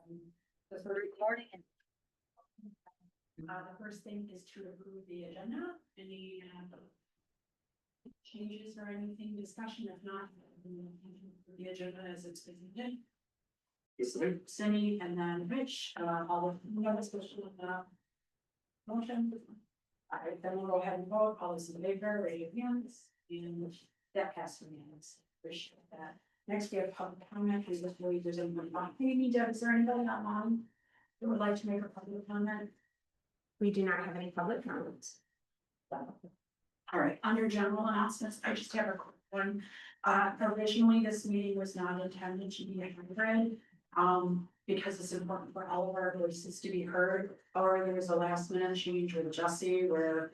Because we're recording and The first thing is to approve the agenda. Any changes or anything, discussion? If not, the agenda as it's presented. Cindy and then Rich, all of the discussion of the motion. All right, then we'll go ahead and vote. All those in favor, raise your hands, and that passes unanimously. Appreciate that. Next, we have public comment. Please, before there's anyone on. Hey, Deb, is there anybody online who would like to make a public comment? We do not have any public comments. All right, under general announcements, I just have a quick one. Originally, this meeting was not intended to be a hybrid. Because it's important for all of our voices to be heard, or there was a last minute change with Jesse where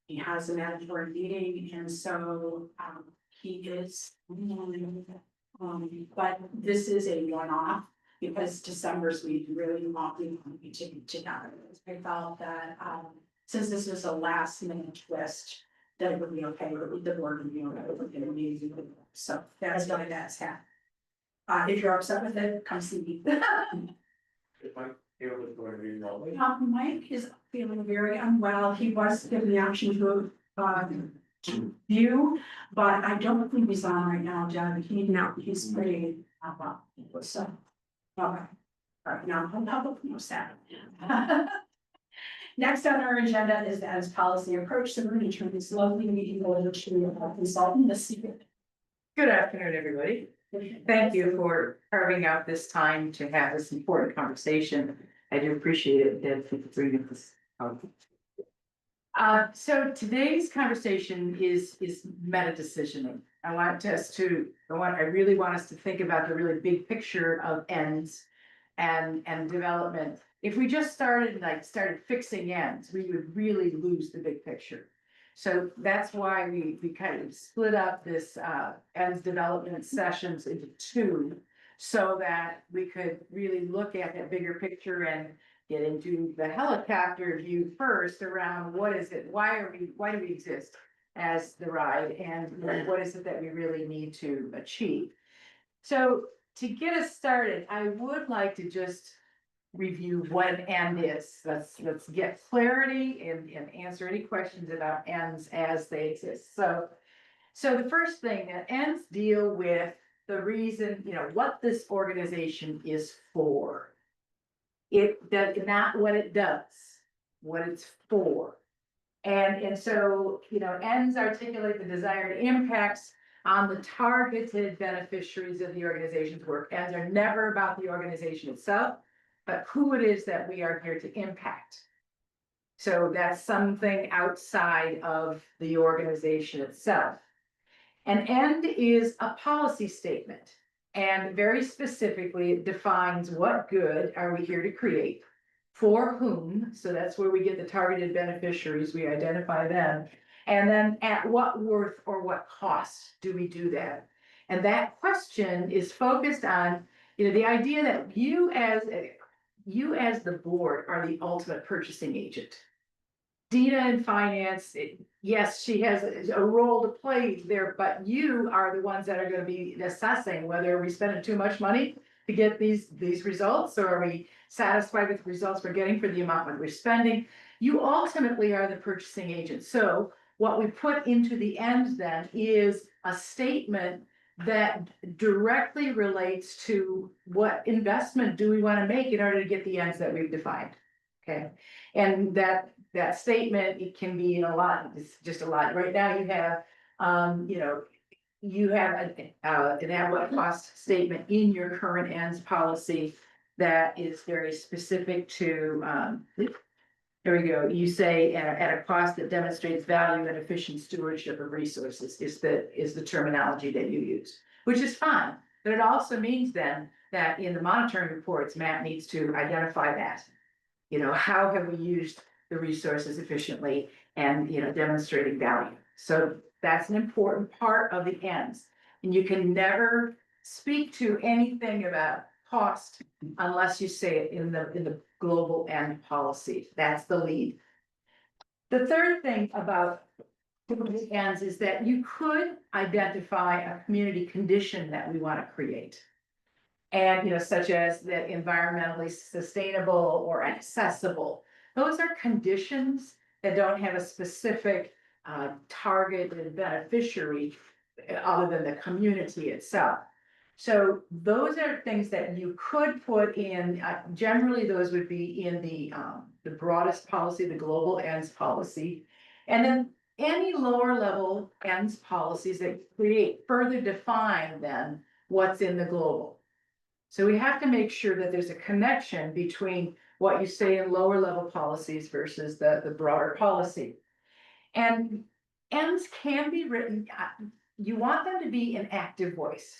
he has a mandatory meeting, and so, he is. But this is a one-off, because December's we really want to be together. I felt that, since this was a last minute twist, that it would be okay, with the board would be okay with the meeting. So that's why that's happened. If you're upset with it, come see me. If Mike Taylor was going to be involved. Mike is feeling very unwell. He was given the option to view, but I don't think he's on right now, Jen. He's pretty well. So, okay. All right, now I'm public, no sad. Next on our agenda is the as policy approach. So we're going to turn this lovely meeting over to our consultant, the secret. Good afternoon, everybody. Thank you for carving out this time to have this important conversation. I do appreciate it, Deb, for bringing this out. So today's conversation is meta decisioning. I really want us to think about the really big picture of ends and development. If we just started fixing ends, we would really lose the big picture. So that's why we kind of split up this ends development sessions into two, so that we could really look at that bigger picture and get into the helicopter view first around what is it, why do we exist as TheRide, and what is it that we really need to achieve. So to get us started, I would like to just review what an end is. Let's get clarity and answer any questions about ends as they exist. So the first thing, that ends deal with the reason, what this organization is for. It does not what it does, what it's for. And so, ends articulate the desired impacts on the targeted beneficiaries of the organization's work. Ends are never about the organization itself, but who it is that we are here to impact. So that's something outside of the organization itself. An end is a policy statement, and very specifically, it defines what good are we here to create, for whom, so that's where we get the targeted beneficiaries, we identify them, and then at what worth or what cost do we do that? And that question is focused on, the idea that you as the board are the ultimate purchasing agent. Dina in finance, yes, she has a role to play there, but you are the ones that are going to be assessing whether we're spending too much money to get these results, or are we satisfied with the results we're getting for the amount that we're spending. You ultimately are the purchasing agent. So what we put into the end then is a statement that directly relates to what investment do we want to make in order to get the ends that we've defined. Okay, and that statement, it can be in a lot. It's just a lot. Right now, you have an at cost statement in your current ends policy that is very specific to. There we go. You say at a cost that demonstrates value and efficient stewardship of resources is the terminology that you use, which is fine. But it also means then that in the monitoring reports, Matt needs to identify that. How have we used the resources efficiently and, demonstrating value. So that's an important part of the ends. And you can never speak to anything about cost unless you say it in the global end policy. That's the lead. The third thing about the ends is that you could identify a community condition that we want to create. And, such as that environmentally sustainable or accessible. Those are conditions that don't have a specific targeted beneficiary other than the community itself. So those are things that you could put in, generally those would be in the broadest policy, the global ends policy. And then any lower level ends policies that create further define then what's in the global. So we have to make sure that there's a connection between what you say in lower level policies versus the broader policy. And ends can be written, you want them to be an active voice.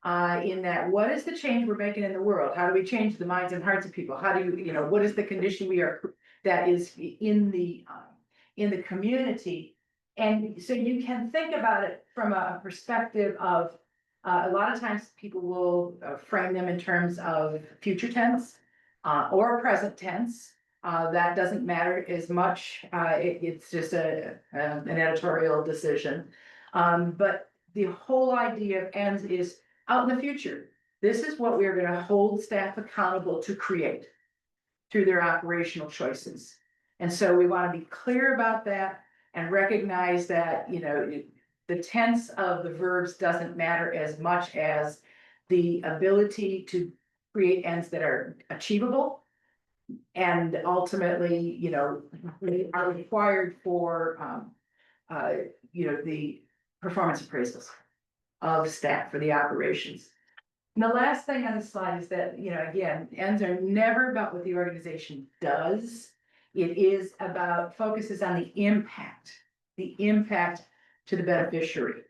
In that, what is the change we're making in the world? How do we change the minds and hearts of people? How do you, what is the condition we are, that is in the community? And so you can think about it from a perspective of, a lot of times people will frame them in terms of future tense, or present tense. That doesn't matter as much. It's just an editorial decision. But the whole idea of ends is out in the future. This is what we're going to hold staff accountable to create through their operational choices. And so we want to be clear about that and recognize that, the tense of the verbs doesn't matter as much as the ability to create ends that are achievable and ultimately, are required for, the performance appraisals of staff for the operations. And the last thing on the slide is that, again, ends are never about what the organization does. It is about, focuses on the impact to the beneficiary.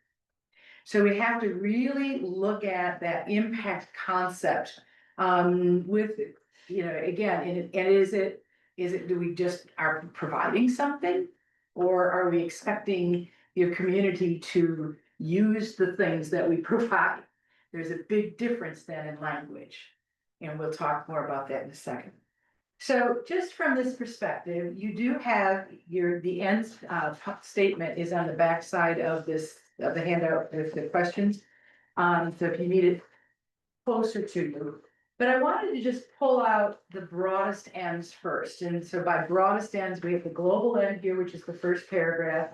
So we have to really look at that impact concept with, again, and is it, do we just are providing something? Or are we expecting your community to use the things that we provide? There's a big difference then in language. And we'll talk more about that in a second. So just from this perspective, you do have the ends statement is on the back side of this, of the handout with the questions. So if you need it closer to you, but I wanted to just pull out the broadest ends first. And so by broadest ends, we have the global end here, which is the first paragraph.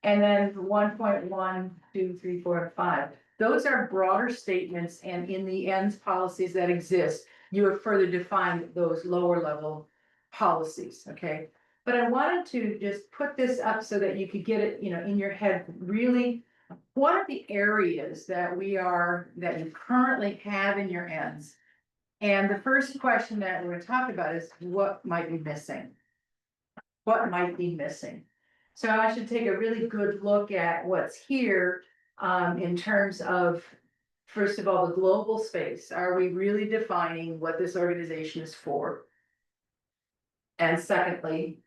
And then 1.1, 2, 3, 4, and 5. Those are broader statements, and in the ends policies that exist, you have further defined those lower level policies, okay? But I wanted to just put this up so that you could get it, in your head, really, what are the areas that that you currently have in your ends? And the first question that we're going to talk about is what might be missing? What might be missing? So I should take a really good look at what's here in terms of, first of all, the global space. Are we really defining what this organization is for? And secondly,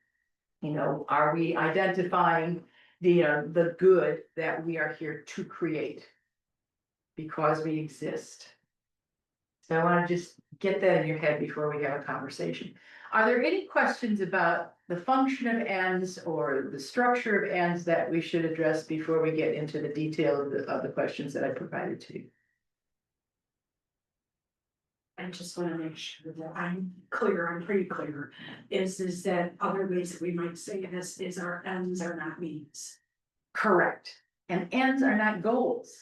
are we identifying the good that we are here to create because we exist? So I want to just get that in your head before we have a conversation. Are there any questions about the function of ends or the structure of ends that we should address before we get into the detail of the questions that I provided to you? I just want to make sure that I'm pretty clear, is that other ways that we might say this is our ends are not means. Correct. And ends are not goals.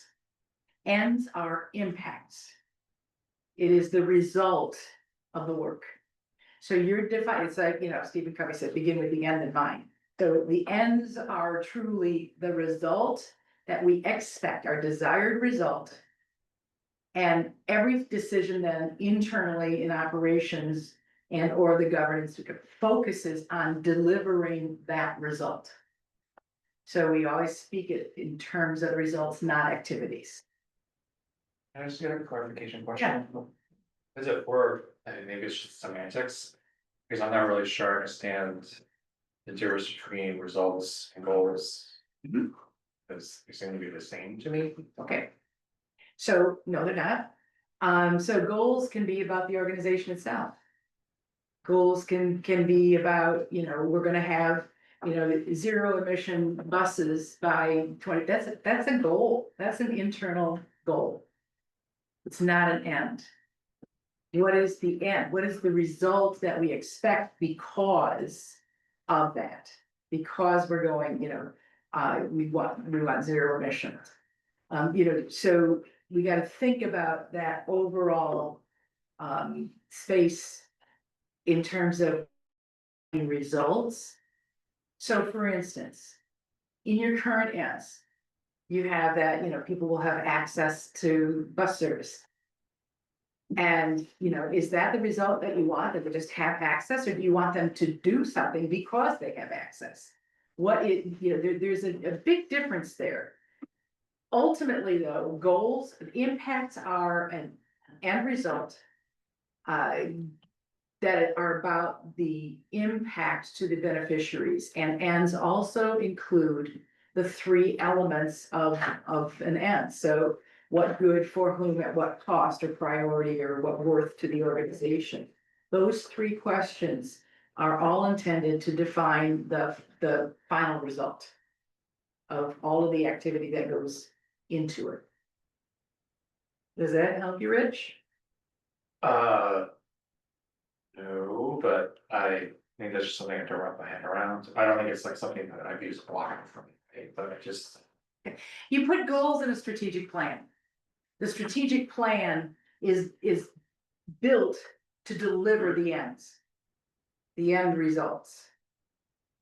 Ends are impacts. It is the result of the work. So you're defining, it's like, Stephen Covey said, begin with the end in mind. So the ends are truly the result that we expect, our desired result. And every decision then internally in operations and or the governance focuses on delivering that result. So we always speak it in terms of results, not activities. Can I just get a clarification question? Is it or, and maybe it's just semantics, because I'm not really sure I understand the difference between results and goals. Because they seem to be the same to me. Okay. So no, they're not. So goals can be about the organization itself. Goals can be about, we're gonna have, zero emission buses by 20, that's a goal. That's an internal goal. It's not an end. what is the end, what is the result that we expect because of that? Because we're going, we want zero emissions. So we gotta think about that overall space in terms of results. So for instance, in your current ends, you have that, people will have access to bus service. And, is that the result that you want, that they just have access, or do you want them to do something because they have access? There's a big difference there. Ultimately, though, goals, impacts are an end result. That are about the impact to the beneficiaries, and ends also include the three elements of an end. So what good for whom at what cost or priority or what worth to the organization? Those three questions are all intended to define the final result of all of the activity that goes into it. Does that help you, Rich? No, but I think that's just something I have to wrap my head around. I don't think it's like something that I've used a lot from me, but I just. You put goals in a strategic plan. The strategic plan is built to deliver the ends. The end results.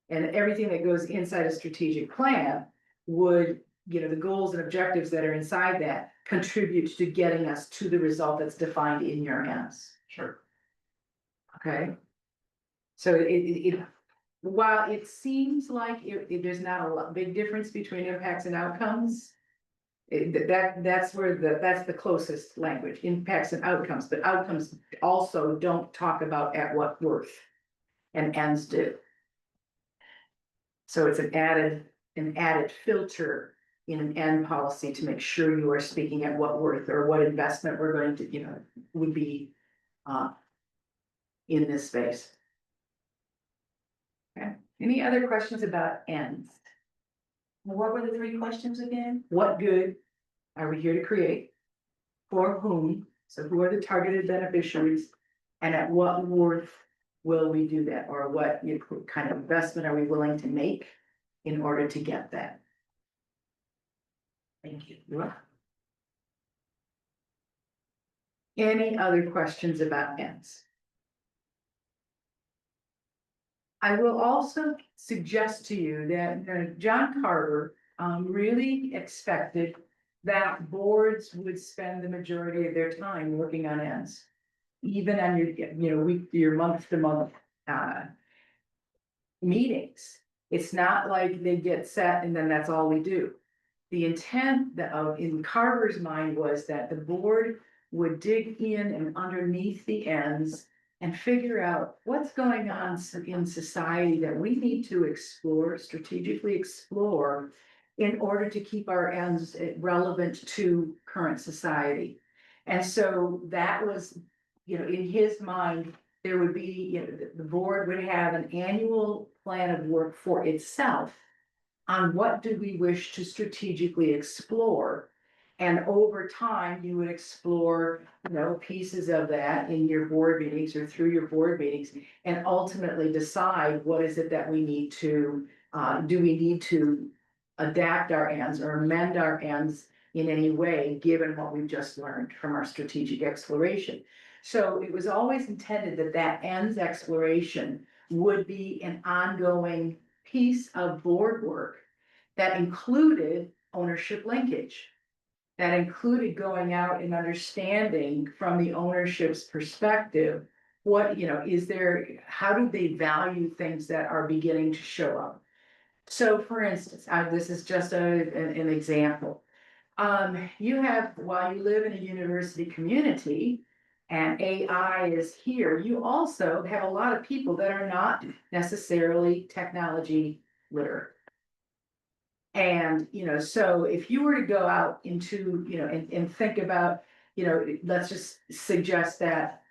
And everything that goes inside a strategic plan would, the goals and objectives that are inside that contribute to getting us to the result that's defined in your ends. Sure. Okay. So while it seems like there's not a big difference between impacts and outcomes. That's the closest language, impacts and outcomes, but outcomes also don't talk about at what worth. And ends do. So it's an added filter in an end policy to make sure you are speaking at what worth or what investment we're going to, would be in this space. Okay, any other questions about ends? What were the three questions again? What good are we here to create? For whom? So who are the targeted beneficiaries? And at what worth will we do that? Or what kind of investment are we willing to make in order to get that? Thank you. You're welcome. Any other questions about ends? I will also suggest to you that John Carter really expected that boards would spend the majority of their time working on ends. Even on your month to month meetings. It's not like they get set and then that's all we do. The intent in Carter's mind was that the board would dig in and underneath the ends and figure out what's going on in society that we need to explore, strategically explore, in order to keep our ends relevant to current society. And so that was, in his mind, there would be, the board would have an annual plan of work for itself on what do we wish to strategically explore. And over time, you would explore, pieces of that in your board meetings or through your board meetings, and ultimately decide what is it that we need to, do we need to adapt our ends or amend our ends in any way, given what we've just learned from our strategic exploration. So it was always intended that ends exploration would be an ongoing piece of board work that included ownership linkage. That included going out and understanding from the ownership's perspective, what, how do they value things that are beginning to show up? So for instance, this is just an example. You have, while you live in a university community and AI is here, you also have a lot of people that are not necessarily technology literate. And, so if you were to go out into, and think about, let's just suggest that,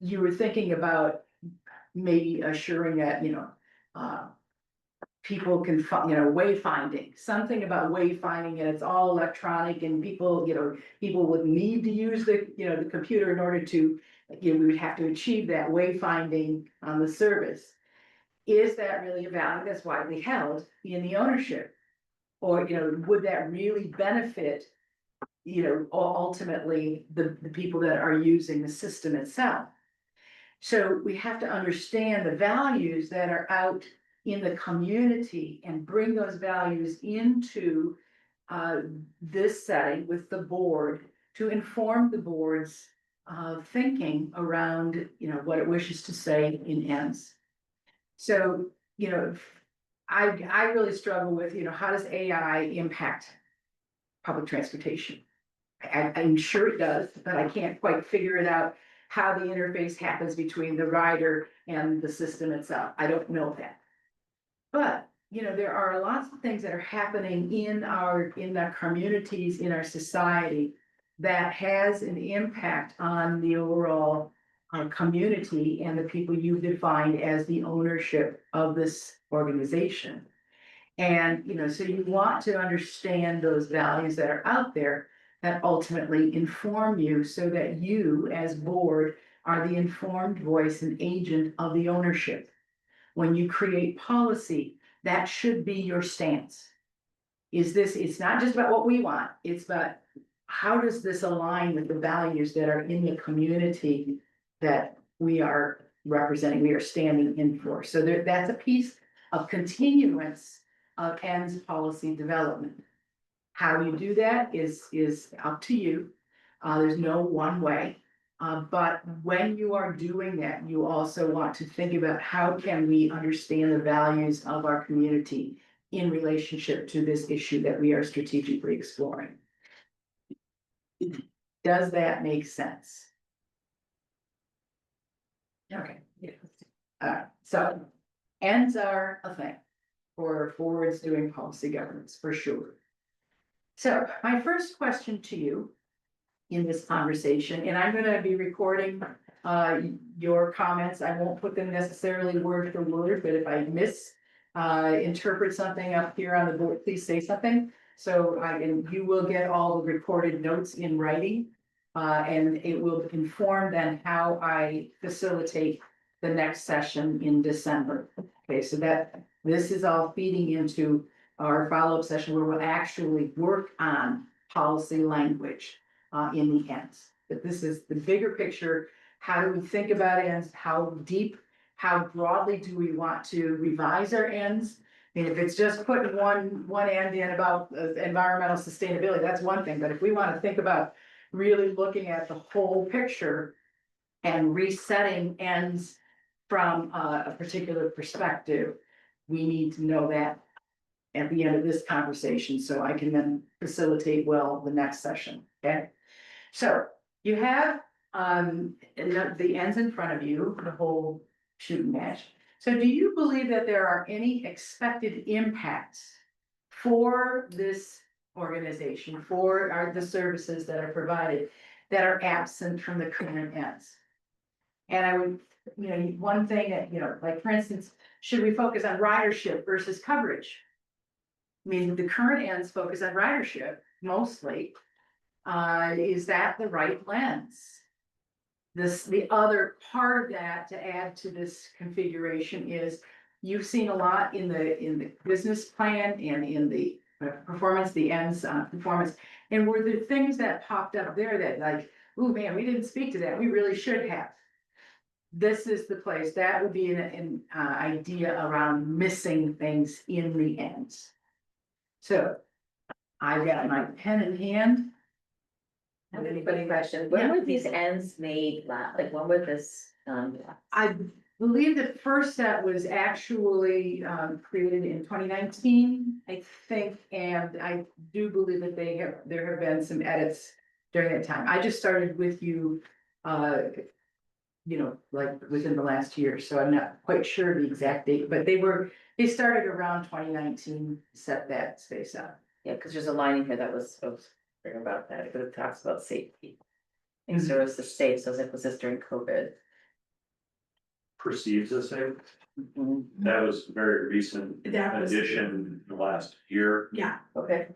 you were thinking about maybe assuring that, people can find, wayfinding, something about wayfinding, and it's all electronic, and people, people would need to use the computer in order to, we would have to achieve that wayfinding on the service. Is that really a value that's widely held in the ownership? Or, would that really benefit, ultimately the people that are using the system itself? So we have to understand the values that are out in the community and bring those values into this setting with the board to inform the board's thinking around, what it wishes to say in ends. So, I really struggle with, how does AI impact public transportation? I'm sure it does, but I can't quite figure it out how the interface happens between the rider and the system itself. I don't know that. But, there are lots of things that are happening in the communities, in our society, that has an impact on the overall community and the people you defined as the ownership of this organization. And, so you want to understand those values that are out there that ultimately inform you so that you as board are the informed voice and agent of the ownership. When you create policy, that should be your stance. It's not just about what we want, it's about how does this align with the values that are in the community that we are representing, we are standing in for. So that's a piece of continuance of ends policy development. How you do that is up to you. There's no one way. But when you are doing that, you also want to think about how can we understand the values of our community in relationship to this issue that we are strategically exploring. Does that make sense? Okay. So ends are a thing for boards doing policy governance, for sure. So my first question to you in this conversation, and I'm gonna be recording your comments. I won't put them necessarily word for word, but if I interpret something up here on the board, please say something. So you will get all the recorded notes in writing, and it will inform then how I facilitate the next session in December. Okay, so this is all feeding into our follow-up session where we'll actually work on policy language in the ends. But this is the bigger picture. How do we think about ends? How deep, how broadly do we want to revise our ends? And if it's just putting one end in about environmental sustainability, that's one thing. But if we want to think about really looking at the whole picture and resetting ends from a particular perspective, we need to know that at the end of this conversation, so I can then facilitate well the next session, okay? So you have the ends in front of you, the whole shooting match. So do you believe that there are any expected impacts for this organization, for the services that are provided that are absent from the current ends? And I would, one thing that, like for instance, should we focus on ridership versus coverage? I mean, the current ends focus on ridership mostly. Is that the right lens? The other part of that to add to this configuration is you've seen a lot in the business plan and in the performance, the ends performance. And were there things that popped up there that like, oh man, we didn't speak to that, we really should have. This is the place that would be an idea around missing things in the ends. So I've got my pen in hand. I have anybody question, when were these ends made, like, when were this, I believe the first set was actually created in 2019, I think, and I do believe that there have been some edits during that time. I just started with you, like within the last year, so I'm not quite sure the exact date, but they started around 2019, set that space up. yeah, because there's a line in here that was supposed to bring about that, because it talks about safety. And services safe, so was this during COVID? perceives the same. Mhm. That was very recent That was- addition in the last year. Yeah, Okay,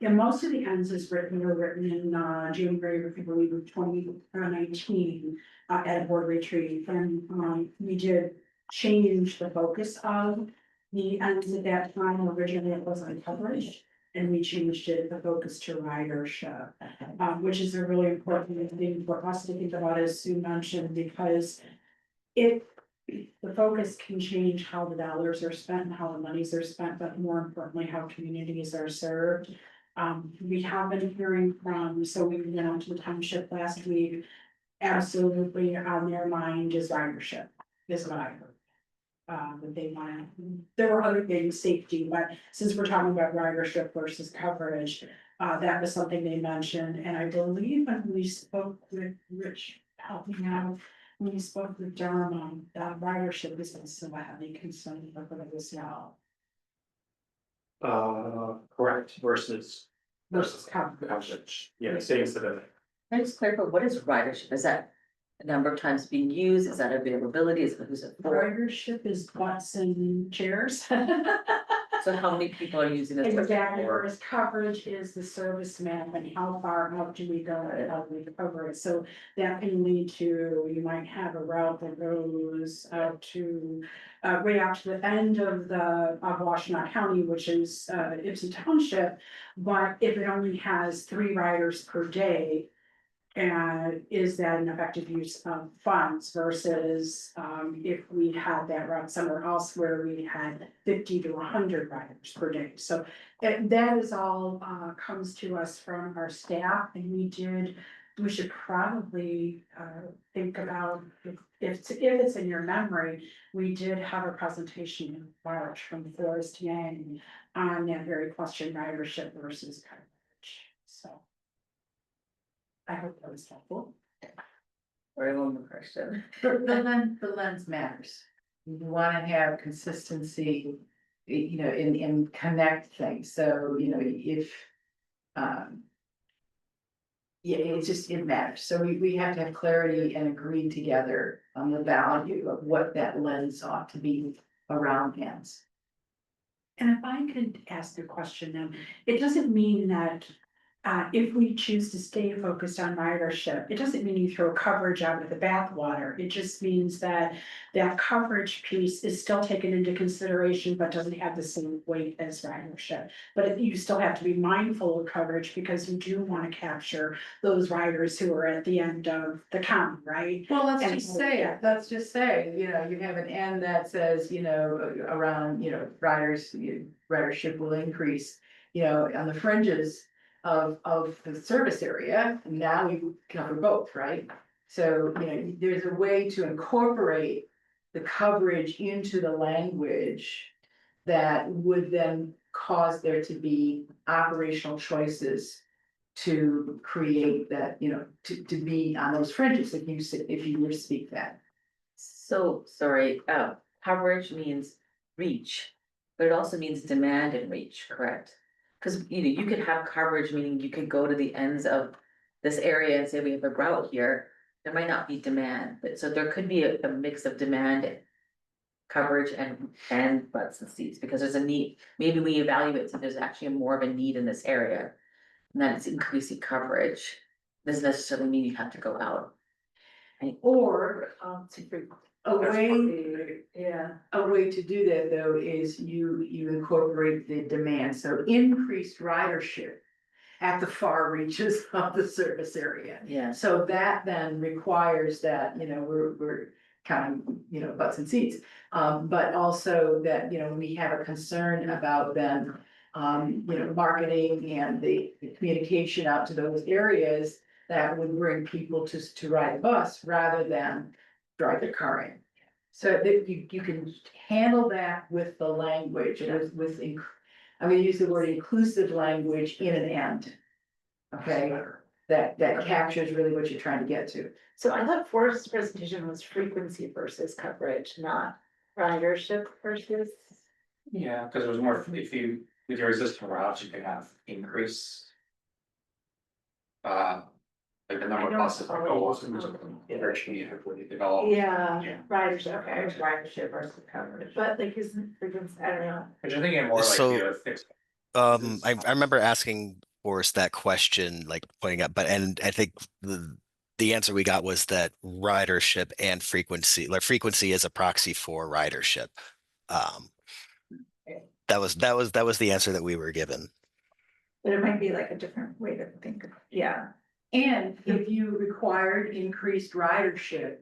yeah, most of the ends were written in January, I believe, of 2019 at a board retreat, and we did change the focus of the ends at that time. Originally it was on coverage, and we changed it, the focus to ridership, which is a really important thing for us to think about, as Sue mentioned, because it, the focus can change how the dollars are spent and how the monies are spent, but more importantly, how communities are served. We have been hearing from, so we went out to the township last week. Absolutely on their mind is ridership, is what I heard. That they want, there were other things, safety, but since we're talking about ridership versus coverage. That was something they mentioned, and I believe when we spoke with Rich helping out. When we spoke with Durham, that ridership is also a heavy concern for them as well. Correct, versus Versus coverage. coverage, yeah, same instead of. can I just clarify, what is ridership? Is that the number of times being used? Is that availability? Is it who's it for? Ridership is butts and chairs. So how many people are using this? Exactly, whereas coverage is the service map and how far out do we go and how do we cover it, so that can lead to, you might have a route that goes out to. Way out to the end of Washtenaw County, which is Ipsy Township, but if it only has 3 riders per day. And is that an effective use of funds versus if we had that route somewhere else where we had 50 to 100 riders per day, so. That is all comes to us from our staff, and we should probably think about if it's in your memory. We did have a presentation in March from Forrest Yang on that very question, ridership versus coverage, so. I hope that was helpful. Or one more question. The lens matters. You wanna have consistency, in connect things, so, if. Yeah, it's just, it matters, so we have to have clarity and agree together on the value of what that lens ought to be around hands. And if I could ask a question then, it doesn't mean that. If we choose to stay focused on ridership, it doesn't mean you throw coverage out with the bathwater. It just means that that coverage piece is still taken into consideration, but doesn't have the same weight as ridership. But you still have to be mindful of coverage because you do want to capture those riders who are at the end of the county, right? Well, And- let's just say, you have an end that says, around, ridership will increase. On the fringes of the service area, now we cover both, right? So, there's a way to incorporate the coverage into the language. That would then cause there to be operational choices. To create that, to be on those fringes, if you were to speak that. So, sorry, coverage means reach, but it also means demand and reach, correct? Cause you could have coverage, meaning you could go to the ends of this area and say we have a route here. There might not be demand, but so there could be a mix of demand. Coverage and butts and seats, because there's a need, maybe we evaluate, so there's actually more of a need in this area. And then it's increasing coverage, doesn't necessarily mean you have to go out. Or, a way, Yeah. a way to do that though is you incorporate the demand, so increased ridership. At the far reaches of the service area. Yeah. So that then requires that, we're counting, butts and seats. But also that, we have a concern about then, marketing and the communication out to those areas. That would bring people to ride the bus rather than drive their car in. So that you can handle that with the language, I'm gonna use the word inclusive language in an end. Okay, that captures really what you're trying to get to. So I thought Forrest's presentation was frequency versus coverage, not ridership versus. Yeah, because it was more, if you, with your existing routes, you can have increase. Like the number of buses are heavily developed. Yeah, ridership, Okay, ridership versus coverage. but like isn't frequency, I don't know. But you're thinking more like So, the fixed. I remember asking Boris that question, like pointing up, and I think the answer we got was that ridership and frequency, like frequency is a proxy for ridership. Um, that was the answer that we were given. But it might be like a different way to think of, yeah. And if you required increased ridership,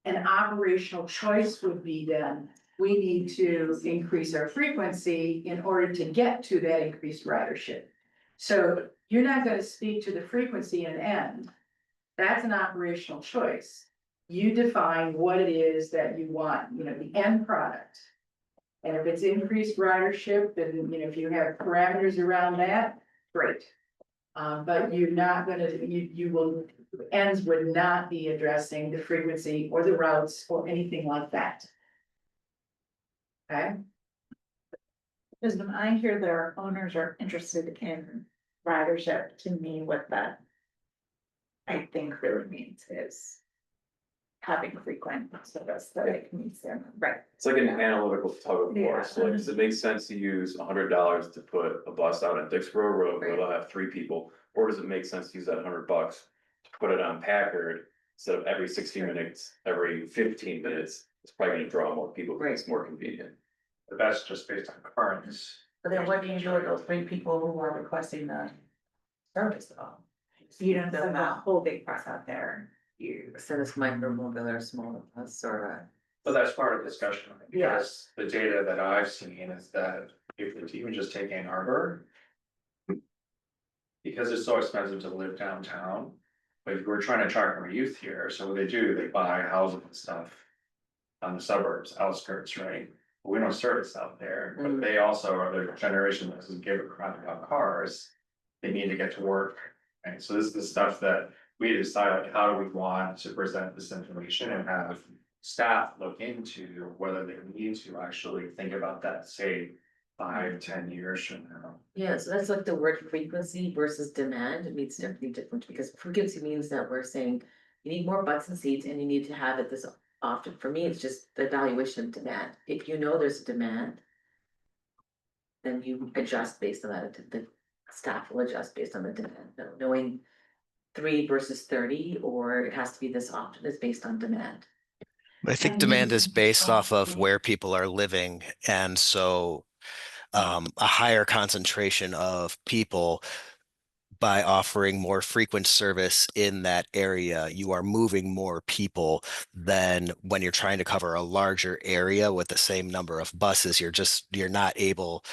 an operational choice would be then, we need to increase our frequency in order to get to that increased ridership. So you're not gonna speak to the frequency and end. That's an operational choice. You define what it is that you want, the end product. And if it's increased ridership, then, if you have parameters around that, great. But you're not gonna, you will, ends would not be addressing the frequency or the routes or anything like that. Okay, Because when I hear their owners are interested in ridership, to me, what that I think really means is having frequent service that it meets them, right? It's like an analytical tug of Yeah. war, so like, does it make sense to use $100 to put a bus out on Dixboro Road where they'll have 3 people? Or does it make sense to use that $100 to put it on Packard instead of every 60 minutes, every 15 minutes? It's probably gonna draw more people because it's more convenient. But that's just based on currents. but then what do you do with those 3 people who are requesting the service though? You don't Them send a out. whole big bus out there. You send us micromobile or small bus or But that's part of the discussion, Yeah. because the data that I've seen is that if it's even just take Ann Arbor. Because it's so expensive to live downtown, but if we're trying to attract more youth here, so what they do, they buy housing and stuff. On the suburbs, outskirts, right? But we don't service out there, but they also are the generation that doesn't give a crap about cars. They need to get to work, right? So this is the stuff that we decide, like, how do we want to present this information and have staff look into whether they need to actually think about that, say, 5, 10 years from now. yeah, so that's like the word frequency versus demand. It means definitely different because frequency means that we're saying. You need more butts and seats and you need to have it this often. For me, it's just the evaluation of demand. If you know there's a demand. Then you adjust based on that, the staff will adjust based on the demand, knowing 3 versus 30, or it has to be this often is based on demand. I think And demand you- is based off of where people are living, and so a higher concentration of people by offering more frequent service in that area, you are moving more people than when you're trying to cover a larger area with the same number of buses. You're not able,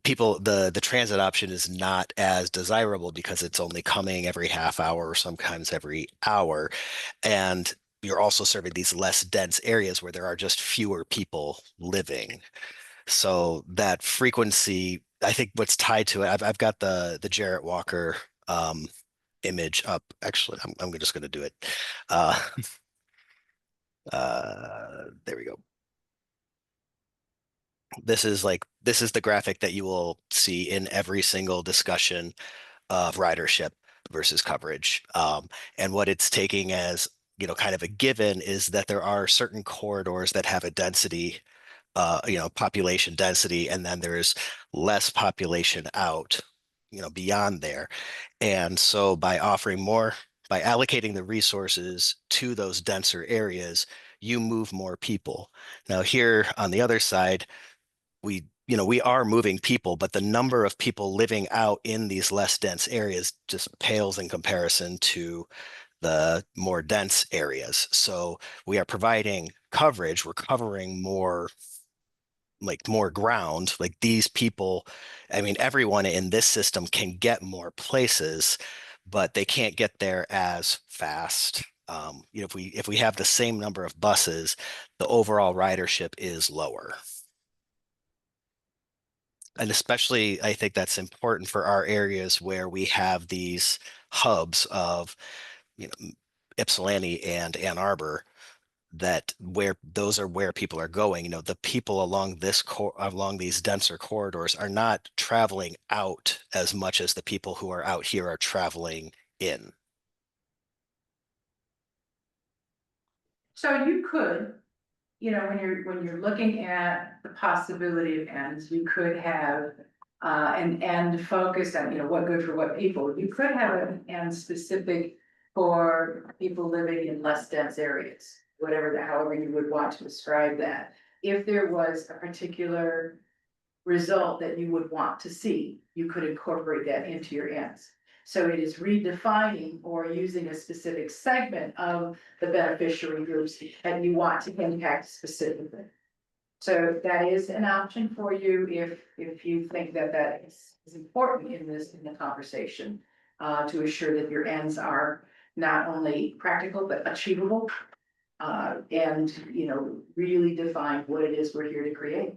the transit option is not as desirable because it's only coming every half hour or sometimes every hour. And you're also serving these less dense areas where there are just fewer people living. So that frequency, I think what's tied to it, I've got the Jarrett Walker image up. Actually, I'm just gonna do it. Uh, there we go. This is the graphic that you will see in every single discussion of ridership versus coverage. And what it's taking as, kind of a given is that there are certain corridors that have a density, population density, and then there's less population out, beyond there. And so by allocating the resources to those denser areas, you move more people. Now here on the other side, we are moving people, but the number of people living out in these less dense areas just pales in comparison to the more dense areas. So we are providing coverage, we're covering more ground. Like these people, I mean, everyone in this system can get more places, but they can't get there as fast. If we have the same number of buses, the overall ridership is lower. And especially, I think that's important for our areas where we have these hubs of, Ypsilanti and Ann Arbor, that where those are where people are going. The people along these denser corridors are not traveling out as much as the people who are out here are traveling in. So you could, you know, when you're looking at the possibility of ends, you could have. An end focused on, you know, what good for what people, you could have an end specific for people living in less dense areas. Whatever the, however you would want to describe that, if there was a particular result that you would want to see, you could incorporate that into your ends. So it is redefining or using a specific segment of the beneficiary groups that you want to impact specifically. So that is an option for you if you think that that is important in this, in the conversation. To assure that your ends are not only practical, but achievable. And, you know, really define what it is we're here to create.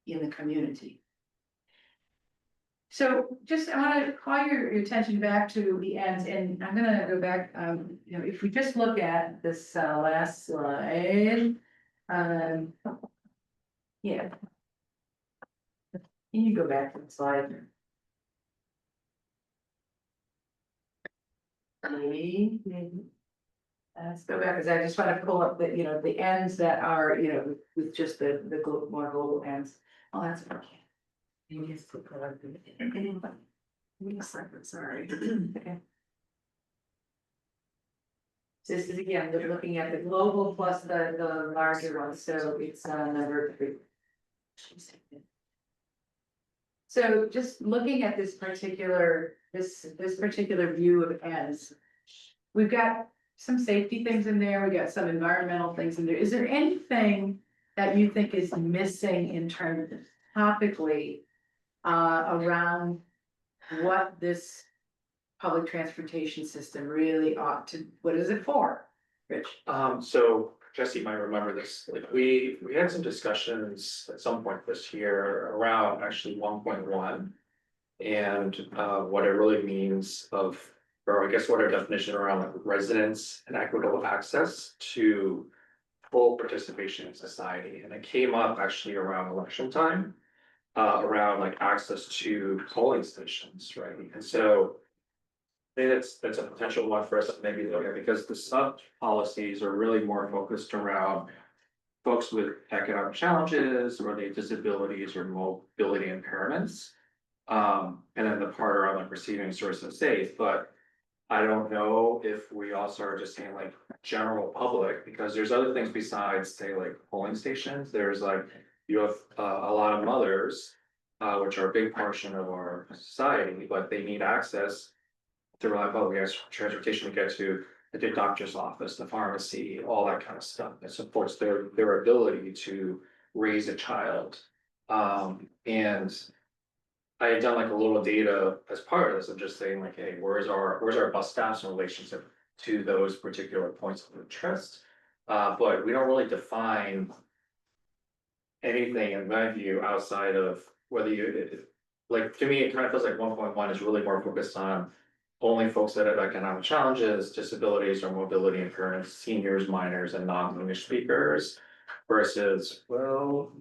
In the community. So just, I want to call your attention back to the ends, and I'm gonna go back, you know, if we just look at this last slide. Yeah. Can you go back to the slide? Maybe. Let's go back, because I just want to pull up the, you know, the ends that are, you know, with just the more global ends. Oh, that's okay. Maybe it's the color. Sorry. Okay. This is again, they're looking at the global plus the larger one, so it's number 3. So just looking at this particular view of ends, we've got some safety things in there, we got some environmental things in there. Is there anything that you think is missing in terms of topically around what this public transportation system really ought to, what is it for, Rich? So Jesse might remember this, like we had some discussions at some point this year around actually 1.1. And what it really means of, or I guess what our definition around like residents and equitable access to full participation in society. And it came up actually around election time, around like access to polling stations, right? And so I think that's a potential one for us to maybe look at, because the sub policies are really more focused around folks with economic challenges or they disabilities or mobility impairments. And then the part around like receiving sources safe, but I don't know if we also are just saying like general public, because there's other things besides say like polling stations. There's like, you have a lot of mothers, which are a big portion of our society, but they need access to reliable transportation to get to the doctor's office, the pharmacy, all that kind of stuff that supports their ability to raise a child. And I had done like a little data as part of this of just saying like, hey, where's our bus stops in relationship to those particular points of interest? But we don't really define anything in my view outside of whether you, like, to me, it kind of feels like 1.1 is really more focused on only folks that have economic challenges, disabilities or mobility impairments, seniors, minors, and non-English speakers. Versus, well,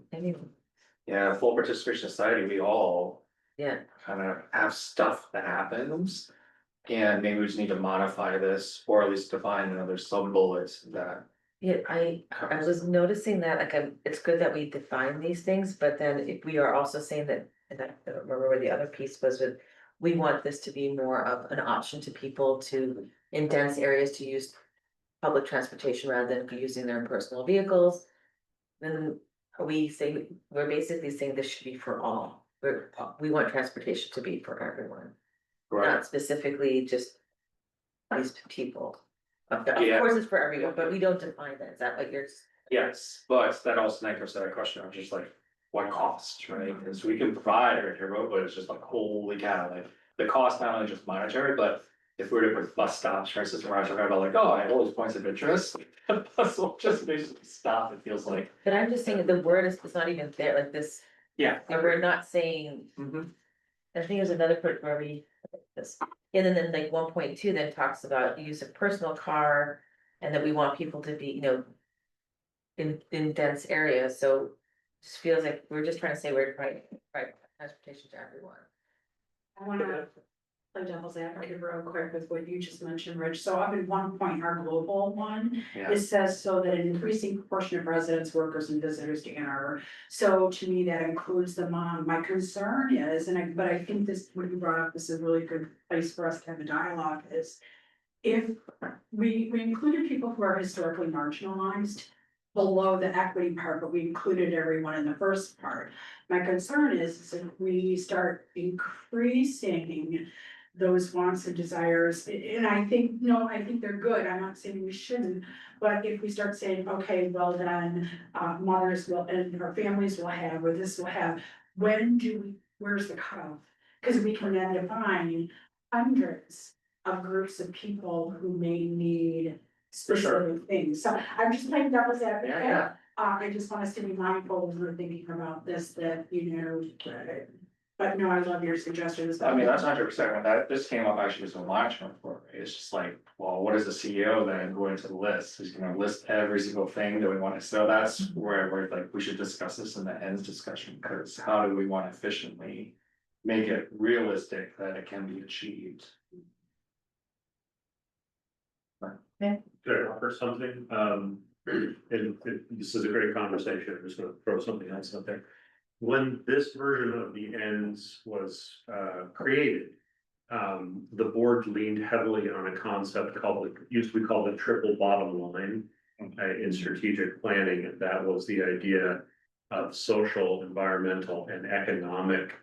yeah, full participation society, we all Yeah, kind of have stuff that happens. And maybe we just need to modify this, or at least define another sub bullet that. yeah, I was noticing that, like, it's good that we define these things, but then if we are also saying that, and I don't remember where the other piece was with. We want this to be more of an option to people to, in dense areas, to use public transportation rather than using their personal vehicles. Then we say, we're basically saying this should be for all, we want transportation to be for everyone. Not specifically just these people. Of Yeah. course, it's for everyone, but we don't define that, is that what you're? Yes, but that also anchors that question of just like, what cost, right? Because we can provide a road, but it's just like, holy cow, like, the cost not only just monetary, but. If we were to put bus stops, for instance, where I was talking about like, oh, I have all these points of interest, the bus will just basically stop, it feels like. But I'm just saying that the word is not even there, like this, Yeah. and we're not saying, Mhm. I think there's another part where we, this. And then like 1.2 then talks about the use of personal car, and that we want people to be, you know. In dense areas, so just feels like we're just trying to say we're trying transportation to everyone. I wanna, like, devil's advocate real quick with what you just mentioned, Rich. So up in 1 point, our global one, Yeah. it says so that an increasing proportion of residents, workers and visitors to Ann Arbor. So to me, that includes the mom. My concern is, but I think this, what you brought up, this is a really good place for us to have a dialogue is. If we included people who are historically marginalized below the equity part, but we included everyone in the first part. My concern is if we start increasing those wants and desires, and I think, no, I think they're good, I'm not saying we shouldn't. But if we start saying, okay, well then, mothers will, and our families will have, or this will have, where's the cutoff? Cause we can then define hundreds of groups of people who may need For sure. specific things. So I'm just playing devil's advocate. Yeah. I just want us to be mindful when we're thinking about this, that, but no, I love your suggestions. I mean, that's 100%, when that, this came up actually just in last report, it's just like, well, what is the CEO then going to list? He's gonna list every single thing that we want to, so that's where we're like, we should discuss this in the ends discussion, because how do we want to efficiently make it realistic that it can be achieved? Could I offer something? This is a great conversation. I'm just gonna throw something else out there. When this version of the ends was created, the board leaned heavily on a concept called, used to be called the triple bottom line in strategic planning, and that was the idea of social, environmental, and economic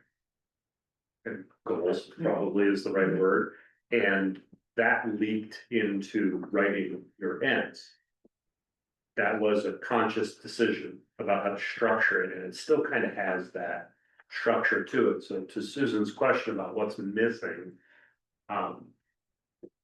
goals, probably is the right word, and that leaked into writing your ends. That was a conscious decision about how to structure it, and it still kind of has that structure to it. So to Susan's question about what's missing, the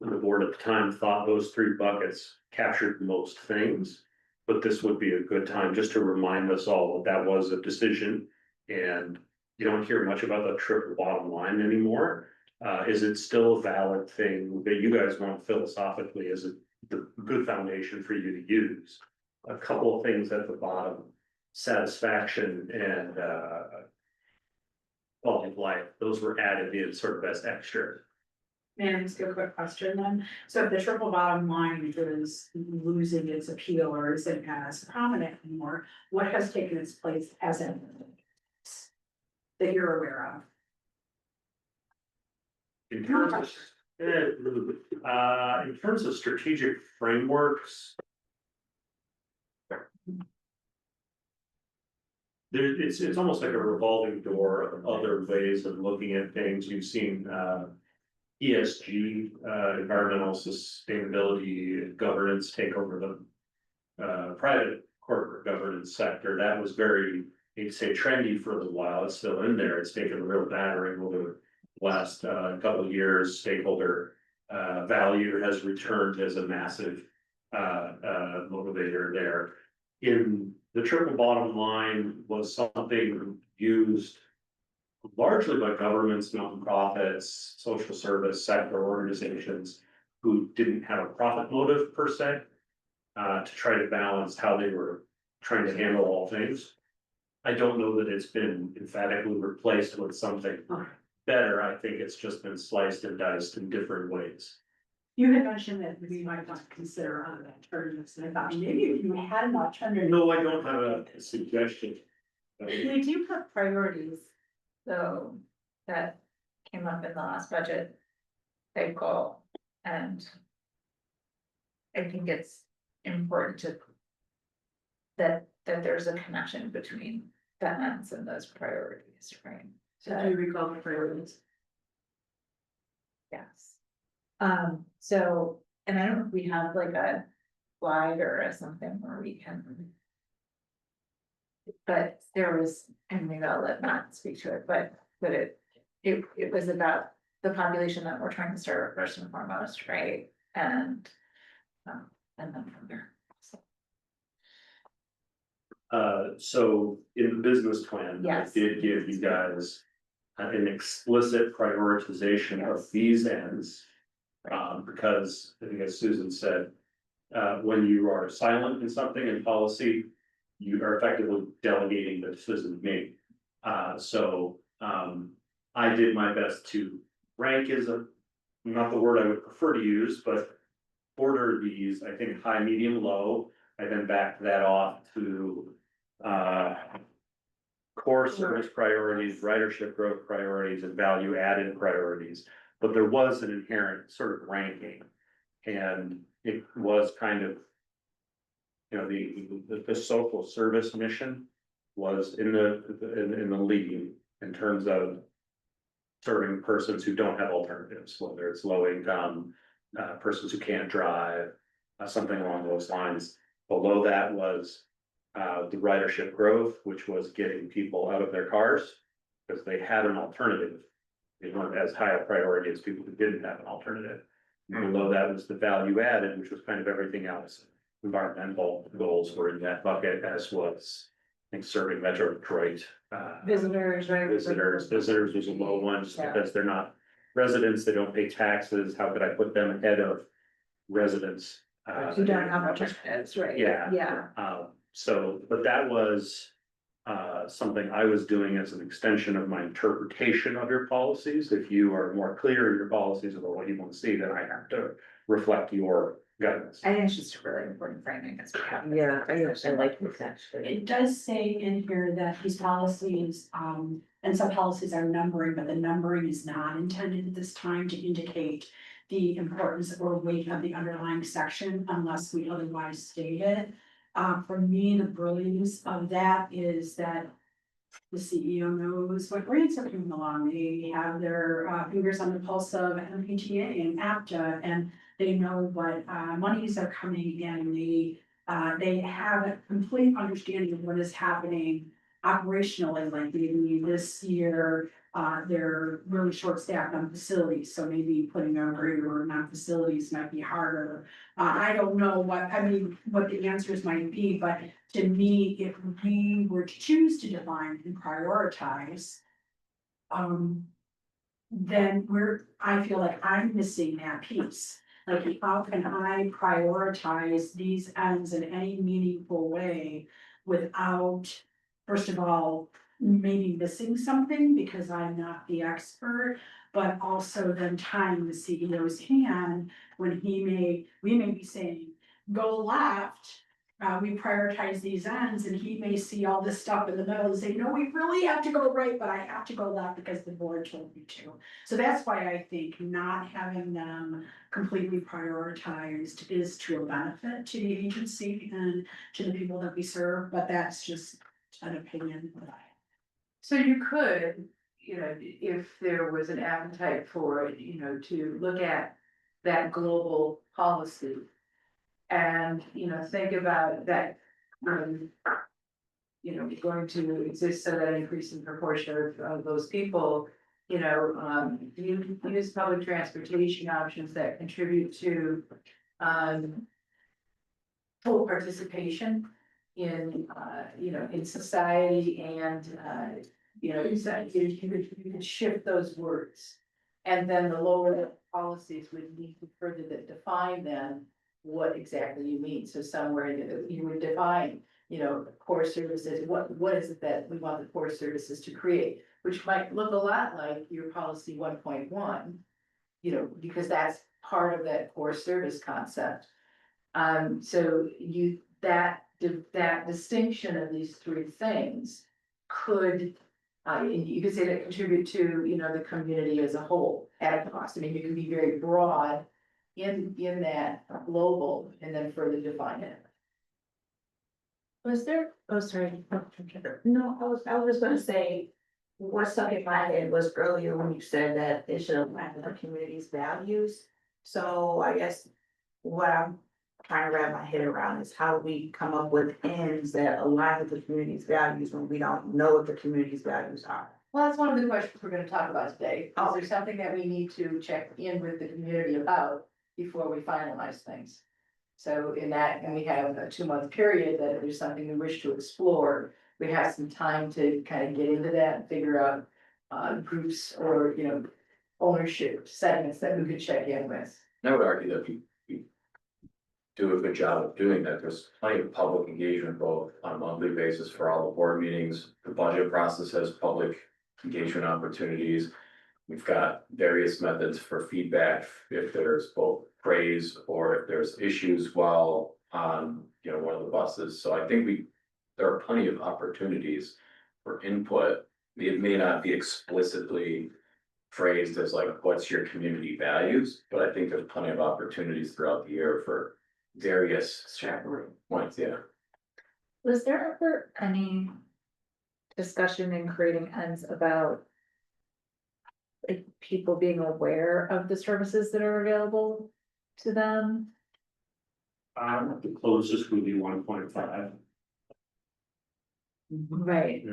board at the time thought those 3 buckets captured most things, but this would be a good time just to remind us all that that was a decision, and you don't hear much about the triple bottom line anymore. Is it still a valid thing that you guys want philosophically? Is it the good foundation for you to use? A couple of things at the bottom, satisfaction and quality of life, those were added in sort of as extra. May I ask you a quick question then? So if the triple bottom line is losing its appeal or isn't as prominent anymore, what has taken its place as a that you're aware of? In terms of strategic frameworks. It's almost like a revolving door of other ways of looking at things. You've seen ESG, environmental sustainability, governance take over the private corporate governance sector. That was very, you'd say, trendy for a little while. It's still in there. It's taken a real battering over the last couple of years. Stakeholder value has returned as a massive motivator there. In the triple bottom line was something used largely by governments, nonprofits, social service sector organizations who didn't have a profit motive per se, to try to balance how they were trying to handle all things. I don't know that it's been emphatically replaced with something better. I think it's just been sliced and diced in different ways. You had mentioned that we might want to consider other alternatives, and I thought maybe if you had an alternative. No, I don't have a suggestion. We do put priorities, though, that came up in the last budget. Big goal, and I think it's important to that there's a connection between the ends and those priorities, right? So do you recall the priorities? Yes. So, and I don't know if we have like a slide or something where we can. But there was, and maybe I'll let Matt speak to it, but it was about the population that we're trying to serve first and foremost, right? And then from there. So in the business plan, I Yes. did give you guys an explicit prioritization of these ends. Because I think as Susan said, when you are silent in something in policy, you are effectively delegating the decision to me. I did my best to rank as a not the word I would prefer to use, but order these, I think, high, medium, low. I then backed that off to, core service priorities, ridership growth priorities, and value added priorities. But there was an inherent sort of ranking. And it was kind of, you know, the social service mission was in the lead in terms of serving persons who don't have alternatives, whether it's low income, persons who can't drive, something along those lines. Below that was the ridership growth, which was getting people out of their cars because they had an alternative. They weren't as high a priority as people who didn't have an alternative. Below that was the value added, which was kind of everything else. Environmental goals were in that bucket, as was, I think, serving Metro Detroit. Visitors, right? Visitors was a low one, just because they're not residents, they don't pay taxes. How could I put them ahead of residents? You don't have alternatives, right? Yeah. Yeah. So, but that was something I was doing as an extension of my interpretation of your policies. If you are more clear in your policies about what you want to see, then I have to reflect your guidance. I think it's just a really important framing as we have. Yeah, I like this actually. It does say in here that these policies, and some policies are numbering, but the numbering is not intended at this time to indicate the importance or weight of the underlying section unless we otherwise state it. For me, the brilliance of that is that the CEO knows what grants are coming along. They have their fingers on the pulse of MPTA and APTA, and they know what monies are coming in. They have a complete understanding of what is happening operationally, like maybe this year, they're really short-staffed on facilities, so maybe putting a greater on facilities might be harder. I don't know what the answers might be, but to me, if we were to choose to define and prioritize, then I feel like I'm missing that piece. Like, how can I prioritize these ends in any meaningful way without, first of all, maybe missing something because I'm not the expert, but also then tying the CEO's hand when we may be saying, go left. We prioritize these ends, and he may see all this stuff in the middle and say, no, we really have to go right, but I have to go left because the board told me to. So that's why I think not having them completely prioritized is to a benefit to the agency and to the people that we serve, but that's just an opinion that I. So you could, if there was an appetite for it, to look at that global policy. And, think about that, going to exist so that increasing proportion of those people, you use public transportation options that contribute to, full participation in, in society and, you could shift those words. And then the lower the policies would need to further define then what exactly you mean. So somewhere you would define, core services, what is it that we want the core services to create? Which might look a lot like your policy 1.1, because that's part of that core service concept. So that distinction of these three things could, you could say that contribute to, the community as a whole at a cost. I mean, you can be very broad in that global and then further define it. Was there, oh, sorry. No, I was just gonna say, what stuck in my head was earlier when you said that it should align with the community's values. So I guess what I'm trying to wrap my head around is how we come up with ends that align with the community's values when we don't know what the community's values are. Well, that's one of the questions we're gonna talk about today. Is there something that we need to check in with the community about before we finalize things? So in that, and we have a 2-month period that if there's something we wish to explore, we have some time to kind of get into that and figure out groups or, ownership segments that we could check in with. I would argue that we do a good job of doing that. There's plenty of public engagement, both on a monthly basis for all the board meetings. The budget process has public engagement opportunities. We've got various methods for feedback, if there's both praise or if there's issues while on, one of the buses, so I think there are plenty of opportunities for input. It may not be explicitly phrased as like, what's your community values, but I think there's plenty of opportunities throughout the year for various points, yeah. Was there ever any discussion in creating ends about like people being aware of the services that are available to them? The closest would be 1.5. Right.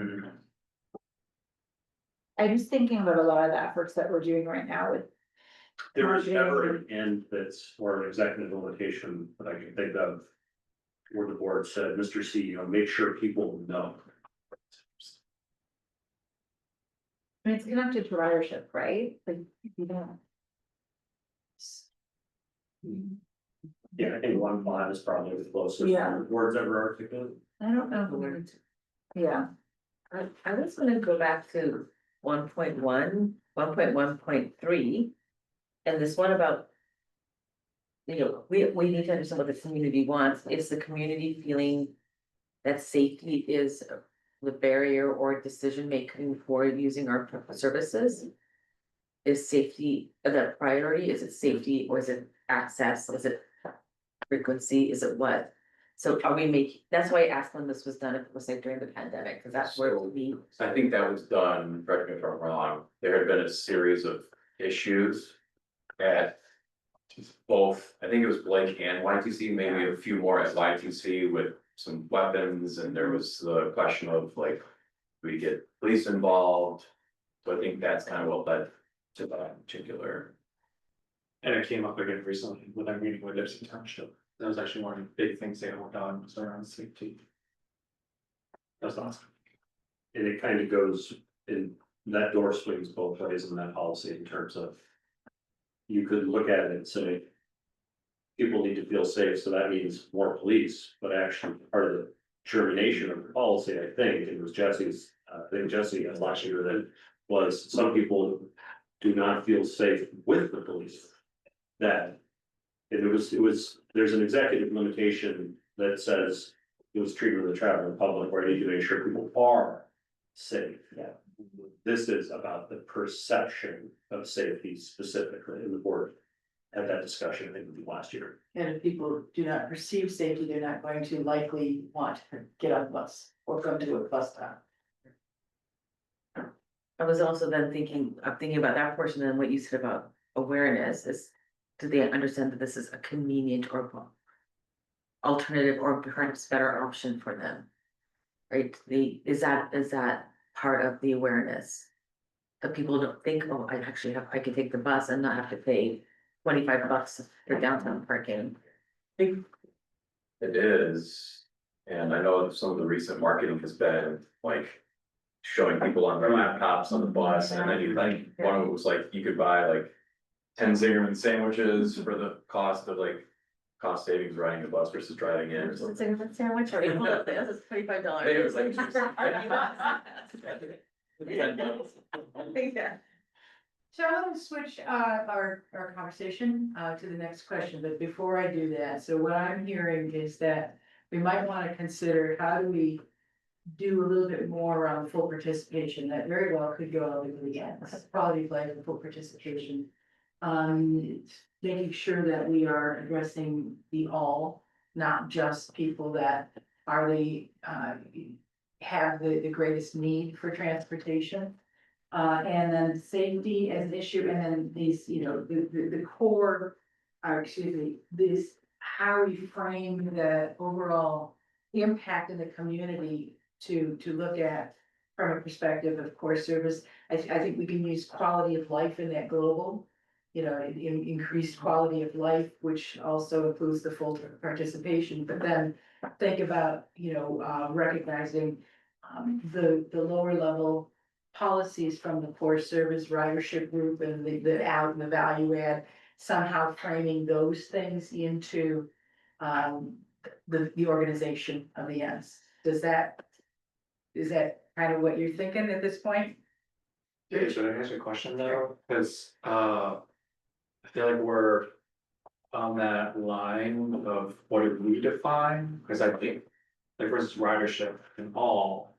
I'm just thinking about a lot of the efforts that we're doing right now with. There was Marketing. never an end that's, or an executive limitation that I can think of. Where the board said, Mr. CEO, make sure people know. I mean, it's connected to ridership, right? Like, you don't. Yeah, I think 1.5 is probably the closest. Yeah. Words ever articulated. I don't know. if we need to- Yeah, I was gonna go back to 1.1, 1.1.3. And this one about. We need to understand what the community wants, is the community feeling that safety is the barrier or decision making for using our services? Is safety the priority, is it safety, or is it access, is it frequency, is it what? So are we making, that's why I asked when this was done, if it was like during the pandemic, because that's where we. I think that was done, correct me if I'm wrong, there had been a series of issues at both, I think it was Blake and YTC, maybe a few more at YTC with some weapons, and there was the question of like, do we get police involved? So I think that's kind of what led to that particular. And it came up again recently with our meeting with Gibson Township. That was actually one of the big things they worked on, was around safety. That's awesome. And it kind of goes in, that door swings both ways in that policy in terms of. You could look at it and say. People need to feel safe, so that means more police, but actually part of the germination of the policy, I think, it was Jesse's, I think Jesse has last year that. Was some people do not feel safe with the police. That. It was, there's an executive limitation that says. It was treated with the traveling public where you need to make sure people are safe. Yeah. This is about the perception of safety specifically in the board. Had that discussion, I think, last year. And if people do not perceive safety, they're not going to likely want to get on a bus or come to a bus stop. I was also then thinking, I'm thinking about that portion and what you said about awareness is, do they understand that this is a convenient or alternative or perhaps better option for them? Right, is that part of the awareness? That people don't think, oh, I can take the bus and not have to pay $25 for downtown parking. It is, and I know some of the recent marketing has been like. Showing people on their laptops on the bus, and then one of it was like, you could buy like 10 Zingerman sandwiches for the cost of like. Cost savings riding the bus versus driving in or something. It's a sandwich or you want this is $25. Maybe it was like- Yeah. So I'm gonna switch our conversation to the next question, but before I do that, so what I'm hearing is that we might wanna consider how do we do a little bit more around full participation, that very well could go out over the end, quality of life and full participation. Making sure that we are addressing the all, not just people that are have the greatest need for transportation. And then safety as an issue, and then these, the core, or excuse me, this, how we frame the overall impact in the community to look at from a perspective of core service. I think we can use quality of life in that global, increased quality of life, which also includes the full participation, but then think about, recognizing the lower level policies from the core service ridership group and the out and the value add, somehow framing those things into the organization of the ends. Is that kind of what you're thinking at this point? Yeah, should I ask a question though? Cause, I feel like we're on that line of what do we define? Cause I think, like versus ridership and all.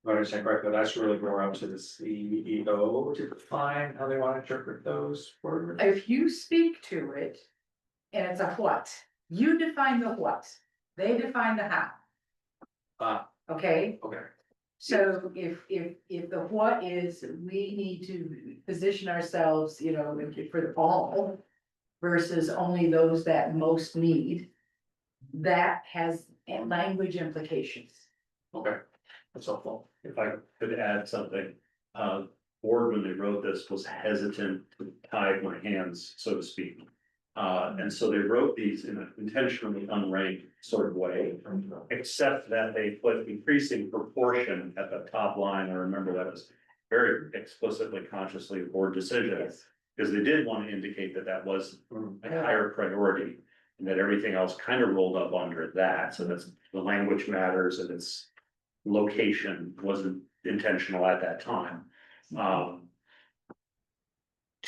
If I understand correctly, that's really more up to the CEO to define how they wanna interpret those words. If you speak to it, and it's a what, you define the what, they define the how, Ah, okay? okay, So if the what is, we need to position ourselves, you know, for the all. Versus only those that most need. That has language implications. okay, that's helpful. If I could add something, board when they wrote this was hesitant to tie my hands, so to speak. And so they wrote these in an intentionally unranked sort of way, except that they put increasing proportion at the top line. I remember that was very explicitly, consciously a board decision. Yes. Because they did want to indicate that that was a higher priority and that everything else kind of rolled up under that. So that's the language matters and its location wasn't intentional at that time.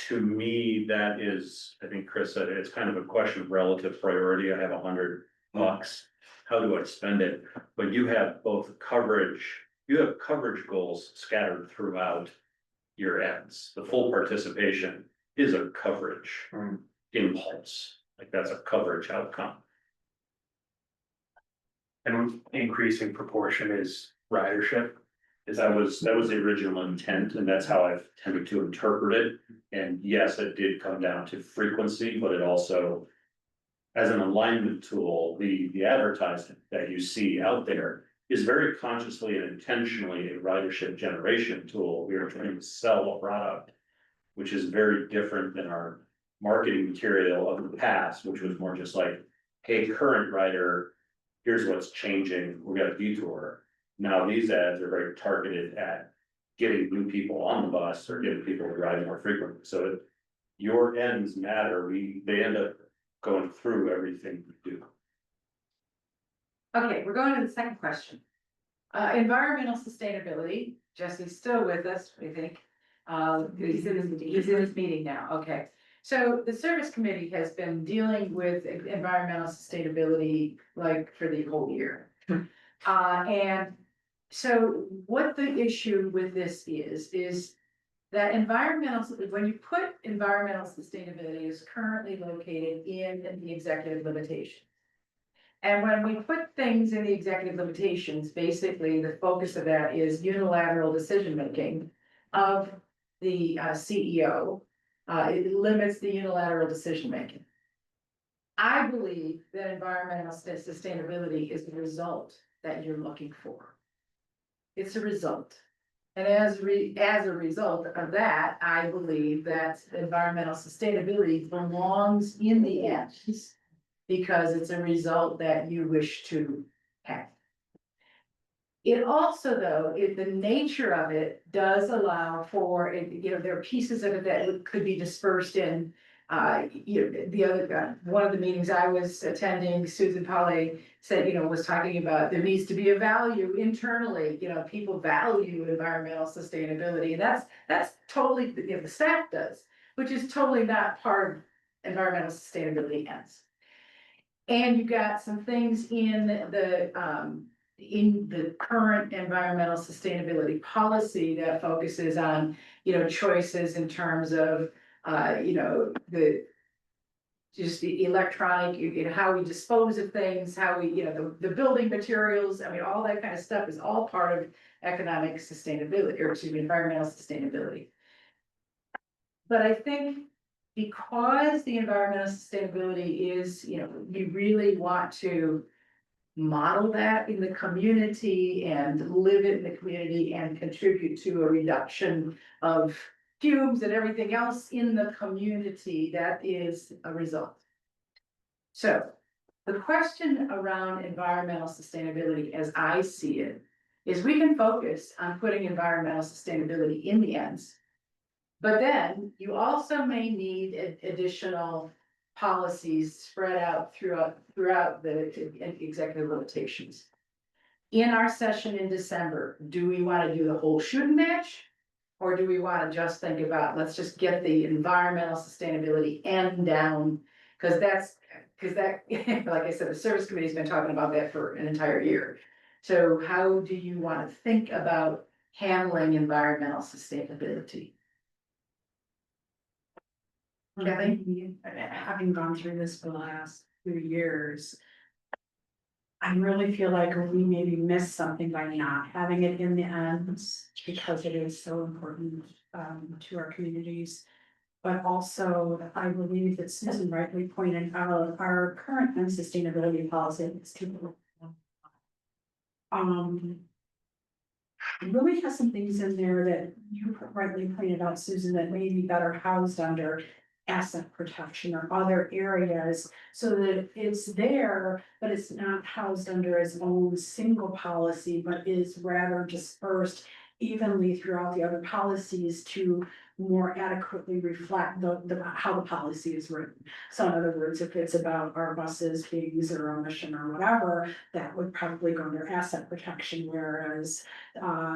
To me, that is, I think Chris said, it's kind of a question of relative priority. I have $100. How do I spend it? But you have both coverage, you have coverage goals scattered throughout your ends. The full participation is a coverage impulse, like that's a coverage outcome. And increasing proportion is ridership. That was the original intent, and that's how I've tended to interpret it. And yes, it did come down to frequency, but it also, as an alignment tool, the advertising that you see out there is very consciously and intentionally a ridership generation tool. We are trying to sell a product, which is very different than our marketing material of the past, which was more just like, hey, current rider, here's what's changing, we got a detour. Now these ads are very targeted at getting new people on the bus or getting people to ride more frequently. So your ends matter. They end up going through everything we do. Okay, we're going to the second question. Environmental sustainability, Jesse's still with us, we think. He's in his meeting now, okay. So the service committee has been dealing with environmental sustainability like for the whole year. And so what the issue with this is that when you put environmental sustainability is currently located in the executive limitation. And when we put things in the executive limitations, basically the focus of that is unilateral decision-making of the CEO. It limits the unilateral decision-making. I believe that environmental sustainability is the result that you're looking for. It's a result. And as a result of that, I believe that environmental sustainability belongs in the ends because it's a result that you wish to have. It also, though, the nature of it does allow for, there are pieces of it that could be dispersed in. One of the meetings I was attending, Susan Polly said, was talking about there needs to be a value internally, people value environmental sustainability. And that's totally, the staff does, which is totally not part of environmental sustainability ends. And you got some things in the current environmental sustainability policy that focuses on, choices in terms of, the electronic, how we dispose of things, how we, the building materials, I mean, all that kind of stuff is all part of economic sustainability, or excuse me, environmental sustainability. But I think because the environmental sustainability is, you really want to model that in the community and live it in the community and contribute to a reduction of fumes and everything else in the community, that is a result. So the question around environmental sustainability, as I see it, is we can focus on putting environmental sustainability in the ends. But then you also may need additional policies spread out throughout the executive limitations. In our session in December, do we want to do the whole shooting match? Or do we wanna just think about, let's just get the environmental sustainability and down? Cause that, like I said, the service committee's been talking about that for an entire year. So how do you wanna think about handling environmental sustainability? Kathy? Having gone through this for the last few years. I really feel like we maybe missed something by not having it in the ends, because it is so important to our communities. But also, I believe that Susan rightly pointed out, our current end sustainability policy is too. Really has some things in there that you rightly pointed out, Susan, that may be better housed under asset protection or other areas, so that it's there, but it's not housed under its own single policy, but is rather dispersed evenly throughout the other policies to more adequately reflect how the policy is written. So in other words, if it's about our buses being zero emission or whatever, that would probably go under asset protection, whereas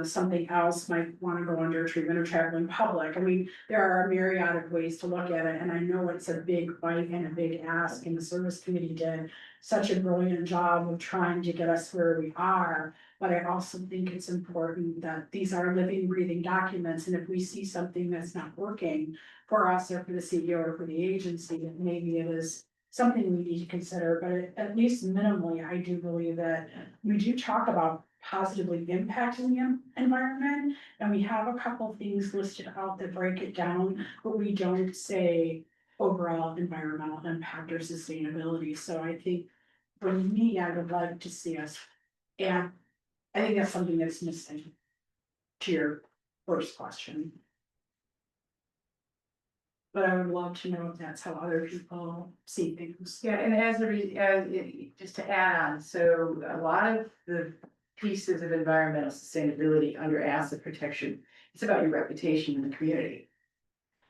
something else might wanna go under treatment of traveling public. I mean, there are a myriad of ways to look at it, and I know it's a big fight and a big ask, and the service committee did such a brilliant job of trying to get us where we are. But I also think it's important that these are living, breathing documents, and if we see something that's not working for us or for the CEO or for the agency, then maybe it is something we need to consider, but at least minimally, I do believe that we do talk about positively impacting the environment. And we have a couple things listed out that break it down, but we don't say overall environmental impact or sustainability. So I think for me, I would like to see us, and I think that's something that's missing to your first question. But I would love to know if that's how other people see things. Yeah, and just to add on, so a lot of the pieces of environmental sustainability under asset protection, it's about your reputation in the community.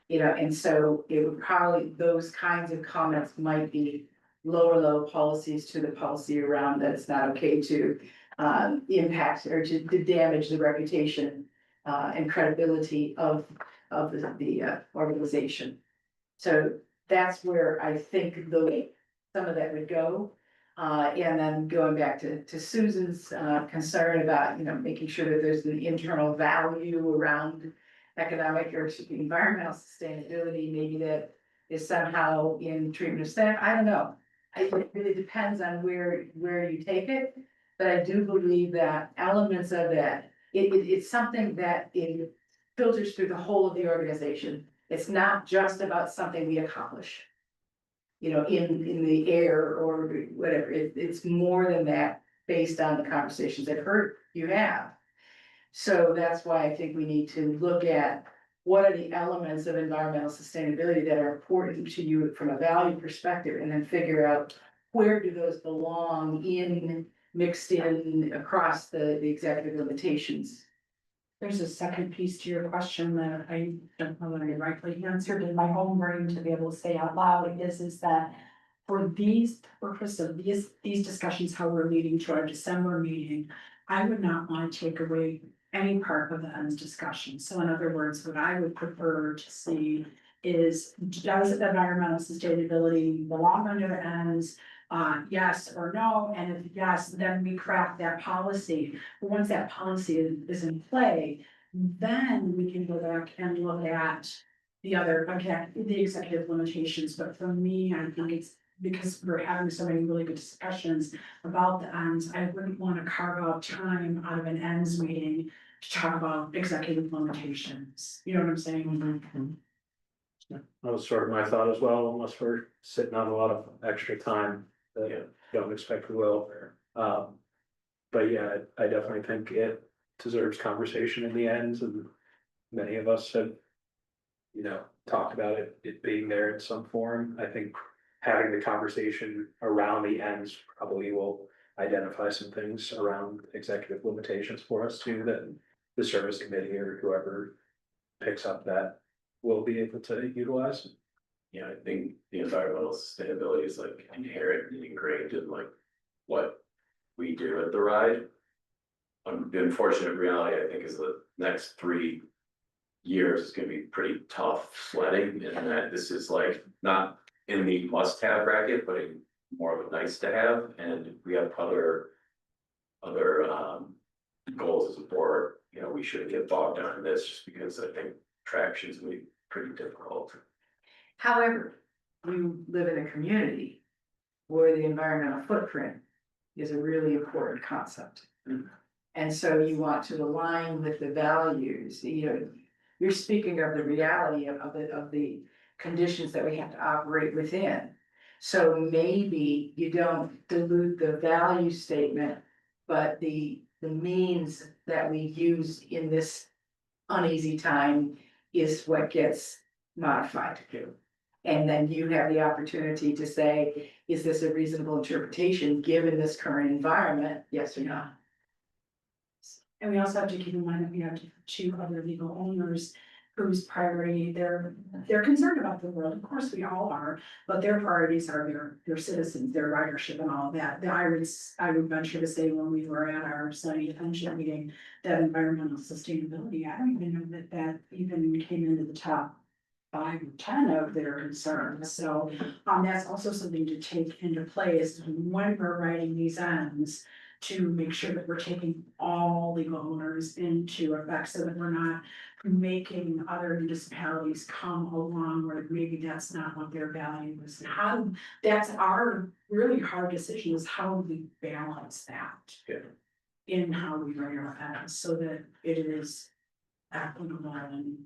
You know, and so it would probably, those kinds of comments might be low policies to the policy around that it's not okay to impact or to damage the reputation and credibility of the organization. So that's where I think some of that would go. And then going back to Susan's concern about, you know, making sure that there's an internal value around economic or environmental sustainability, maybe that is somehow in treatment of staff, I don't know. It really depends on where you take it, but I do believe that elements of that, it's something that it filters through the whole of the organization. It's not just about something we accomplish. You know, in the air or whatever, it's more than that, based on the conversations I've heard you have. So that's why I think we need to look at what are the elements of environmental sustainability that are important to you from a value perspective, and then figure out where do those belong in, mixed in across the executive limitations. There's a second piece to your question that I don't know that I rightly answered in my own brain to be able to say out loud, is that for these purpose of these discussions, how we're leading to our December meeting, I would not want to take away any part of the ends discussion. So in other words, what I would prefer to see is, does environmental sustainability belong under the ends? Yes or no, and if yes, then we craft that policy. But once that policy is in play, then we can go back and look at the other, okay, the executive limitations. But for me, I think it's because we're having so many really good discussions about the ends, I wouldn't want to carve out time out of an ends meeting to talk about executive limitations. You know what I'm saying? That was sort of my thought as well, unless we're sitting on a lot of extra time that I don't expect we will. But yeah, I definitely think it deserves conversation in the end, and many of us have, you know, talked about it being there in some form. I think having the conversation around the ends probably will identify some things around executive limitations for us too, that the service committee or whoever picks up that will be able to utilize. Yeah, I think the environmental sustainability is like inherent and ingrained in like what we do at TheRide. The unfortunate reality, I think, is the next 3 years is gonna be pretty tough sledding, and that this is like not in the must-have bracket, but in more of a nice to have, and we have other goals as a board, you know, we shouldn't get bogged down in this, just because I think traction's gonna be pretty difficult. However, you live in a community where the environmental footprint is a really important concept. And so you want to align with the values, you know, you're speaking of the reality of the conditions that we have to operate within. So maybe you don't dilute the value statement, but the means that we use in this uneasy time is what gets modified to do. And then you have the opportunity to say, is this a reasonable interpretation given this current environment? Yes or no? And we also have to keep in mind that we have two other legal owners whose priority, they're concerned about the world, of course we all are, but their priorities are their citizens, their ridership and all of that. I would venture to say when we were at our study pension meeting, that environmental sustainability, I don't even know that even came into the top 5 or 10 of their concerns, so that's also something to take into play is when we're writing these ends. To make sure that we're taking all legal owners into effect so that we're not making other municipalities come along where maybe that's not what their value is. That's our really hard decision is how we balance that. Yeah. In how we write our ends so that it is equitable and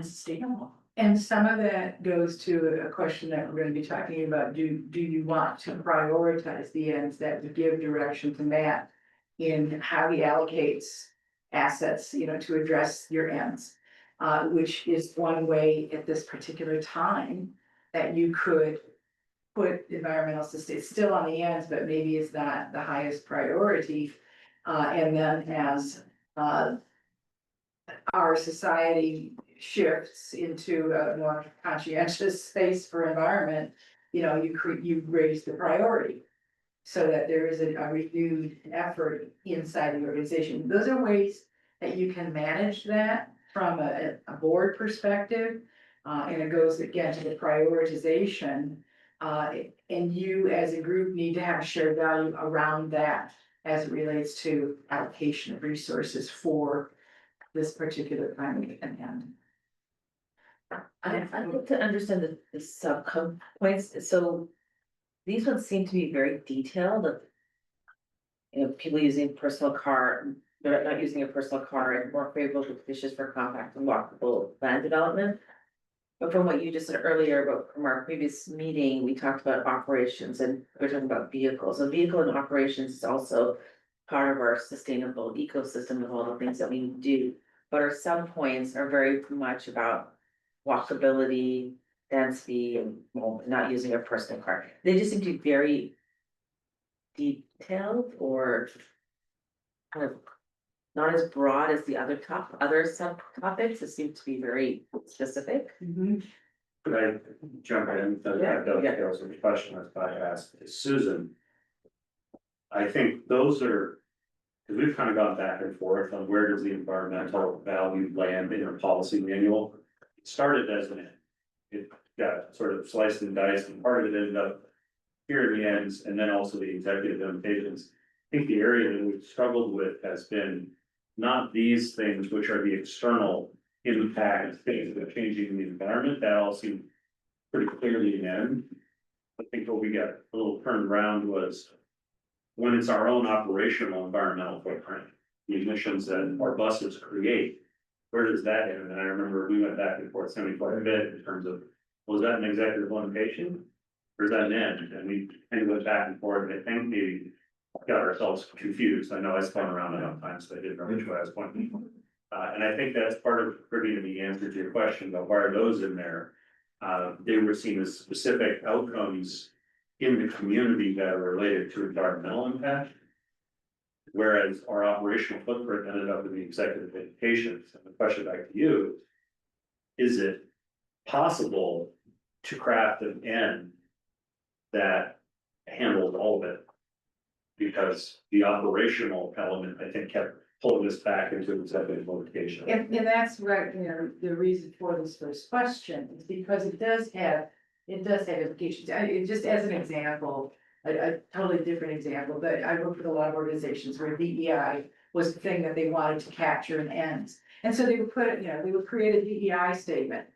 sustainable. And some of that goes to a question that we're gonna be talking about, do you want to prioritize the ends that would give direction to Matt in how he allocates assets, you know, to address your ends? Which is one way at this particular time that you could put environmental sustain, it's still on the ends, but maybe it's not the highest priority. And then as, our society shifts into a more conscientious space for environment, you know, you raise the priority. So that there is a renewed effort inside the organization. Those are ways that you can manage that from a board perspective. And it goes again to the prioritization. And you as a group need to have shared value around that as it relates to allocation of resources for this particular time and end. I'd like to understand the points, so these ones seem to be very detailed of. You know, people using personal car, they're not using a personal car and more favorable conditions for compact and walkable land development. But from what you just said earlier, about from our previous meeting, we talked about operations and we're talking about vehicles. A vehicle and operations is also part of our sustainable ecosystem of all the things that we do. But our sub points are very much about walkability, density, and well, not using a personal car. They just seem to be very detailed or kind of not as broad as the other subtopics. It seems to be very specific. Could I jump in? Yeah. There was a question I was about to ask Susan. I think those are, because we've kind of gone back and forth on where does the environmental value land in our policy manual. It started as an, it got sort of sliced and diced, and part of it ended up here in the ends, and then also the executive limitations. I think the area that we've struggled with has been not these things, which are the external impact things that are changing the environment, that all seemed pretty clearly in end. I think what we got a little turned around was when it's our own operational environmental footprint, the emissions that our buses create, where does that end? And I remember we went back and forth quite a bit in terms of, was that an executive limitation? Or is that an end? And we kind of went back and forth, and I think maybe got ourselves confused. I know I spun around enough times, so I didn't know which way I was pointing. And I think that's part of bringing the answer to your question about why are those in there? They were seen as specific outcomes in the community that are related to environmental impact. Whereas our operational footprint ended up in the executive indications. And the question back to you, is it possible to craft an end that handled all of it? Because the operational element, I think, kept pulling this back into executive litigation. And that's right, you know, the reason for this first question is because it does have implications. Just as an example, a totally different example, but I work with a lot of organizations where DEI was the thing that they wanted to capture and ends. And so they would put, you know, they would create a DEI statement.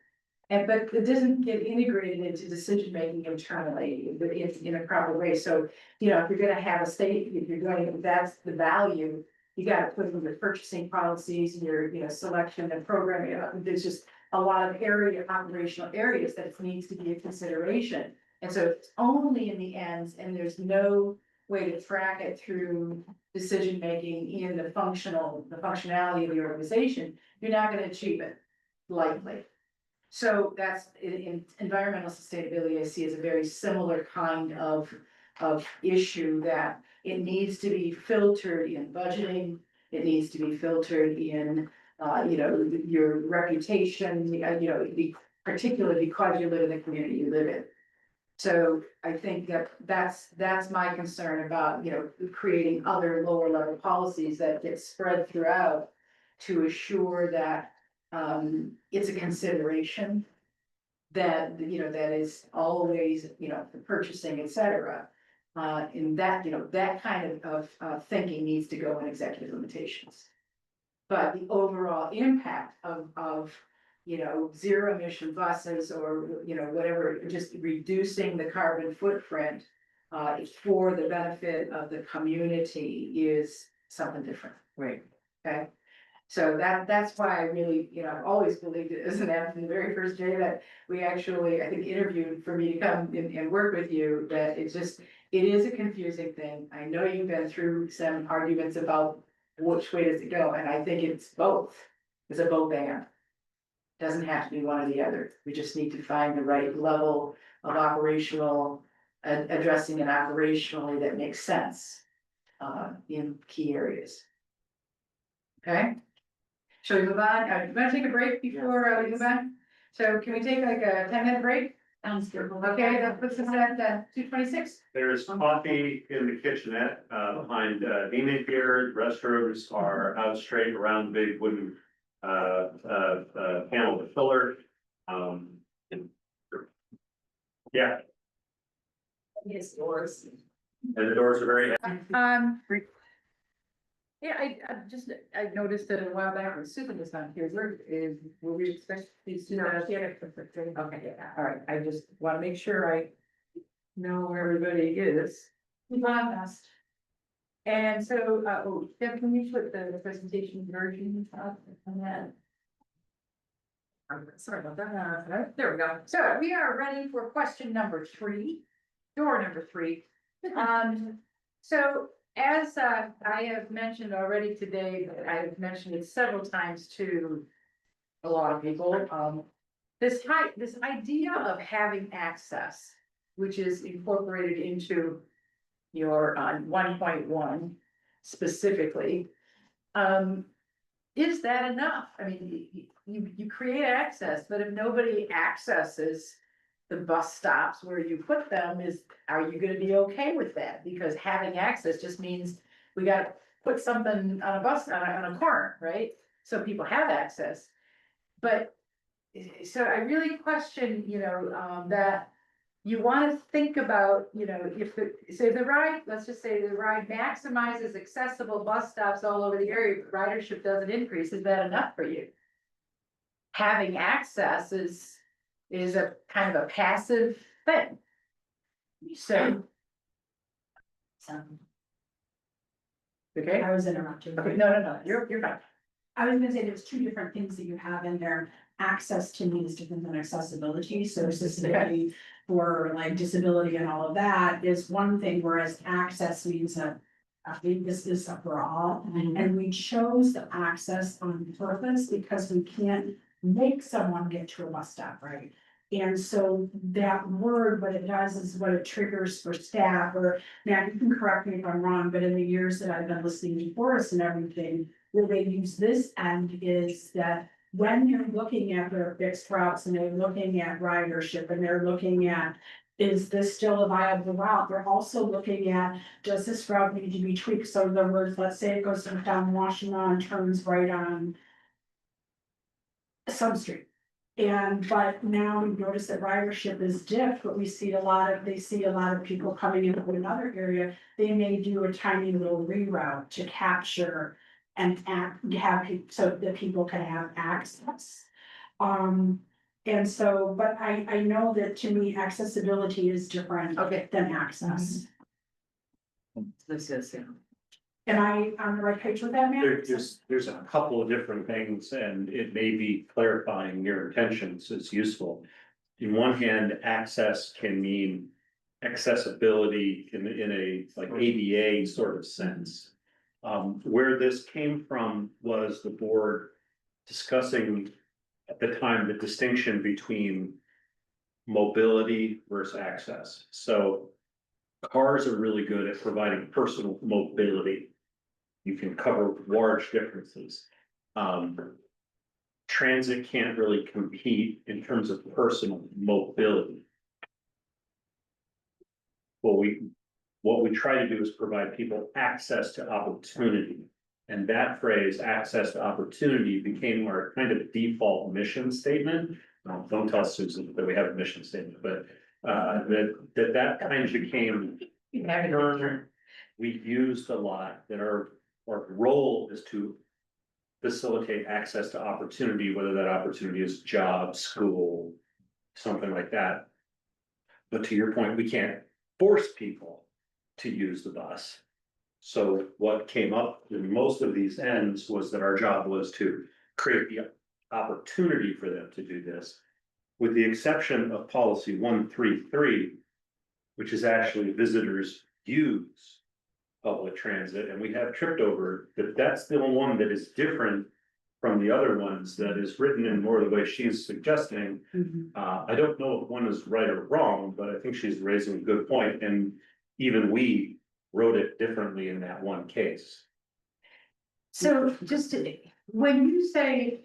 But it doesn't get integrated into decision making internally in a proper way. So, you know, if you're gonna have a state, if you're going, that's the value. You gotta put in your purchasing policies and your, you know, selection and programming. There's just a lot of operational areas that it needs to be a consideration. And so it's only in the ends and there's no way to track it through decision making in the functionality of the organization, you're not gonna achieve it likely. So that's in environmental sustainability, I see as a very similar kind of issue that it needs to be filtered in budgeting. It needs to be filtered in, you know, your reputation, you know, particularly because you live in the community you live in. So I think that's my concern about, you know, creating other lower level policies that get spread throughout to assure that it's a consideration that, you know, that is always, you know, the purchasing, et cetera. In that, you know, that kind of thinking needs to go in executive limitations. But the overall impact of, you know, zero emission buses or, you know, whatever, just reducing the carbon footprint for the benefit of the community is something different. Right. Okay. So that's why I really, you know, I've always believed it as an M from the very first day that we actually, I think, interviewed for me to come and work with you, that it's just, it is a confusing thing. I know you've been through some arguments about which way does it go, and I think it's both. It's a both and. Doesn't have to be one or the other. We just need to find the right level of operational, addressing it operationally that makes sense in key areas. Okay? Shall we move on? You wanna take a break before we move on? So can we take like a 10-minute break? Sounds good. Okay, that puts us at 2:26. There's coffee in the kitchenette, behind, Neiman here, restrooms are out straight around the big wooden, panel with filler. And- Yeah, His doors. and the doors are very. Yeah, I noticed that a while back when Susan was not here, were we expect these two? Okay, all right, I just wanna make sure I know where everybody is. Last. And so, Deb, can you put the presentation version up on that? Sorry about that. There we go. So we are ready for question number 3, door number 3. So as I have mentioned already today, but I have mentioned it several times to a lot of people, this idea of having access, which is incorporated into your 1.1 specifically, is that enough? I mean, you create access, but if nobody accesses the bus stops where you put them, are you gonna be okay with that? Because having access just means we gotta put something on a bus, on a corner, right? So people have access. But, so I really question, you know, that you wanna think about, you know, if the ride, let's just say the ride maximizes accessible bus stops all over the area, but ridership doesn't increase, is that enough for you? Having access is a kind of a passive thing. So, okay, I was interrupted. okay, no, you're fine. I was gonna say there's two different things that you have in there. Access to me is different than accessibility, so accessibility for like disability and all of that is one thing, whereas access means that. I think this is for all, and we chose the access on purpose because we can't make someone get to a bus stop, right? And so that word, what it does is what it triggers for staff, or now you can correct me if I'm wrong, but in the years that I've been listening to Forrest and everything, where they use this end is that when you're looking at their fixed routes and they're looking at ridership and they're looking at is this still a viable route? They're also looking at, does this route need to be tweaked? So in other words, let's say it goes down Washington and turns right on some street. And, but now we notice that ridership is dipped, but they see a lot of people coming in from another area. They may do a tiny little reroute to capture and so that people can have access. And so, but I know that to me, accessibility is different Okay. than access. This is, yeah. Am I on the right page with that, Matt? There's a couple of different things, and it may be clarifying your intentions is useful. In one hand, access can mean accessibility in a like ADA sort of sense. Where this came from was the board discussing at the time the distinction between mobility versus access. So cars are really good at providing personal mobility. You can cover large differences. Transit can't really compete in terms of personal mobility. What we try to do is provide people access to opportunity. And that phrase, access to opportunity, became our kind of default mission statement. Don't tell Susan that we have a mission statement, but that kind of became a term we used a lot, that our role is to facilitate access to opportunity, whether that opportunity is job, school, something like that. But to your point, we can't force people to use the bus. So what came up in most of these ends was that our job was to create the opportunity for them to do this, with the exception of policy 133, which is actually visitors use public transit, and we have tripped over that. That's the only one that is different from the other ones, that is written in more the way she's suggesting. I don't know if one is right or wrong, but I think she's raising a good point, and even we wrote it differently in that one case. So when you say,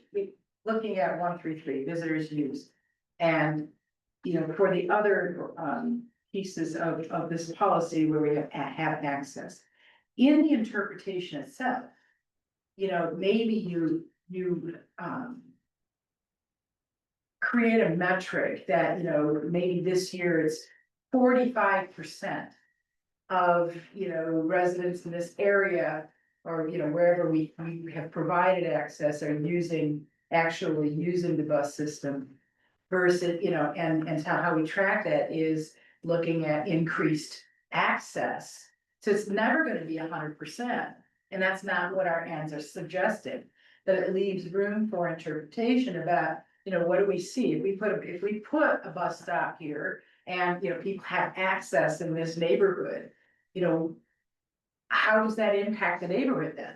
looking at 133, visitors use, and, for the other, pieces of this policy where we have access, in the interpretation itself, maybe you create a metric that, maybe this year it's 45% of, residents in this area, or, wherever we have provided access, are actually using the bus system. Versus, and how we track that is looking at increased access. So it's never gonna be 100%, and that's not what our ends are suggesting. That it leaves room for interpretation about, what do we see? If we put a bus stop here and, people have access in this neighborhood, how does that impact the neighborhood then?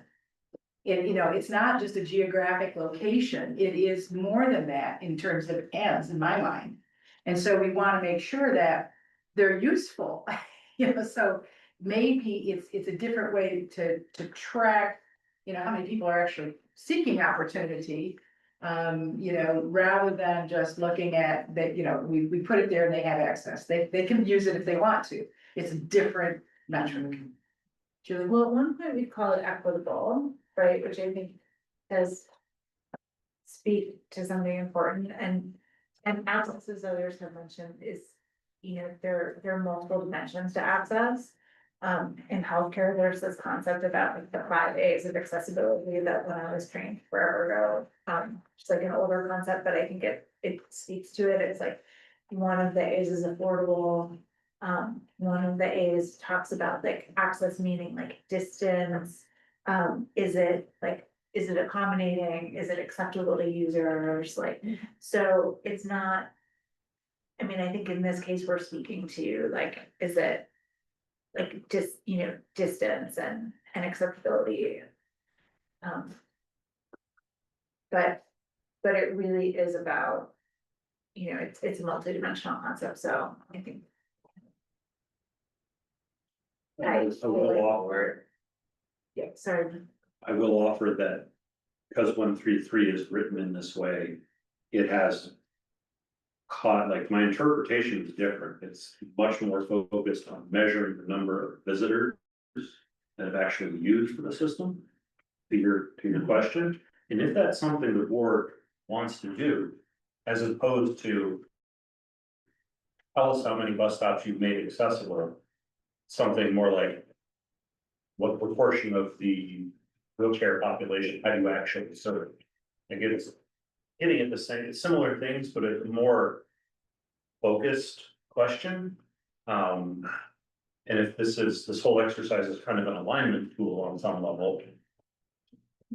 And, it's not just a geographic location, it is more than that in terms of ends, in my mind. And so we wanna make sure that they're useful, so maybe it's a different way to track, how many people are actually seeking opportunity. Rather than just looking at that, we put it there and they have access, they can use it if they want to. It's a different metric. Julie? Well, at one point we call it equitable, right, which I think does speak to something important, and access, as others have mentioned, is, there are multiple dimensions to access. In healthcare, there's this concept about like the 5 A's of accessibility that when I was trained forever ago, it's like an older concept, but I think it speaks to it. It's like one of the A's is affordable. One of the A's talks about like access, meaning like distance. Is it accommodating? Is it acceptable to users? Like, so it's not. I mean, I think in this case, we're speaking to like, is it like distance and acceptability? But it really is about, it's a multidimensional concept, so I think. I will offer, Yeah, sorry. I will offer that because 133 is written in this way, it has like my interpretation is different. It's much more focused on measuring the number of visitors that have actually used the system. To your question, and if that's something the board wants to do, as opposed to tell us how many bus stops you've made accessible, something more like what proportion of the wheelchair population have you actually served? Like it's getting at the same, similar things, but a more focused question. And if this whole exercise is kind of an alignment tool on some level.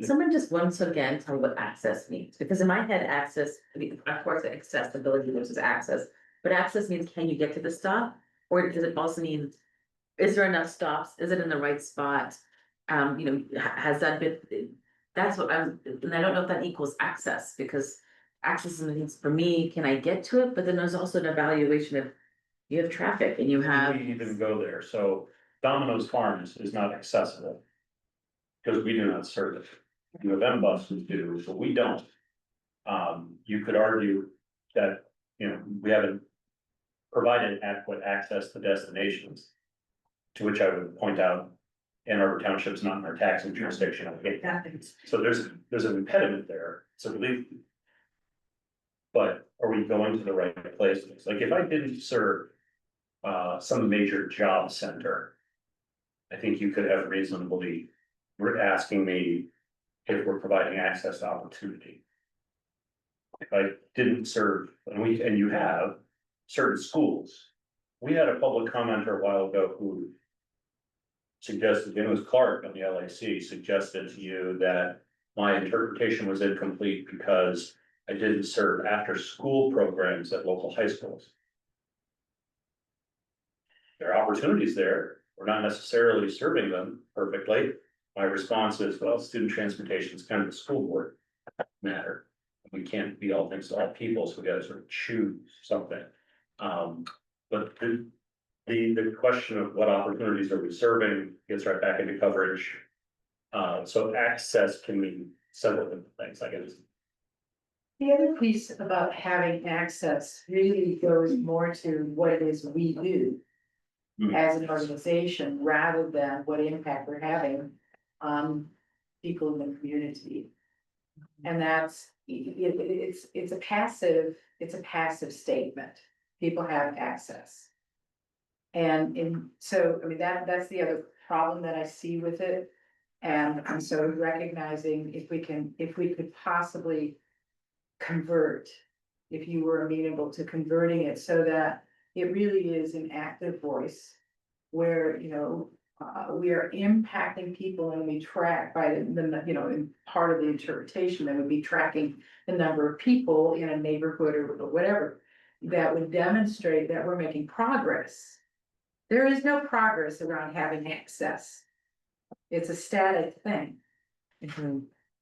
Someone just once again tell me what access means, because in my head, access, I mean, of course, accessibility versus access. But access means, can you get to the stop? Or does it also mean, is there enough stops? Is it in the right spot? Has that been, that's what and I don't know if that equals access, because access means, for me, can I get to it? But then there's also an evaluation of, you have traffic and you have. We even go there, so Domino's Farms is not accessible. Because we do not serve it, U of M buses do, but we don't. You could argue that, we haven't provided adequate access to destinations. To which I would point out, Ann Arbor Township's not in our taxing jurisdiction. So there's an impediment there, so believe. But are we going to the right places? Like if I didn't serve some major job center, I think you could have reasonably, we're asking me if we're providing access to opportunity. If I didn't serve, and you have certain schools, we had a public commenter a while ago who suggested, it was Clark on the LIC, suggested to you that my interpretation was incomplete because I didn't serve after school programs at local high schools. There are opportunities there, we're not necessarily serving them perfectly. My response is, well, student transportation is kind of a school board matter. We can't be all things to all people, so we gotta sort of choose something. But the question of what opportunities are we serving gets right back into coverage. So access can mean several different things, I guess. The other piece about having access really goes more to what it is we do as an organization, rather than what impact we're having on people in the community. And that's, it's a passive statement. People have access. And so, I mean, that's the other problem that I see with it. And so recognizing if we could possibly convert, if you were amenable to converting it so that it really is an active voice where, we are impacting people and we track by in part of the interpretation, that would be tracking the number of people in a neighborhood or whatever, that would demonstrate that we're making progress. There is no progress around having access. It's a static thing.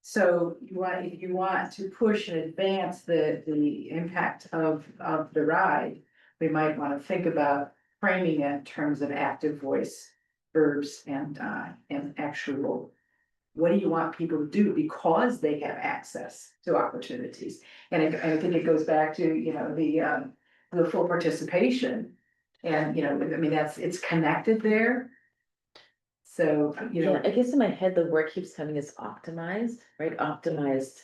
So if you want to push and advance the impact of the ride, we might want to think about framing it in terms of active voice, verbs, and actual. What do you want people to do because they have access to opportunities? And I think it goes back to, the full participation. And, I mean, it's connected there. So, Yeah, I guess in my head, the word keeps coming is optimized, right? Optimized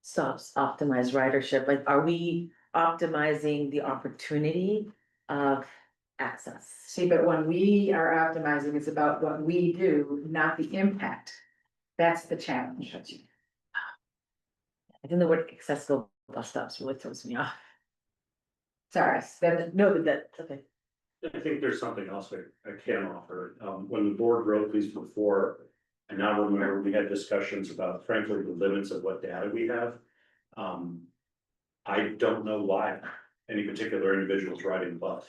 stops, optimized ridership. Like, are we optimizing the opportunity of access? see, but when we are optimizing, it's about what we do, not the impact. That's the challenge. I think the word accessible bus stops really throws me off. Sorry, No, but that's okay. I think there's something else I can offer. When the board wrote these before, I now remember we had discussions about frankly the limits of what data we have. I don't know why any particular individual is riding the bus.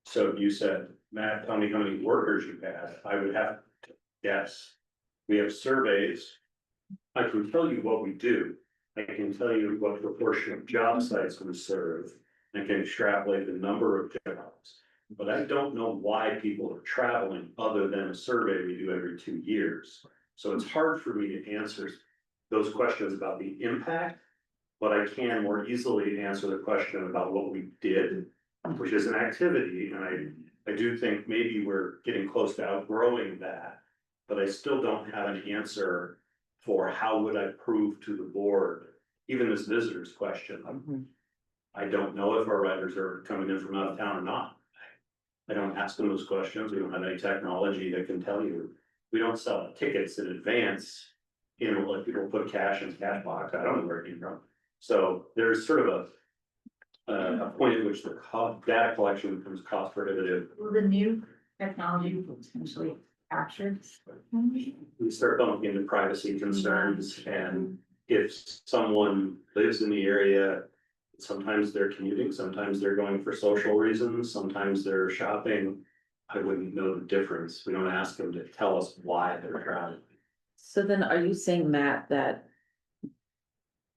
So if you said, Matt, tell me how many workers you had, I would have to guess. We have surveys. I can tell you what we do. I can tell you what proportion of job sites we serve. I can extrapolate the number of jobs. But I don't know why people are traveling other than a survey we do every 2 years. So it's hard for me to answer those questions about the impact But I can more easily answer the question about what we did, which is an activity, and I do think maybe we're getting close to outgrowing that. But I still don't have an answer for how would I prove to the board, even this visitor's question. I don't know if our riders are coming in from out of town or not. I don't ask them those questions. We don't have any technology that can tell you. We don't sell tickets in advance. You know, like people put cash in the cash box. I don't know where it came from. So there's sort of a point at which the data collection becomes cost prohibitive. Will the new technology potentially capture? We start bumping into privacy concerns, and if someone lives in the area, sometimes they're commuting, sometimes they're going for social reasons, sometimes they're shopping. I wouldn't know the difference. We don't ask them to tell us why they're traveling. So then are you saying, Matt, that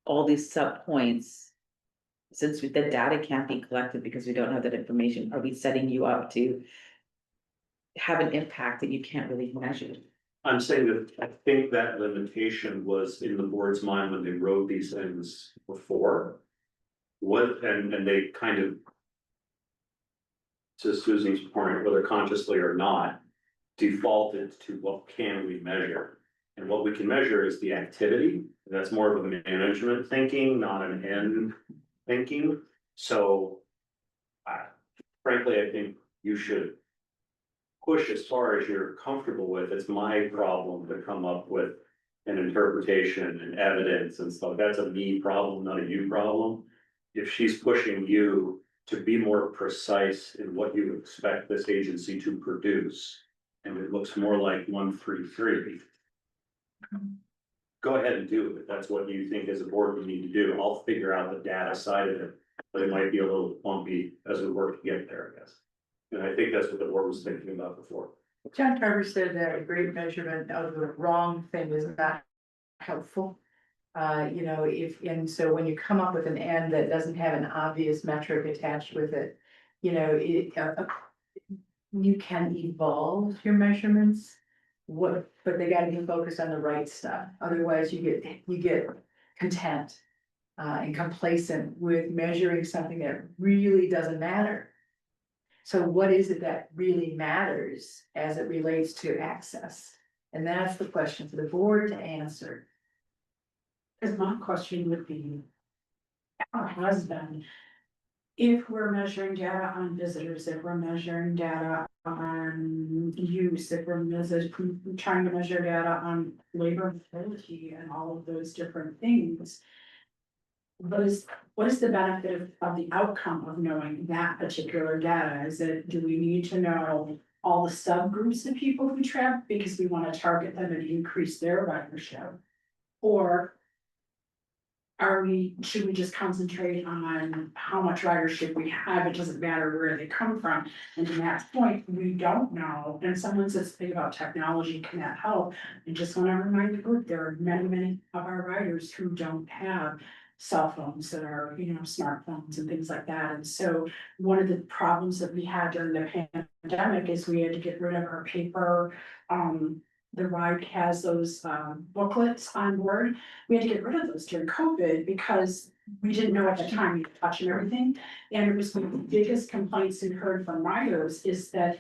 all these sub points, since the data can't be collected because we don't have that information, are we setting you up to have an impact that you can't really measure? I'm saying that I think that limitation was in the board's mind when they wrote these things before. And they kind of, to Susie's point, whether consciously or not, defaulted to what can we measure? And what we can measure is the activity. That's more of a management thinking, not an end thinking. So frankly, I think you should push as far as you're comfortable with. It's my problem to come up with an interpretation and evidence and stuff. That's a me problem, not a you problem. If she's pushing you to be more precise in what you expect this agency to produce, and it looks more like 133. Go ahead and do it. That's what you think as a board we need to do. I'll figure out the data side of it, but it might be a little bumpy as we work to get there, I guess. And I think that's what the board was thinking about before. John Carver said that a great measurement of the wrong thing is not helpful. You know, and so when you come up with an end that doesn't have an obvious metric attached with it, you know, you can evolve your measurements. But they gotta be focused on the right stuff, otherwise you get content. And complacent with measuring something that really doesn't matter. So what is it that really matters as it relates to access? And that's the question for the board to answer. Cause my question would be, or has been, if we're measuring data on visitors, if we're measuring data on use, if we're trying to measure data on labor mobility and all of those different things. What is the benefit of the outcome of knowing that particular data? Do we need to know all the subgroups of people who travel because we want to target them and increase their ridership? Or should we just concentrate on how much ridership we have? It doesn't matter where they come from. And to that point, we don't know. And someone says, think about technology, can that help? I just want to remind the group, there are many of our riders who don't have cell phones that are, you know, smartphones and things like that. And so one of the problems that we had during the pandemic is we had to get rid of our paper. TheRide has those booklets on board. We had to get rid of those during COVID because we didn't know at the time you could touch and everything. And it was one of the biggest complaints we heard from riders is that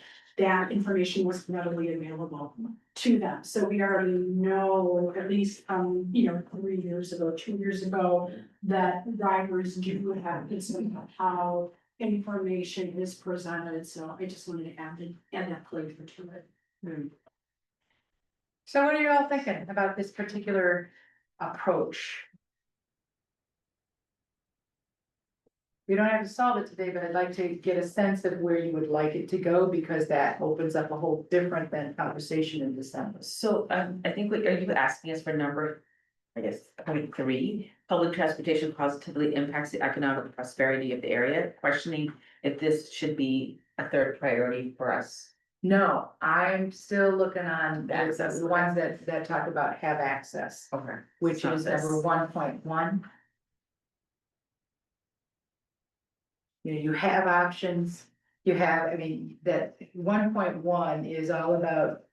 information was readily available to them. So we already know, at least 3 years ago, 2 years ago, that riders do have concern about how information is presented. So I just wanted to add that flavor to it. So what are you all thinking about this particular approach? We don't have to solve it today, but I'd like to get a sense of where you would like it to go, because that opens up a whole different than conversation in December. So I think are you asking us for number, I guess, point 3, public transportation positively impacts the economic prosperity of the area, questioning if this should be a third priority for us. No, I'm still looking on the Access. ones that talk about have access, Okay. which So is this- number 1.1. You have options, that 1.1 is all about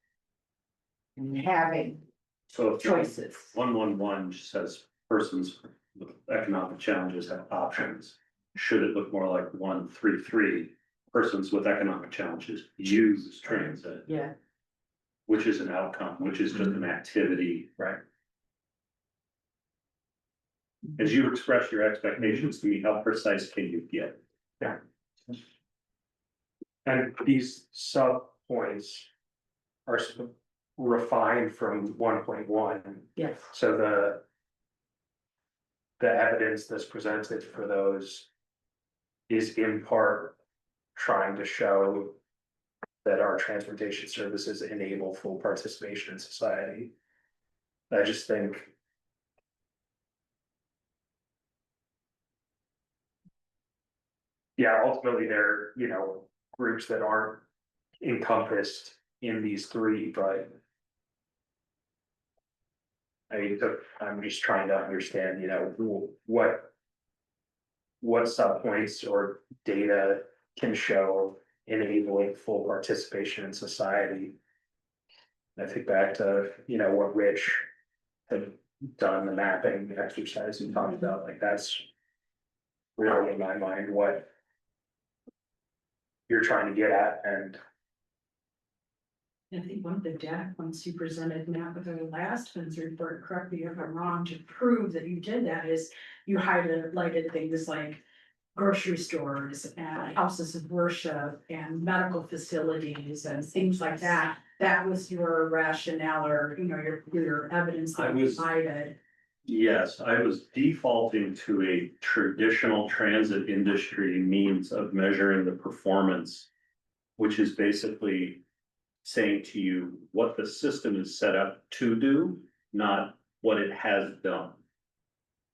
having So if choices. 111 says persons with economic challenges have options. Should it look more like 133, persons with economic challenges use transit, Yeah. which is an outcome, which is just an activity, right? As you express your expectations to me, how precise can you get? And these sub points are refined from 1.1. Yes. So the evidence that's presented for those is in part trying to show that our transportation services enable full participation in society. I just think yeah, ultimately they're, groups that aren't encompassed in these three, but I'm just trying to understand, what subpoints or data can show enabling full participation in society. I think back to, what Rich had done, the mapping exercise he talked about, like that's really in my mind what you're trying to get at, and I think one of the data points you presented, Matt, with the last Finn's report, correct me if I'm wrong, to prove that you did that is you highlighted things like grocery stores and houses of worship and medical facilities and things like that. That was your rationale or, your evidence that you provided. Yes, I was defaulting to a traditional transit industry means of measuring the performance, which is basically saying to you what the system is set up to do, not what it has done.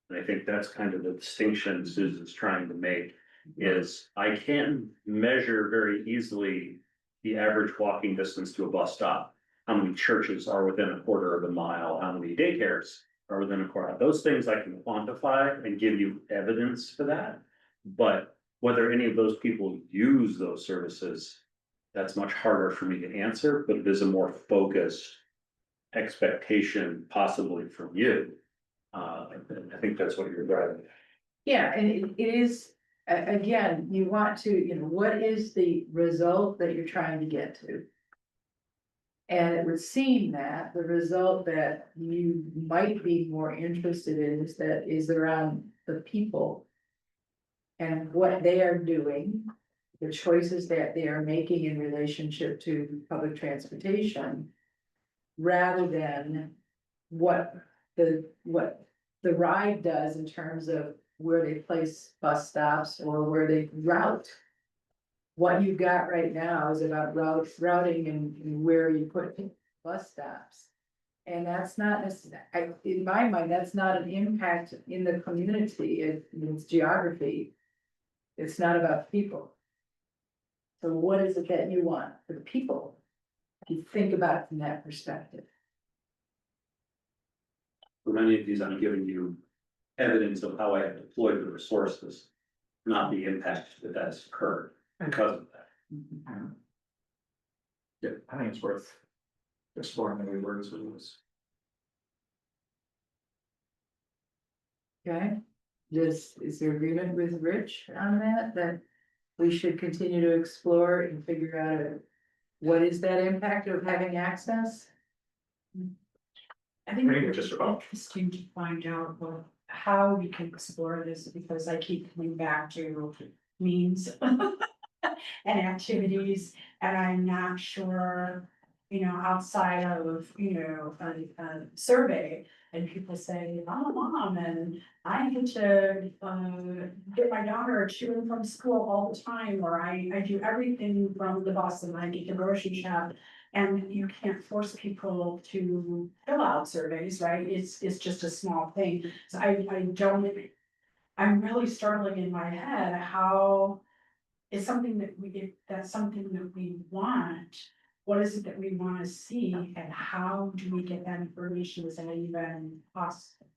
And I think that's kind of the distinction Susan's trying to make, is I can measure very easily the average walking distance to a bus stop. How many churches are within a quarter of a mile? How many daycares are within a quarter? Those things I can quantify and give you evidence for that. But whether any of those people use those services, that's much harder for me to answer, but it is a more focused expectation possibly from you. I think that's what you're driving at. Yeah, and it is, again, you want to, what is the result that you're trying to get to? And it would seem that the result that you might be more interested in is around the people. And what they are doing, the choices that they are making in relationship to public transportation. Rather than what the ride does in terms of where they place bus stops or where they route. What you've got right now is about routing and where you put bus stops. And that's not necessarily, in my mind, that's not an impact in the community, it's geography. It's not about people. So what is it that you want for the people? If you think about it from that perspective. For many of these, I'm giving you evidence of how I have deployed the resources, not the impact that has occurred because of that. yeah, I think it's worth exploring the way words with this. Okay, is there agreement with Rich on that we should continue to explore and figure out what is that impact of having access? I think Maybe it's just just about- interesting to find out how we can explore this, because I keep coming back to means and activities, and I'm not sure, outside of, a survey, and people say, oh, mom, and I need to get my daughter to and from school all the time, or I do everything from the bus and I get the grocery shop. And you can't force people to fill out surveys, right? It's just a small thing. So I'm really struggling in my head how it's something that if that's something that we want, what is it that we want to see and how do we get that information? Is that even possible?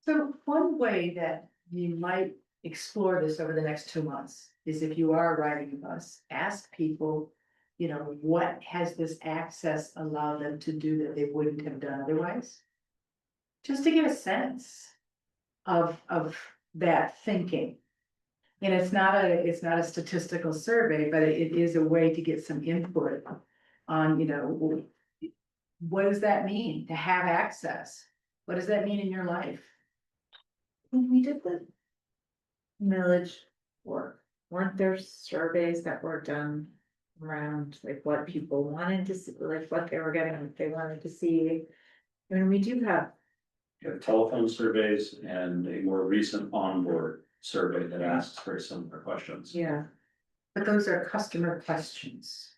So one way that you might explore this over the next 2 months is if you are riding a bus, ask people, what has this access allowed them to do that they wouldn't have done otherwise? Just to get a sense. of that thinking. And it's not a statistical survey, but it is a way to get some input on, what does that mean to have access? What does that mean in your life? When we did the millage work, weren't there surveys that were done around like what people wanted to see, like what they were getting, what they wanted to see? I mean, we do have, You have telephone surveys and a more recent onboard survey that asks very similar questions. yeah, But those are customer questions.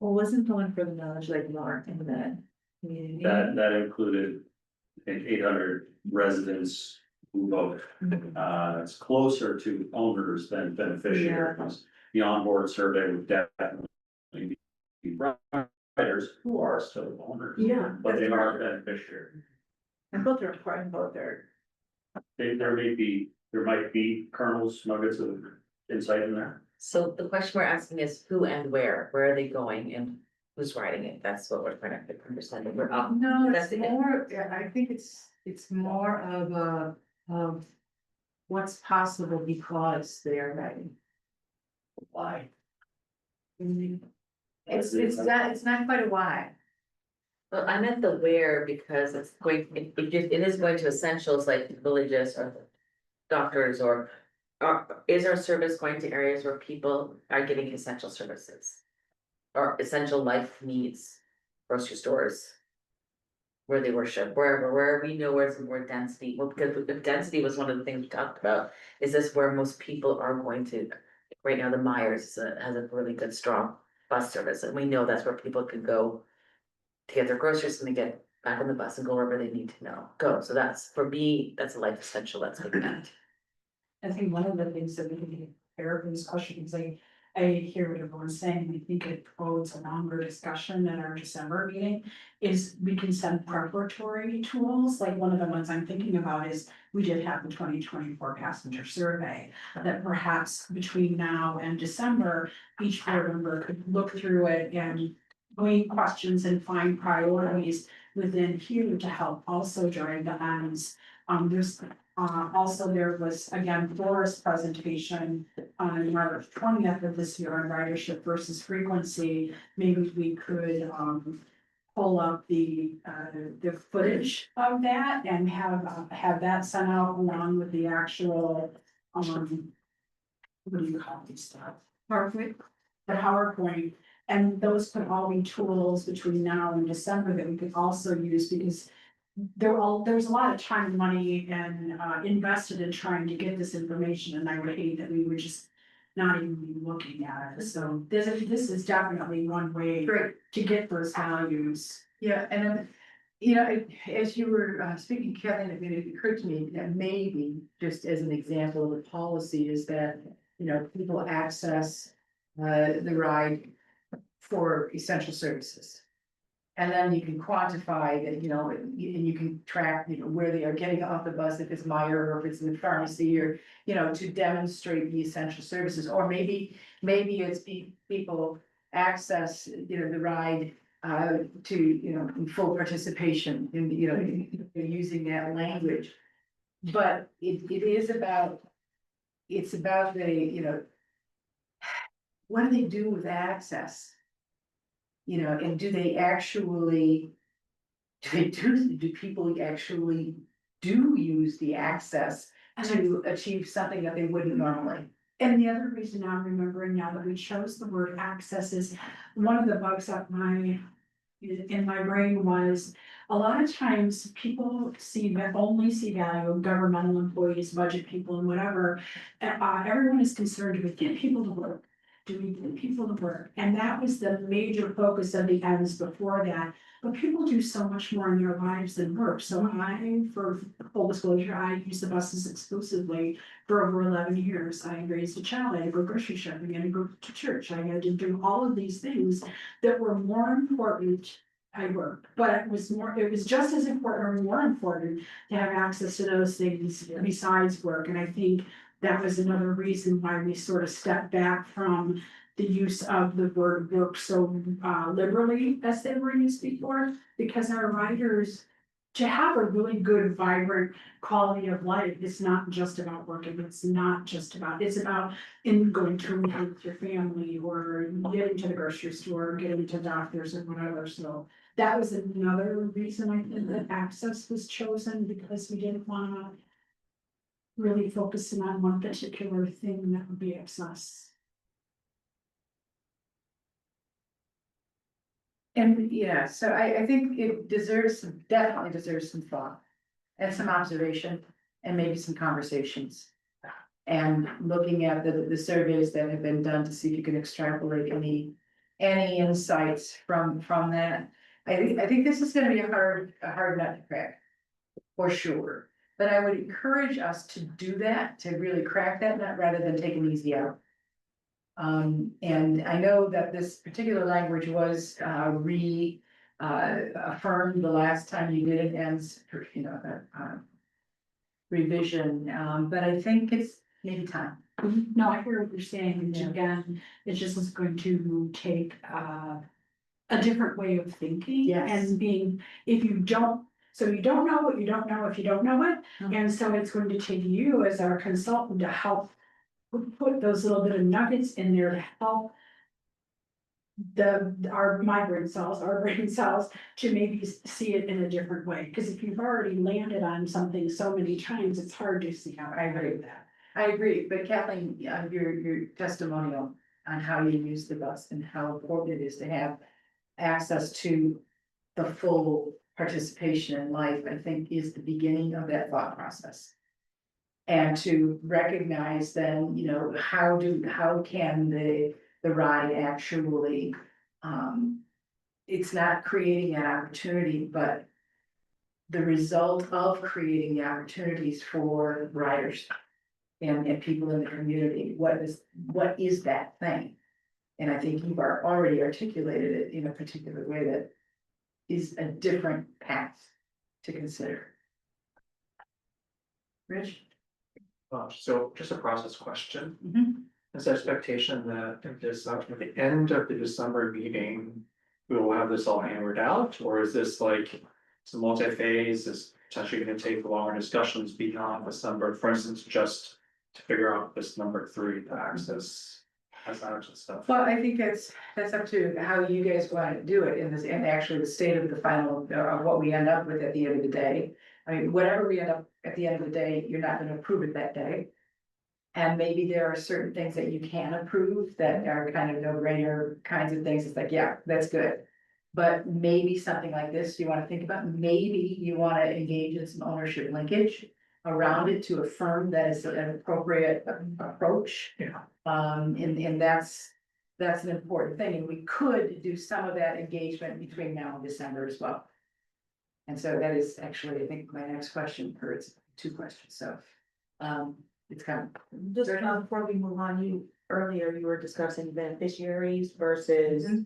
well, wasn't the one for the millage like more in the community? That included, I think, 800 residents who voted. It's closer to owners than beneficiaries. The onboard survey would definitely be riders who are still owners. Yeah, But they that's are beneficiaries. And both are important, both are. There might be kernels, nuggets of insight in there. So the question we're asking is who and where are they going and who's riding it? That's what we're trying to understand. And we're up. No, That's it's it. more, I think it's more of what's possible because they are ready. Why? It's not quite a why. Well, I meant the where because it's going, it is going to essentials like villages or doctors or. Is our service going to areas where people are getting essential services? Or essential life needs, grocery stores? Where they worship, where we know where's more density, well, because if density was one of the things we talked about, is this where most people are going to? Right now, the Myers has a really good, strong bus service, and we know that's where people can go. To get their groceries and they get back on the bus and go wherever they need to go, so that's, for me, that's a life essential, that's what meant. I think one of the things that we can prepare for this question is I hear what everyone's saying, I think it bodes a longer discussion at our December meeting. Is we can send preparatory tools, like one of the ones I'm thinking about is, we did have the 2024 passenger survey. That perhaps between now and December, each board member could look through it and glean questions and find priorities within here to help also during the ends. There's also, there was, again, Laura's presentation on March 20th of this year on ridership versus frequency. Maybe we could, pull up the footage of that and have that sent out along with the actual, what do you call these stuff? PowerPoint. The PowerPoint, and those could all be tools between now and December that we could also use, because there was a lot of time, and money and invested in trying to get this information, and I would hate that we would just not even be looking at it. So this is definitely one way to get those values. Yeah, and then, as you were speaking, Kevin, it occurred to me that maybe, just as an example of a policy, is that, people access the ride for essential services. And then you can quantify that, and you can track, where they are getting off the bus, if it's Meyer or if it's in the pharmacy, or, to demonstrate the essential services. Or maybe it's people access, the ride to, in full participation in, using that language. But it is about, it's about the, what do they do with access? And do they actually, do people actually do use the access to achieve something that they wouldn't normally? And the other reason I'm remembering now that we chose the word access is, one of the bugs up in my brain was, a lot of times people only see value of governmental employees, budget people and whatever. Everyone is concerned with getting people to work. Do we get people to work? And that was the major focus of the ends before that. But people do so much more in their lives than work. So for full disclosure, I use the buses exclusively for over 11 years. I raised a child, I had to go grocery shopping, I had to go to church, I had to do all of these things that were more important. I work, but it was just as important or more important to have access to those things besides work. And I think that was another reason why we sort of stepped back from the use of the word work so liberally as they were used before, because our riders to have a really good, vibrant quality of life, it's not just about working, it's not just about, it's about in going to meet with your family or getting to the grocery store, getting to doctors and whatever, so. That was another reason I think that access was chosen, because we didn't wanna really focus in on one particular thing that would be access. And yeah, so I think it deserves, definitely deserves some thought and some observation and maybe some conversations. And looking at the surveys that have been done to see if you can extrapolate any insights from that. I think this is gonna be a hard nut to crack, for sure. But I would encourage us to do that, to really crack that nut rather than take an easy out. And I know that this particular language was affirmed the last time you did it as, you know, that revision, but I think it's maybe time. No, I hear what you're saying, and again, it just is going to take a different way of thinking. Yes. And being, if you don't, so you don't know what you don't know if you don't know it, Mhm. and so it's going to take you as our consultant to help put those little bit of nuggets in there to help my brain cells, our brain cells, to maybe see it in a different way, because if you've already landed on something so many times, it's hard to see how. I agree with that. I agree, but Kathleen, your testimonial on how you use the bus and how important it is to have access to the full participation in life, I think is the beginning of that thought process. And to recognize then, you know, how can the ride actually, it's not creating an opportunity, but the result of creating the opportunities for riders and people in the community, what is that thing? And I think you've already articulated it in a particular way that is a different path to consider. Rich? So just a process question. Mhm. Is the expectation that at the end of the December meeting, we will have this all hammered out, or is this like? It's a multi-phase, is potentially gonna take longer discussions beyond December, for instance, just to figure out this number 3, the access. As action stuff. Well, I think that's up to how you guys want to do it in this, and actually the state of the final, of what we end up with at the end of the day. I mean, whatever we end up at the end of the day, you're not gonna approve it that day. And maybe there are certain things that you can approve that are kind of no-brainer kinds of things. It's like, yeah, that's good. But maybe something like this, you wanna think about, maybe you wanna engage in some ownership linkage around it to affirm that it's an appropriate approach. Yeah. And that's an important thing, and we could do some of that engagement between now and December as well. And so that is actually, I think, my next question, or it's 2 questions, so, it's kind of. Just before we move on, earlier you were discussing beneficiaries versus,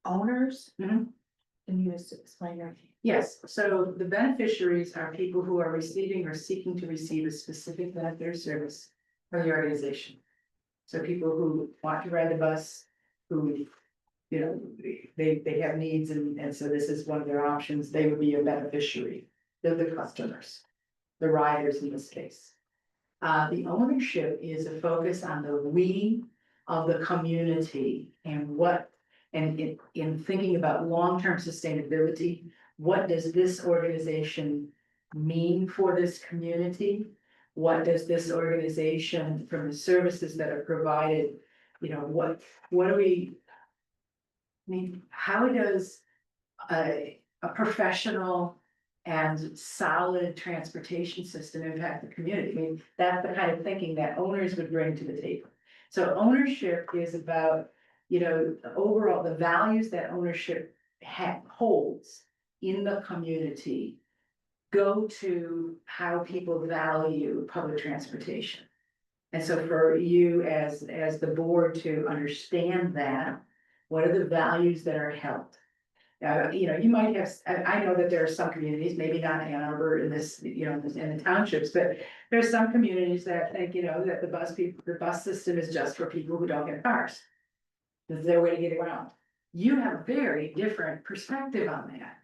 owners. Mhm. Can you just explain that? Yes, so the beneficiaries are people who are receiving or seeking to receive a specific benefit or service from the organization. So people who want to ride the bus, who, you know, they have needs and so this is one of their options, they would be a beneficiary. They're the customers, the riders in this case. The ownership is a focus on the we of the community and in thinking about long-term sustainability, what does this organization mean for this community? What does this organization, from the services that are provided, you know, what do we? I mean, how does a professional and solid transportation system impact the community? I mean, that's the kind of thinking that owners would bring to the table. So ownership is about, you know, overall, the values that ownership holds in the community go to how people value public transportation. And so for you as the board to understand that, what are the values that are held? You know, you might have, I know that there are some communities, maybe not Ann Arbor in this, you know, in the townships, but there's some communities that think, you know, that the bus system is just for people who don't have cars. This is their way to get around. You have a very different perspective on that.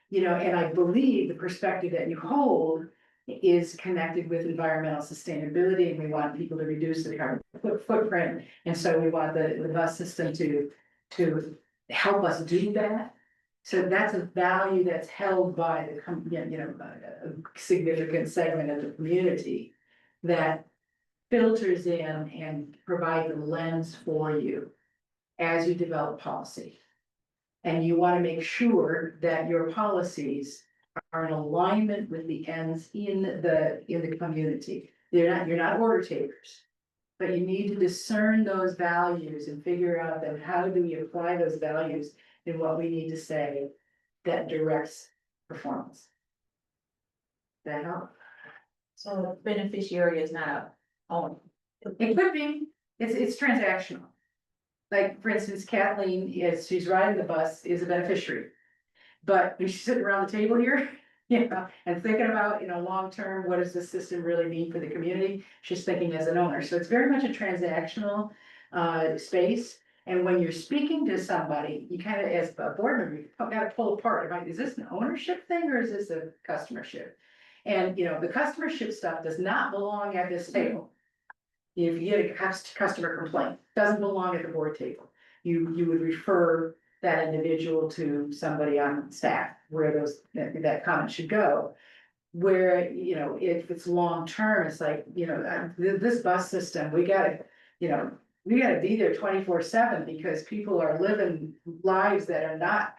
you know, and I believe the perspective that you hold is connected with environmental sustainability, and we want people to reduce the carbon footprint. And so we want the bus system to help us do that. So that's a value that's held by a significant segment of the community that filters in and provide the lens for you as you develop policy. And you want to make sure that your policies are in alignment with the ends in the community. You're not order takers. But you need to discern those values and figure out then how do we apply those values in what we need to say that directs performance. That help? So the beneficiary is not a owner. It could be, it's transactional. Like, for instance, Kathleen she's riding the bus, is a beneficiary. But when she's sitting around the table here, you know, and thinking about, you know, long-term, what does this system really mean for the community? She's thinking as an owner, so it's very much a transactional space. And when you're speaking to somebody, you kind of, as a board member, you gotta pull apart, like, is this an ownership thing or is this a customership? And, you know, the customership stuff does not belong at this table. If you get a customer complaint, doesn't belong at the board table. You would refer that individual to somebody on staff where that comment should go. Where, you know, if it's long-term, it's like, you know, this bus system, we gotta be there 24/7 because people are living lives that are not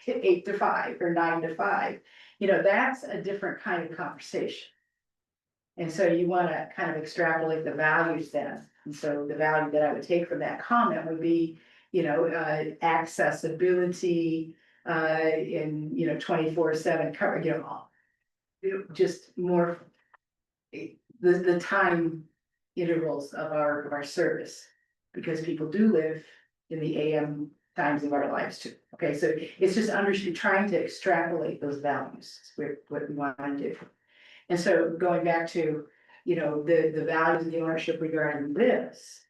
8 to 5 or 9 to 5. You know, that's a different kind of conversation. And so you wanna kind of extrapolate the values then. And so the value that I would take from that comment would be, you know, accessibility, in, you know, 24/7 cover, you know, just more. The time intervals of our service, because people do live in the AM times of our lives too. Okay, so it's just trying to extrapolate those values, what we want to do. And so going back to, you know, the values of the ownership regarding this.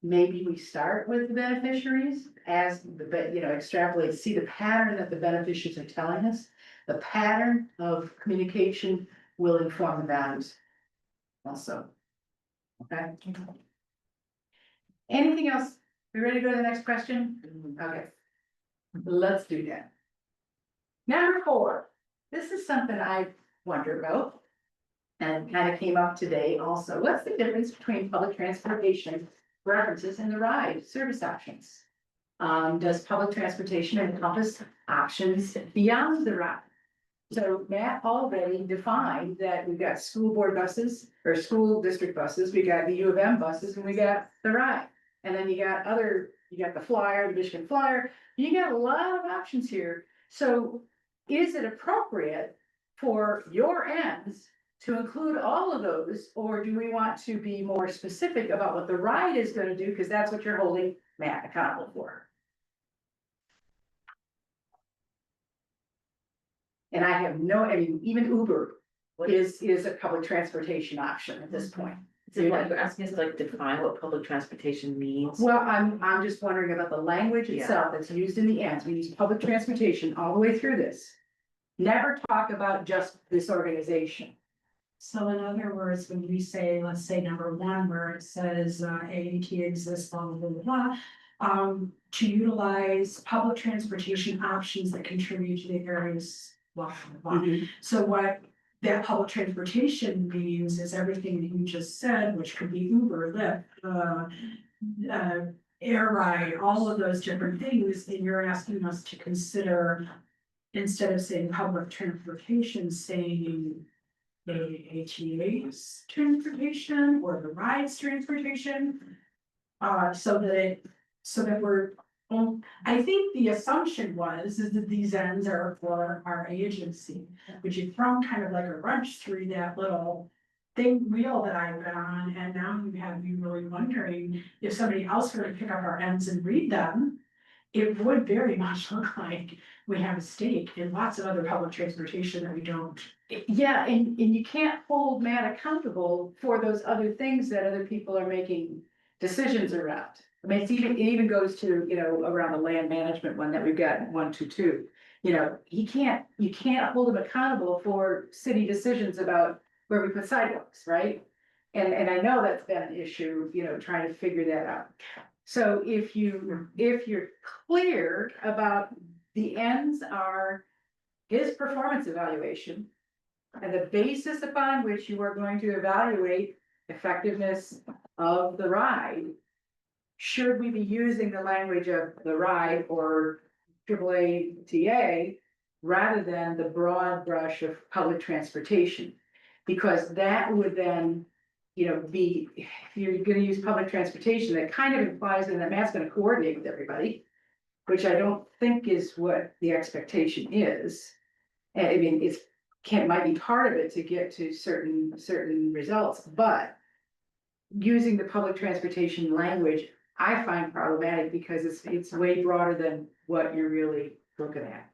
Maybe we start with the beneficiaries as extrapolate, see the pattern that the beneficiaries are telling us. The pattern of communication will inform the values also. Okay. Anything else? We ready to go to the next question? Okay. Let's do that. Number 4, this is something I wonder about. And kind of came up today also. What's the difference between public transportation references in the ride service options? Does public transportation encompass options beyond the ride? So Matt already defined that we've got school board buses or school district buses, we got the U of M buses, and we got the ride. And then you got the Flyer, the Michigan Flyer, you got a lot of options here. So is it appropriate for your ends to include all of those, or do we want to be more specific about what the ride is going to do? Because that's what you're holding Matt accountable for. And I have even Uber is a public transportation option at this point. So you're asking us to like define what public transportation means? Well, I'm just wondering about the language itself that's used in the ends. We use public transportation all the way through this. Never talk about just this organization. So in other words, when we say, let's say number 1, where it says AAT exists, blah, blah, blah, blah. To utilize public transportation options that contribute to the areas, blah, blah, blah. So what that public transportation means is everything that you just said, which could be Uber, Lyft, Air Ride, all of those different things, and you're asking us to consider, instead of saying public transportation, saying the ATA's transportation or the ride's transportation. So that we're, well, I think the assumption is that these ends are for our agency, but you've thrown kind of like a wrench through that little wheel that I've been on, and now you have me really wondering if somebody else were to pick up our ends and read them. It would very much look like we have a stake in lots of other public transportation that we don't. Yeah, and you can't hold Matt accountable for those other things that other people are making decisions around. I mean, it even goes to, you know, around the land management one that we've got 122. You know, you can't hold him accountable for city decisions about where we put sidewalks, right? And I know that's been an issue, you know, trying to figure that out. So if you're clear about the ends are his performance evaluation. And the basis upon which you are going to evaluate effectiveness of the ride. Should we be using the language of the ride or AAA TA rather than the broad brush of public transportation? Because that would then, you know, be, if you're gonna use public transportation, that kind of implies that Matt's gonna coordinate with everybody. Which I don't think is what the expectation is. And I mean, might be part of it to get to certain results, but. Using the public transportation language, I find problematic because it's way broader than what you're really looking at.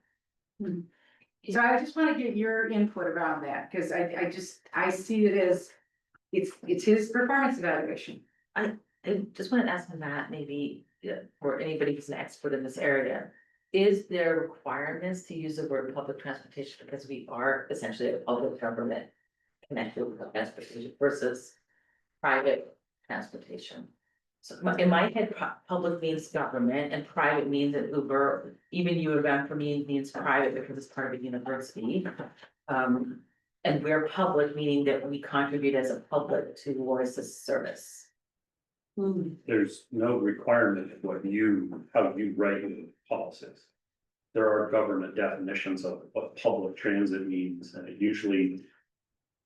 So I just wanna get your input around that, cause I see it as, it's his performance evaluation. I just wanted to ask Matt, maybe, or anybody who's an expert in this area. Is there requirements to use the word public transportation because we are essentially a public government connected with public transportation versus private transportation? So in my head, public means government and private means that Uber, even U of M for me means private because it's part of a university. And we're public, meaning that we contribute as a public towards this service. There's no requirement of how you write policies. There are government definitions of what public transit means, and it usually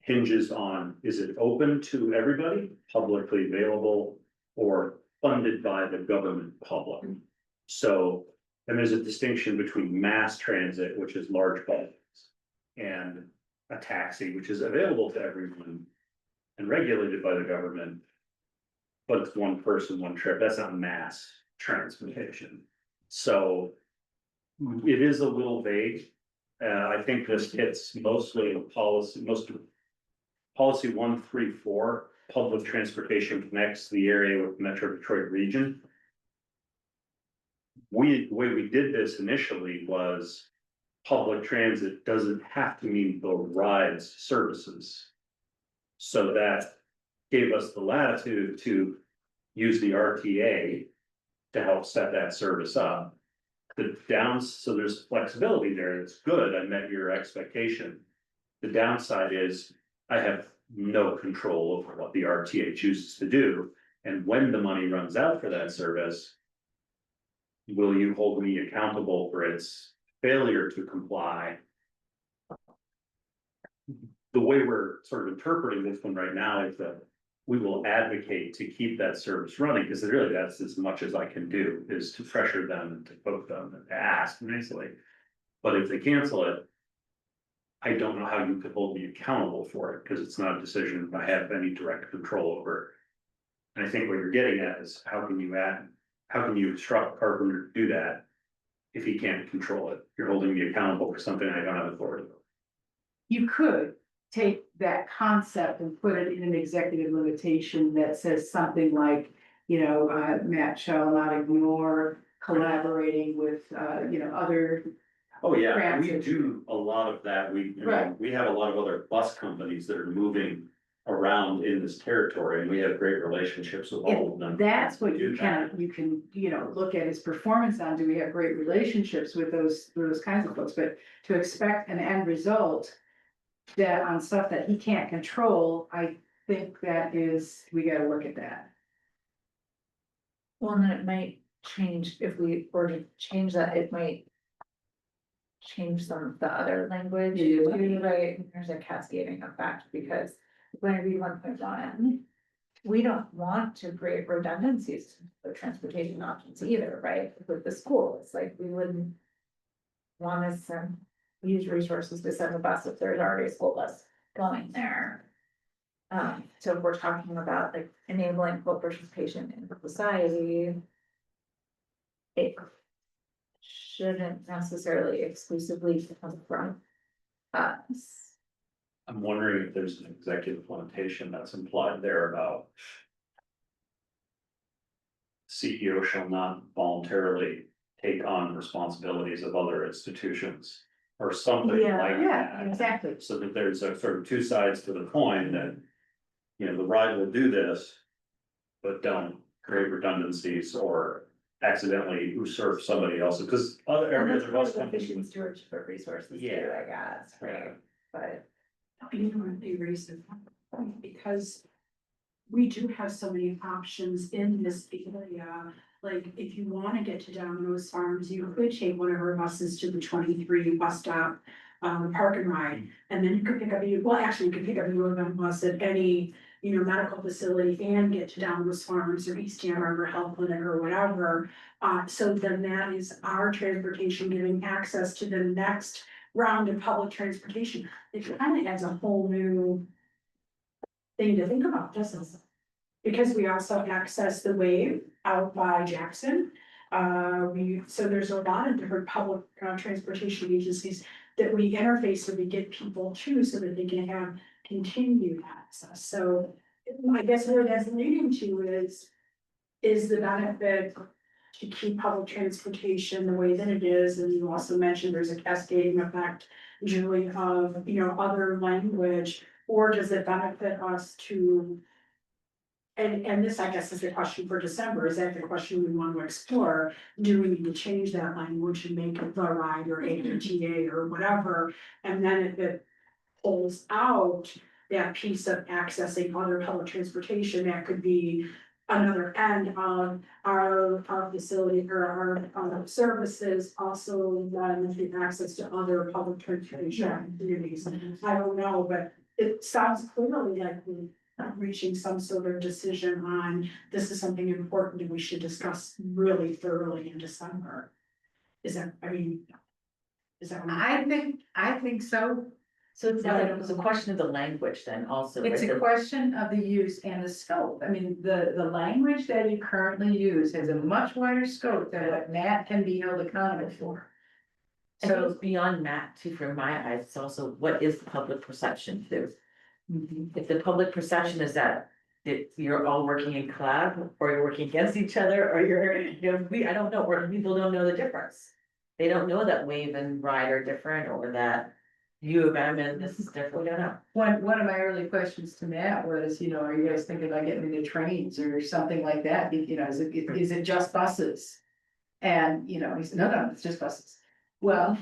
hinges on, is it open to everybody, publicly available, or funded by the government public? So, and there's a distinction between mass transit, which is large buses, and a taxi, which is available to everyone and regulated by the government. But it's one person, one trip. That's not mass transportation. So it is a little vague. I think this hits mostly a policy, policy 134, public transportation connects the area with Metro Detroit region. The way we did this initially was public transit doesn't have to mean the rides services. So that gave us the latitude to use the RTA to help set that service up. So there's flexibility there, it's good, I met your expectation. The downside is, I have no control over what the RTA chooses to do, and when the money runs out for that service. Will you hold me accountable for its failure to comply? The way we're sort of interpreting this one right now is that we will advocate to keep that service running, because really that's as much as I can do, is to pressure them and to poke them and to ask nicely. But if they cancel it, I don't know how you could hold me accountable for it, because it's not a decision I have any direct control over. And I think what you're getting at is, how can you instruct Carpenter to do that if he can't control it? You're holding me accountable for something I don't have authority over. You could take that concept and put it in an executive limitation that says something like, you know, Matt shall not ignore collaborating with, you know, other. Oh, yeah, we Transit. do a lot of that. Right. We have a lot of other bus companies that are moving around in this territory, and we have great relationships with all of them. And that's what Do you that. can, you know, look at his performance on, do we have great relationships with those kinds of folks, but to expect an end result. That on stuff that he can't control, I think we gotta look at that. Well, and then it might change, if we were to change that, it might. Change some of the other language, Yeah. too, right, there's a cascading effect, because when I read 1.1. We don't want to create redundancies for transportation options either, right, with the school, it's like we wouldn't. Want to use resources to send a bus if there's already a school bus going there. So if we're talking about like enabling full participation in society. It shouldn't necessarily exclusively come from us. I'm wondering if there's an executive limitation that's implied there about. CEO shall not voluntarily take on responsibilities of other institutions. Or something Yeah, like yeah, that, exactly. so that there's a sort of two sides to the coin that. You know, the ride will do this. But don't create redundancies or accidentally usurp somebody else's, because other areas are also. Efficient stewardship of resources too, Yeah. I guess, right? But. You know what they raised the point, because we do have so many options in this area. Like, if you wanna get to Domino's Farms, you could take one of our buses to the 23 bus stop, park and ride. And then you could pick up, you could pick up your bus at any, medical facility and get to Domino's Farms or East Ann Arbor Health Clinic or whatever. So then that is our transportation giving access to the next round of public transportation. It kind of adds a whole new thing to think about, doesn't it? Because we also access the wave out by Jackson. So there's a lot of different public transportation agencies that we interface, so we get people to, so that they can have continued access. So I guess where that's leading to is the benefit to keep public transportation the way that it is, and you also mentioned there's a cascading effect, Julie, of, other language, or does it benefit us to? And this, I guess, is the question for December, is that the question we want to explore? Do we need to change that language and make it TheRide or ATA or whatever? And then if it pulls out that piece of accessing other public transportation, that could be another end of our facility or our services, also then the access to other public transportation communities. I don't know, but it sounds clearly like we're reaching some sort of decision on, this is something important and we should discuss really thoroughly in December. Is that, is that? I think so. So it's a question of the language then also. It's right? a question of the use and the scope. I mean, the language that you currently use has a much wider scope than what Matt can be held accountable for. And So, it's beyond Matt too, from my eyes, it's also what is the public perception too? If the public perception is that you're all working in collab, or you're working against each other, or I don't know, or people don't know the difference. They don't know that wave and ride are different, or that U of M and this is different, we don't know. one of my early questions to Matt was, are you guys thinking about getting into trains or something like that? Is it just buses? And, he said, no, it's just buses. Well,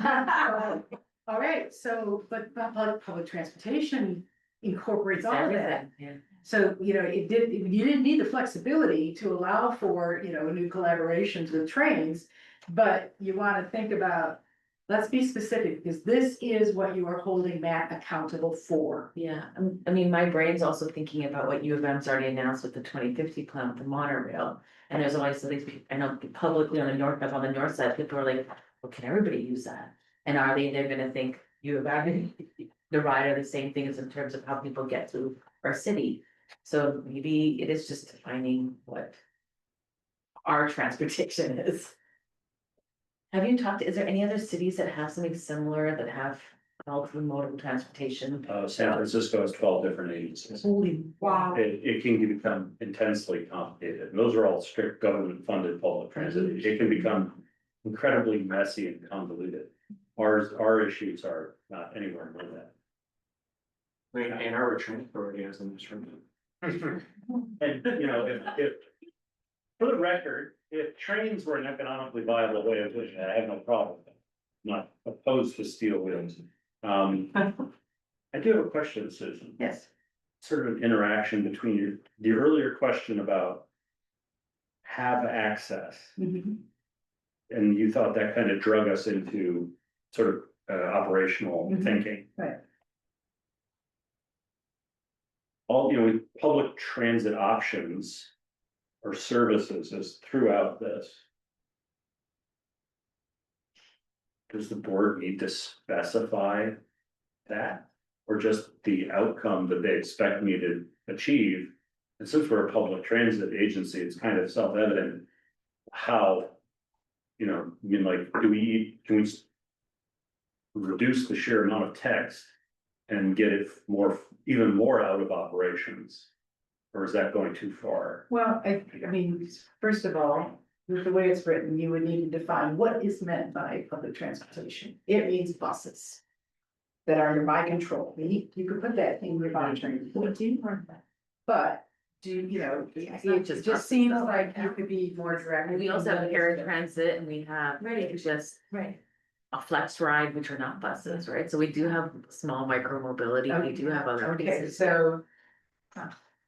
all right, so, but public transportation incorporates It's all of that. everything, yeah. So, you didn't need the flexibility to allow for, new collaborations with trains. But you wanna think about, let's be specific, because this is what you are holding Matt accountable for. Yeah, I mean, my brain's also thinking about what U of M's already announced with the 2050 plan with the monorail. And there's always some of these people, I know publicly on the north side, people are like, well, can everybody use that? And they're gonna think U of M, the ride are the same things in terms of how people get to our city. So maybe it is just defining what our transportation is. Have you talked, is there any other cities that have something similar that have multimodal transportation? San Francisco has 12 different agencies. Holy Wow. It can become intensely complicated. And those are all strict government funded public transit. It can become incredibly messy and convoluted. Our issues are not anywhere near that. I mean, Ann Arbor Transit Authority has an instrument. And, if, for the record, if trains were an economically viable way of doing it, I have no problem with it. I'm not opposed to steel wheels. I do have a question, Susan. Yes. Sort of an interaction between the earlier question about have access. And you thought that kind of drug us into sort of operational thinking. Right. All, with public transit options or services is throughout this. Does the board need to specify that? Or just the outcome that they expect me to achieve? And since we're a public transit agency, it's kind of self-evident how, can we reduce the sheer amount of text and get it even more out of operations? Or is that going too far? Well, I mean, first of all, the way it's written, you would need to define what is meant by public transportation. It means buses that are under my control. You could put that in your monitoring. But do, you know, it just seems like you could be more direct. We also have paratransit and we have just Right. a flex ride, which are not buses, right? So we do have small micro mobility, we do have other Okay, pieces. so.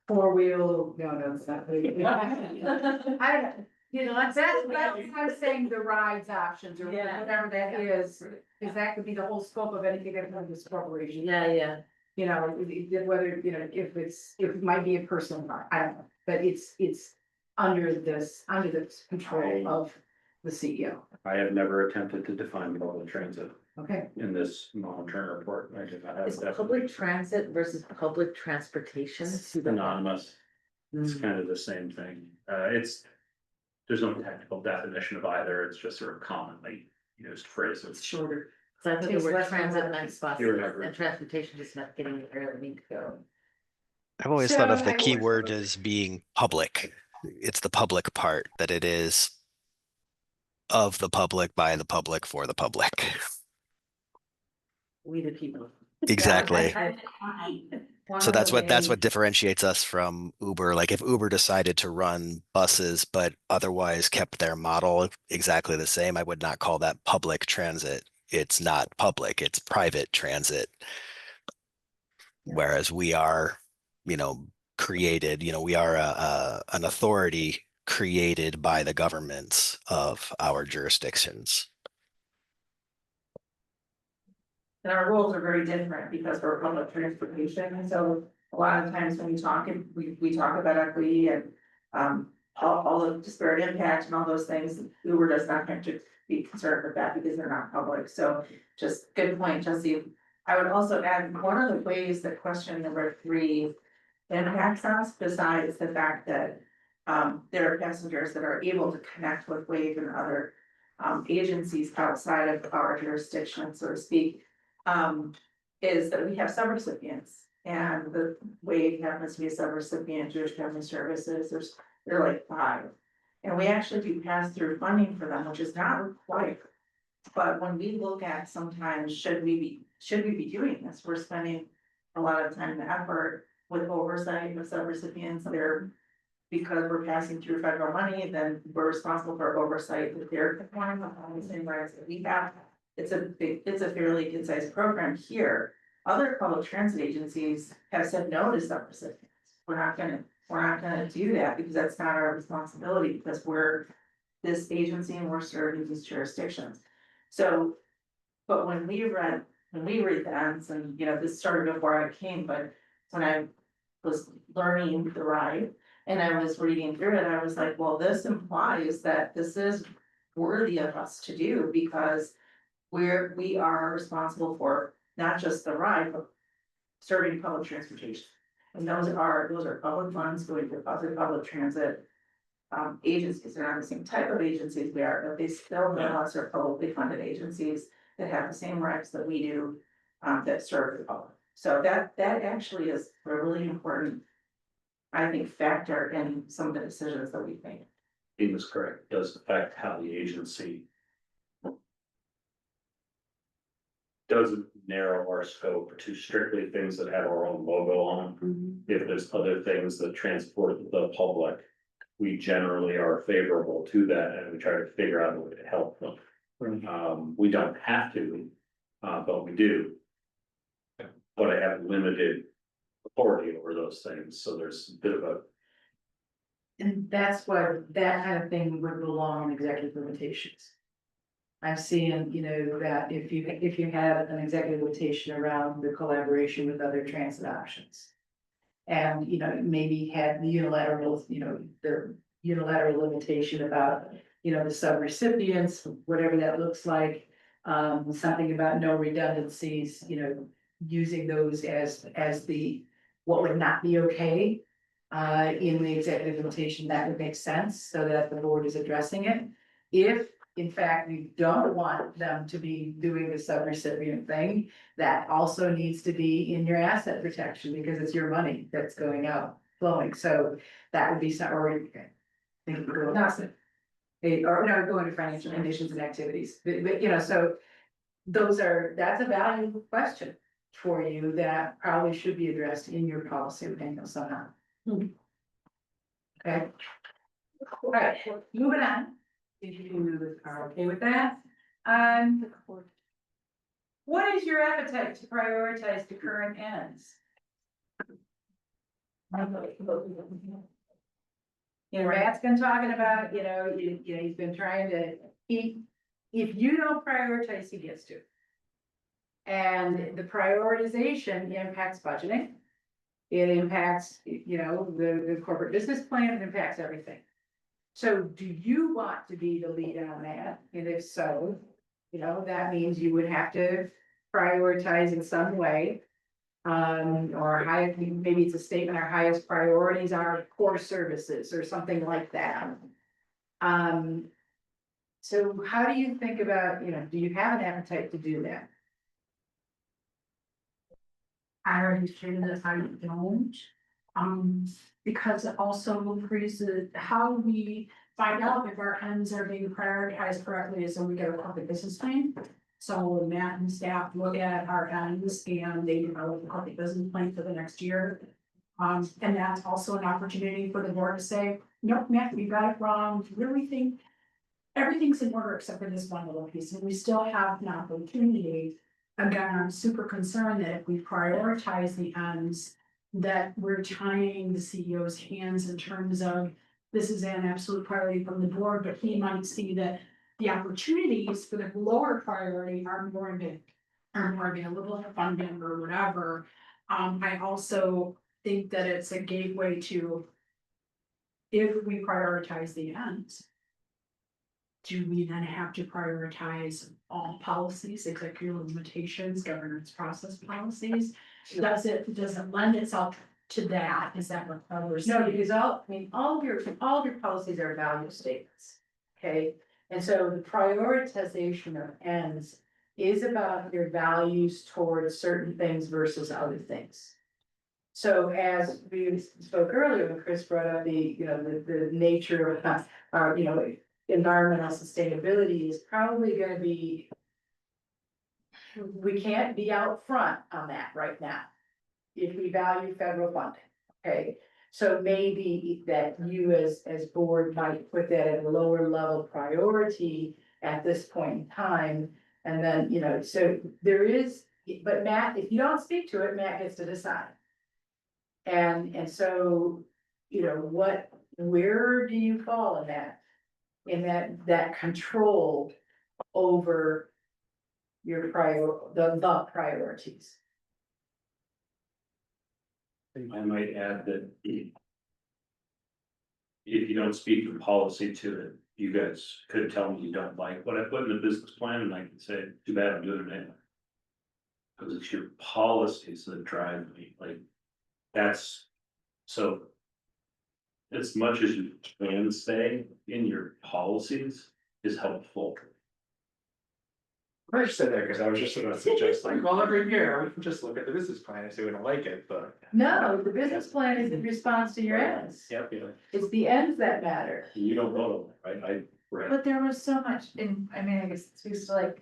Four-wheel, no, it's not. I don't know, you know, that's what I'm saying, the rides options or Yeah. whatever that is, because that could be the whole scope of anything that comes this corporation. Yeah. You know, whether, you know, if it might be a personal car, I don't know, but it's under the control of the CEO. I have never attempted to define public transit Okay, in this monitoring report. I did not have Is that. public transit versus public transportation? Synonymous. It's Mm. kind of the same thing. There's no technical definition of either. It's just sort of commonly used phrases. shorter. So I thought the Takes word less than transit that. meant You're buses right. and transportation just meant getting where they need to go. I've always thought of the So- key word as being public. It's the public part, that it is of the public, by the public, for the public. We the people. Exactly. One So of that's the what ways- differentiates us from Uber. Like if Uber decided to run buses, but otherwise kept their model exactly the same, I would not call that public transit. It's not public, it's private transit. Whereas we are, created, we are an authority created by the governments of our jurisdictions. And our rules are very different because we're public transportation, and so a lot of times when we talk, and we talk about equity and. All the disparate impact and all those things, Uber does not have to be concerned with that because they're not public, so just good point, Jesse. I would also add, one of the ways that question number 3 impacts us, besides the fact that. There are passengers that are able to connect with Wave and other agencies outside of our jurisdiction, so to speak. Is that we have subrecipients, and the Wave happens to be a subrecipient, Jewish Family Services, there are like 5. And we actually do pass through funding for them, which is not required. But when we look at sometimes, should we be doing this, we're spending a lot of time and effort with oversight of subrecipients, they're. Because we're passing through federal money, then we're responsible for oversight that they're performing on the same rights that we have. It's a fairly concise program here. Other public transit agencies have said no to subrecipients. We're not gonna do that because that's not our responsibility, because we're this agency and we're serving these jurisdictions. So, but when we read the ends, and this started before I came, but when I was learning the ride and I was reading through it, I was like, well, this implies that this is worthy of us to do, because we are responsible for not just the ride, but serving public transportation. And those are public funds going to other public transit agencies. They're not the same type of agencies we are, but they still nonetheless are publicly funded agencies that have the same rights that we do, that serve the public. So that actually is a really important, I think, factor in some of the decisions that we make. He was correct, it does affect how the agency. Doesn't narrow our scope to strictly things that have our own logo on them. If there's other things that transport the public, we generally are favorable to that and we try to figure out a way to help them. We don't have to, but we do. But I have limited authority over those things, so there's a bit of a. And that's what, that kind of thing would belong in executive limitations. I'm seeing, that if you have an executive limitation around the collaboration with other transit options. And, maybe had the unilateral, the unilateral limitation about, the subrecipients, whatever that looks like. Something about no redundancies, using those as what would not be okay. In the executive limitation, that would make sense, so that the board is addressing it. If, in fact, you don't want them to be doing the subrecipient thing, that also needs to be in your asset protection, because it's your money that's going out, flowing, so that would be some, or. Nothing. Or no, go into financial conditions and activities, but, you know, so. That's a valuable question for you that probably should be addressed in your policy manual somehow. Okay. All right, moving on. If you are okay with that, what is your appetite to prioritize the current ends? You know, Matt's been talking about, you know, he's been trying to, if you don't prioritize, he gets to. And the prioritization impacts budgeting. It impacts, you know, the corporate business plan, it impacts everything. So do you want to be the lead on that? And if so, you know, that means you would have to prioritize in some way. Or maybe it's a statement, our highest priorities are core services or something like that. So how do you think about, you know, do you have an appetite to do that? I already stated that I don't. Because it also increases how we find out if our ends are being prioritized correctly is when we get a corporate business plan. So Matt and staff look at our ends and they develop a corporate business plan for the next year. And that's also an opportunity for the board to say, nope, Matt, we got it wrong. We really think everything's in order except for this one little piece, and we still have an opportunity. Again, I'm super concerned that if we prioritize the ends, that we're tying the CEO's hands in terms of this is an absolute priority from the board, but he might see that the opportunities for the lower priority are more available funding or whatever. I also think that it's a gateway to if we prioritize the ends, do we then have to prioritize all policies, executive limitations, governance process policies? Does it lend itself to that? Is that what we're saying? No, because all of your policies are value statements, okay? And so the prioritization of ends is about your values towards certain things versus other things. So as we spoke earlier, when Chris brought up the nature of, environmental sustainability is probably gonna be, we can't be out front on that right now. If we value federal funding, okay? So maybe that you as board might put that at a lower level priority at this point in time. And then, you know, so there is, but Matt, if you don't speak to it, Matt gets to decide. And so, you know, where do you fall in that? In that control over your the priorities? I might add that if you don't speak the policy to it, you guys could tell me you don't like what I put in the business plan, and I can say, too bad, I'm doing it anyway. Because it's your policies that drive me, like, that's, so. As much as you can say in your policies is helpful. I just said that because I was just gonna suggest like, well, every year we can just look at the business plan and say we don't like it, but. No, the business plan is the response to your ends. Yep, yeah. It's the ends that matter. You don't vote on it, right? But there was so much in, I mean, I guess it speaks to like,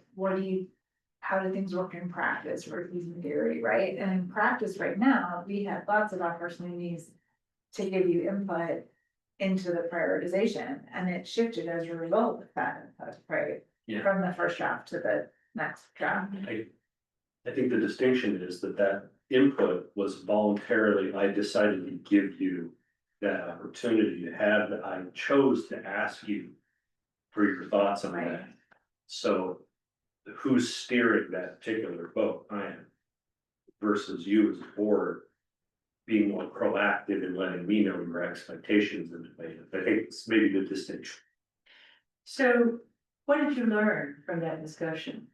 how do things work in practice versus in theory, right? And in practice right now, we have lots of opportunities to give you input into the prioritization, and it shifted as a result of that, Yeah. from the first draft to the next draft. I think the distinction is that input was voluntarily, I decided to give you that opportunity to have, that I chose to ask you for your thoughts on Right. that. So who's steering that particular vote? I am. Versus you as a board being more proactive in letting me know your expectations and I think it's maybe the distinction. So what did you learn from that discussion?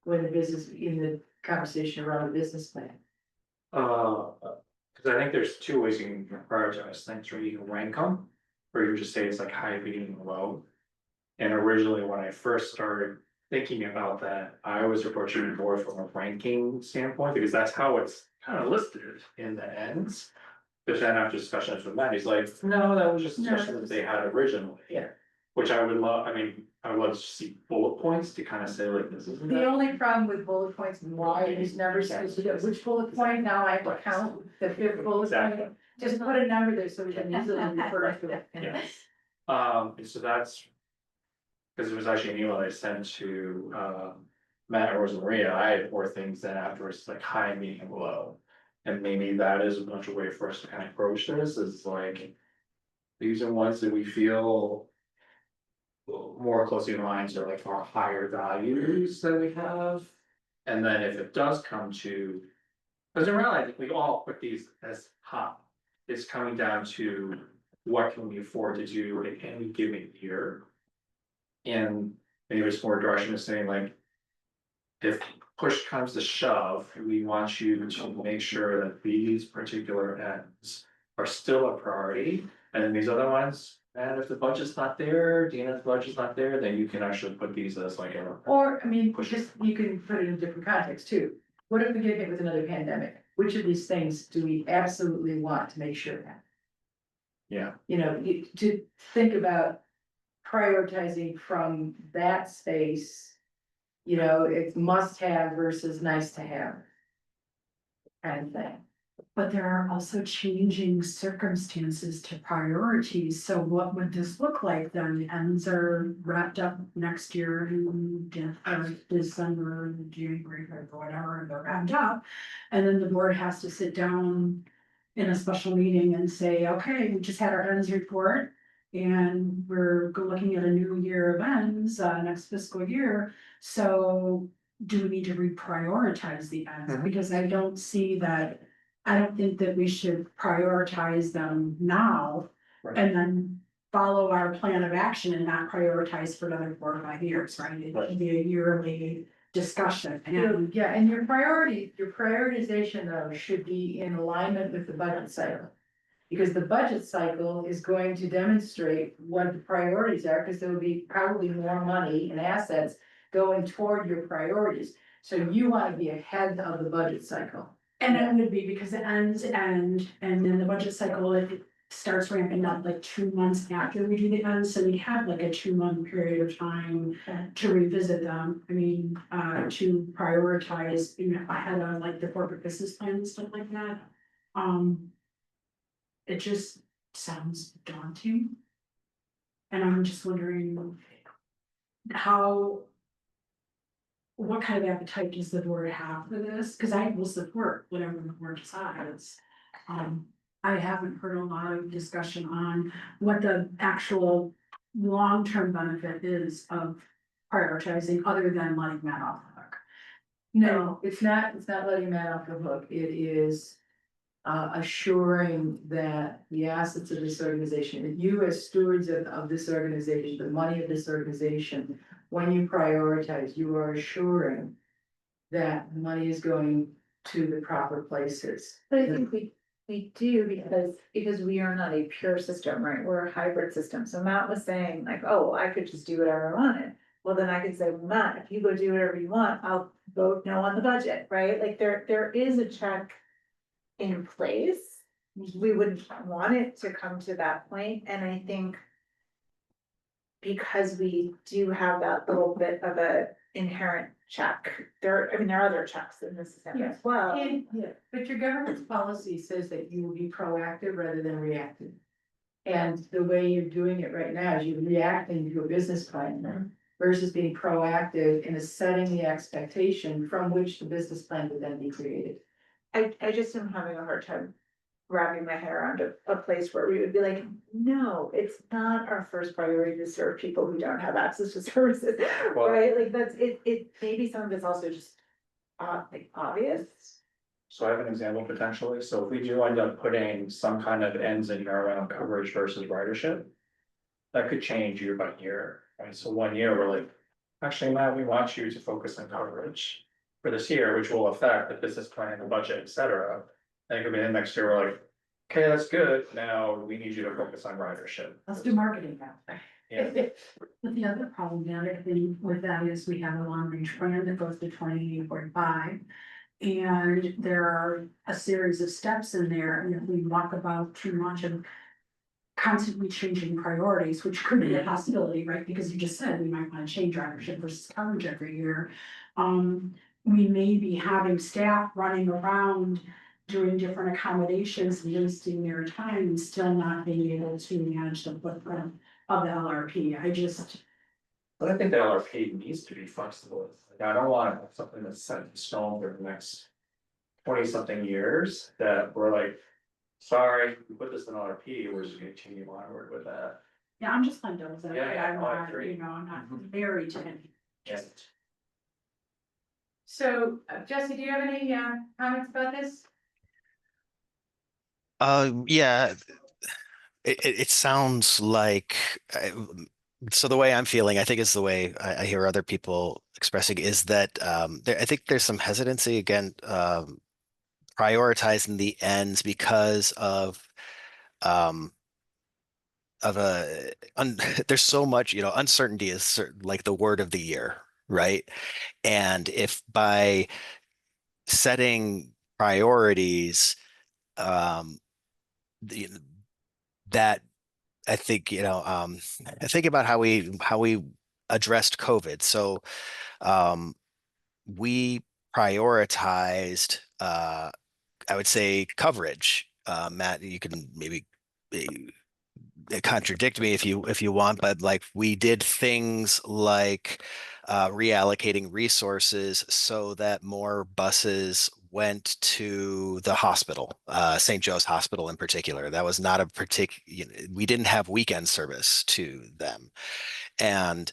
In the conversation around the business plan? Cause I think there's two ways you can prioritize things, right? You can rank them, or you can just say it's like high, medium, and low. And originally, when I first started thinking about that, I was approaching it more from a ranking standpoint, because that's how it's kind of listed in the ends. But then after discussions with Matt, he's like, no, that was just a discussion that they had originally. Yeah. Which I would love, I mean, I would love to see bullet points to kind of say like this is. The only problem with bullet points and why these numbers is which bullet point, now I have to count the fifth bullet Exactly. point. Just put a number there so we can easily refer to it. Yes. And so that's. Cause it was actually an email I sent to, Matt or Maria, I had 4 things that afterwards, like high, medium, low. And maybe that is a bunch of way for us to kind of approach this, is like. These are ones that we feel. More closely aligned to like our higher values that we have. And then if it does come to. Cause in reality, I think we all put these as high. It's coming down to what can we afford to do in any given year. And maybe it's more direction of saying like. If push comes to shove, we want you to make sure that these particular ends are still a priority. And then these other ones, and if the budget's not there, Dina's budget's not there, then you can actually put these as like a. Or, I mean, just, you can put it in a different context too. What if we get hit with another pandemic? Which of these things do we absolutely want to make sure that? Yeah, You know, to think about prioritizing from that space. You know, it's must have versus nice to have. Kind of thing. But there are also changing circumstances to priorities, so what would this look like then? The ends are wrapped up next year in December, January, or whatever, and they're wrapped up. And then the board has to sit down in a special meeting and say, okay, we just had our ends report. And we're looking at a new year of ends, next fiscal year, so do we need to reprioritize the ends? Mhm. Because I don't see that. I don't think that we should prioritize them now. Right. And then follow our plan of action and not prioritize for another 4 or 5 years, right? It Right. should be a yearly discussion. And Yeah, and your prioritization though should be in alignment with the budget cycle. Because the budget cycle is going to demonstrate what the priorities are, because there will be probably more money and assets going toward your priorities. So you want to be ahead of the budget cycle. it would be because it ends and then the budget cycle, it starts ramping up like 2 months after we do the ends, so we have like a 2-month period of time to revisit them. I mean, to prioritize, you know, ahead of like the corporate business plan and stuff like that. It just sounds daunting. And I'm just wondering how. What kind of appetite does the board have for this? Cause I will support whatever the board decides. I haven't heard a lot of discussion on what the actual long-term benefit is of prioritizing, other than letting that off the hook. No, it's not letting Matt off the hook. It is assuring that the assets of this organization, that you as stewards of this organization, the money of this organization, when you prioritize, you are assuring that the money is going to the proper places. But I think we do because we are not a pure system, right? We're a hybrid system. So Matt was saying like, oh, I could just do whatever I wanted. Well, then I could say, well, Matt, if you go do whatever you want, I'll vote no on the budget, right? Like there is a check in place. We wouldn't want it to come to that point, and I think because we do have that little bit of a inherent check, there are other checks in the system as well. But your government's policy says that you will be proactive rather than reactive. And the way you're doing it right now is you're reacting to a business plan versus being proactive in setting the expectation from which the business plan would then be created. I just am having a hard time wrapping my head around a place where we would be like, no, it's not our first priority to serve people who don't have access to services, Well- right? Like that's it, maybe some of it's also just like obvious. So I have an example potentially, so if we do end up putting some kind of ends in here around coverage versus ridership. That could change year by year, right? So 1 year, we're like, actually, Matt, we want you to focus on coverage. For this year, which will affect the business plan, the budget, et cetera. And it could be the next year, we're like, okay, that's good, now we need you to focus on ridership. Let's do marketing now. Yeah, But the other problematic thing with that is we have a long range plan that goes to 2045. And there are a series of steps in there, and if we walk about too much of. constantly changing priorities, which could be a possibility, right? Because you just said we might want to change ridership versus coverage every year. We may be having staff running around doing different accommodations and wasting their time and still not being able to manage the footprint of the LRP. But I think the LRP needs to be flexible. Like, I don't want something that's set in stone for the next 20-something years that we're like, sorry, we put this in LRP, we're just gonna continue onward with that. Yeah, I'm just playing devil's Yeah, advocate. yeah, I'm no, I not, agree. you know, I'm not Mhm. married to any. Yes. So, Jesse, do you have any comments about this? Yeah, it sounds like, so the way I'm feeling, I think is the way I hear other people expressing is that I think there's some hesitancy again, prioritizing the ends because um, of there's so much, uncertainty is like the word of the year, right? And if by setting priorities, um, the, that I think, I think about how we addressed COVID. So um, we prioritized, I would say, coverage. Matt, you can maybe contradict me if you want, but like we did things like reallocating resources so that more buses went to the hospital, St. Joe's Hospital in particular. That was not a particular, we didn't have weekend service to them. And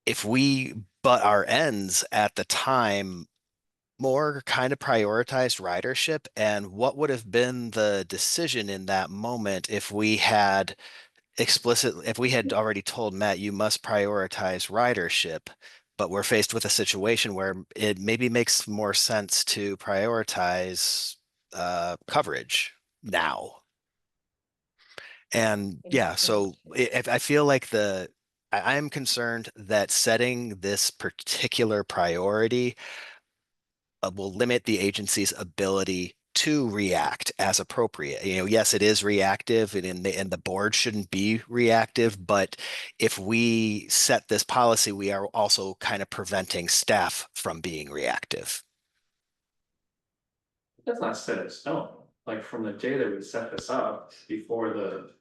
if we butt our ends at the time, more kind of prioritized ridership, and what would have been the decision in that moment if we had if we had already told Matt, you must prioritize ridership, but we're faced with a situation where it maybe makes more sense to prioritize coverage now. And yeah, so if I feel like I am concerned that setting this particular priority will limit the agency's ability to react as appropriate. Yes, it is reactive, and the board shouldn't be reactive, but if we set this policy, we are also kind of preventing staff from being reactive. That's not set in stone, like from the day that we set this up before the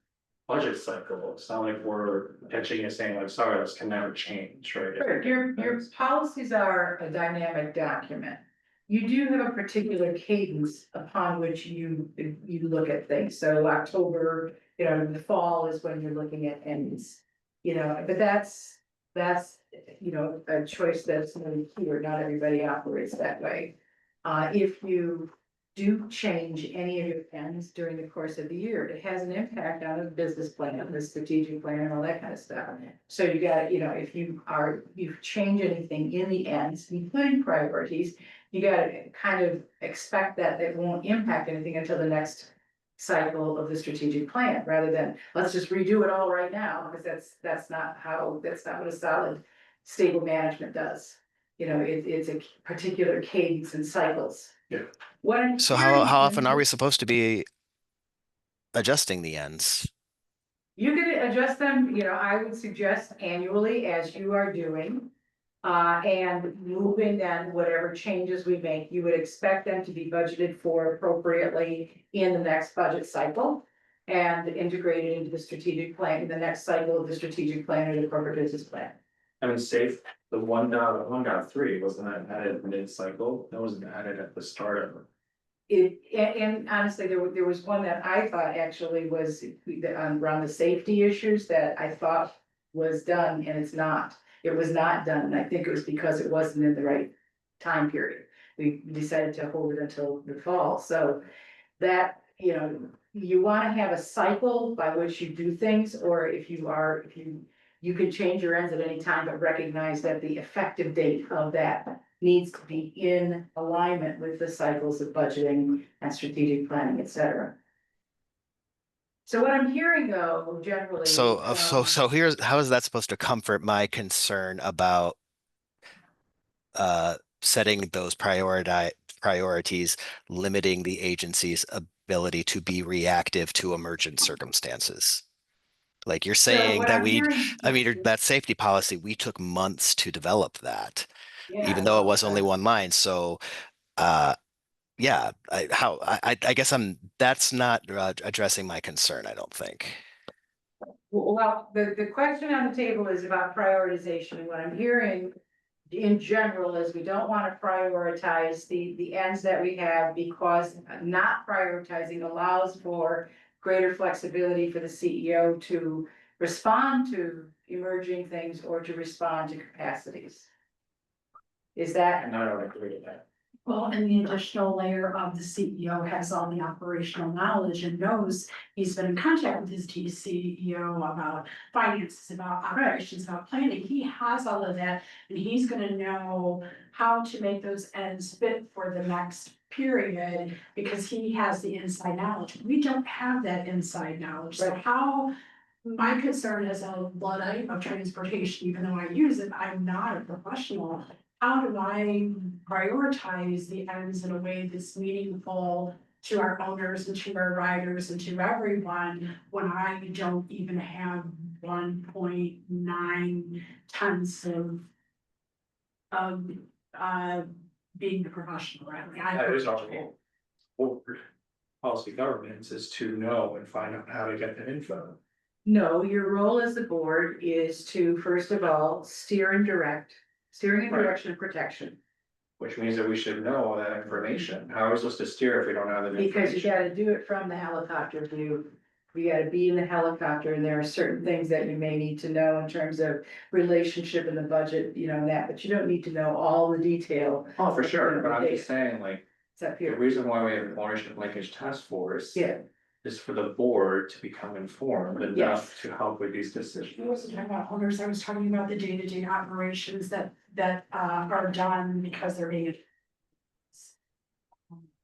budget cycle, it's not like we're pitching and saying like, sorry, this can never change, right? Sure, your policies are a dynamic document. You do have a particular cadence upon which you look at things. So October, the fall is when you're looking at ends. But that's, a choice that's really clear. Not everybody operates that way. If you do change any of your ends during the course of the year, it has an impact on the business plan, the strategic plan, and all that kind of stuff. So you got, if you change anything in the ends, including priorities, you gotta kind of expect that it won't impact anything until the next cycle of the strategic plan, rather than, let's just redo it all right now, because that's not what a solid, stable management does. It's a particular cadence and cycles. Yeah. What I'm So how hearing often from are we you- supposed to be adjusting the ends? You could adjust them, I would suggest annually, as you are doing. And moving then whatever changes we make, you would expect them to be budgeted for appropriately in the next budget cycle. And integrated into the strategic plan, the next cycle of the strategic plan or the corporate business plan. I mean, safe, the 1.3 wasn't that added mid-cycle, that wasn't added at the start of it. And honestly, there was one that I thought actually was around the safety issues that I thought was done, and it's not. It was not done, and I think it was because it wasn't in the right time period. We decided to hold it until the fall, so that, you wanna have a cycle by which you do things, or if you can change your ends at any time, but recognize that the effective date of that needs to be in alignment with the cycles of budgeting and strategic planning, et cetera. So what I'm hearing though, generally. So here's how is that supposed to comfort my concern about setting those priorities, limiting the agency's ability to be reactive to emergent circumstances. Like you're So saying what that I'm hearing. that safety policy, we took months to develop that, Yeah, even I though it love was only that. one line. So, uh, yeah, I guess that's not addressing my concern, I don't think. Well, the question on the table is about prioritization, and what I'm hearing in general is we don't want to prioritize the ends that we have because not prioritizing allows for greater flexibility for the CEO to respond to emerging things or to respond to capacities. Is that? And I don't agree with that. Well, and the additional layer of the CEO has all the operational knowledge and knows he's been in contact with his CEO about finances, about operations, about planning. He has all of that and he's gonna know how to make those ends fit for the next period because he has the inside knowledge. We don't have that inside knowledge. So how, my concern as a Luddite of transportation, even though I use it, I'm not a professional. How do I prioritize the ends in a way that's meaningful to our owners and to our riders and to everyone when I don't even have 1.9 tons of being the professional, right? Like, That is our goal. Forward policy governance is to know and find out how to get the info. No, your role as the board is to, first of all, steering and Right. direction and protection. Which means that we should know all that information. How are we supposed to steer if we don't have the Because you information? gotta do it from the helicopter view. You gotta be in the helicopter and there are certain things that you may need to know in terms of relationship and the budget, you know, and that, but you don't need to know all the detail. Oh, for sure, but I'm just saying, like, It's up the here. reason why we have an ownership linkage task force. Yeah. Is for the board to become informed enough Yes. to help with these I decisions. wasn't talking about owners, I was talking about the day-to-day operations that are done because they're being.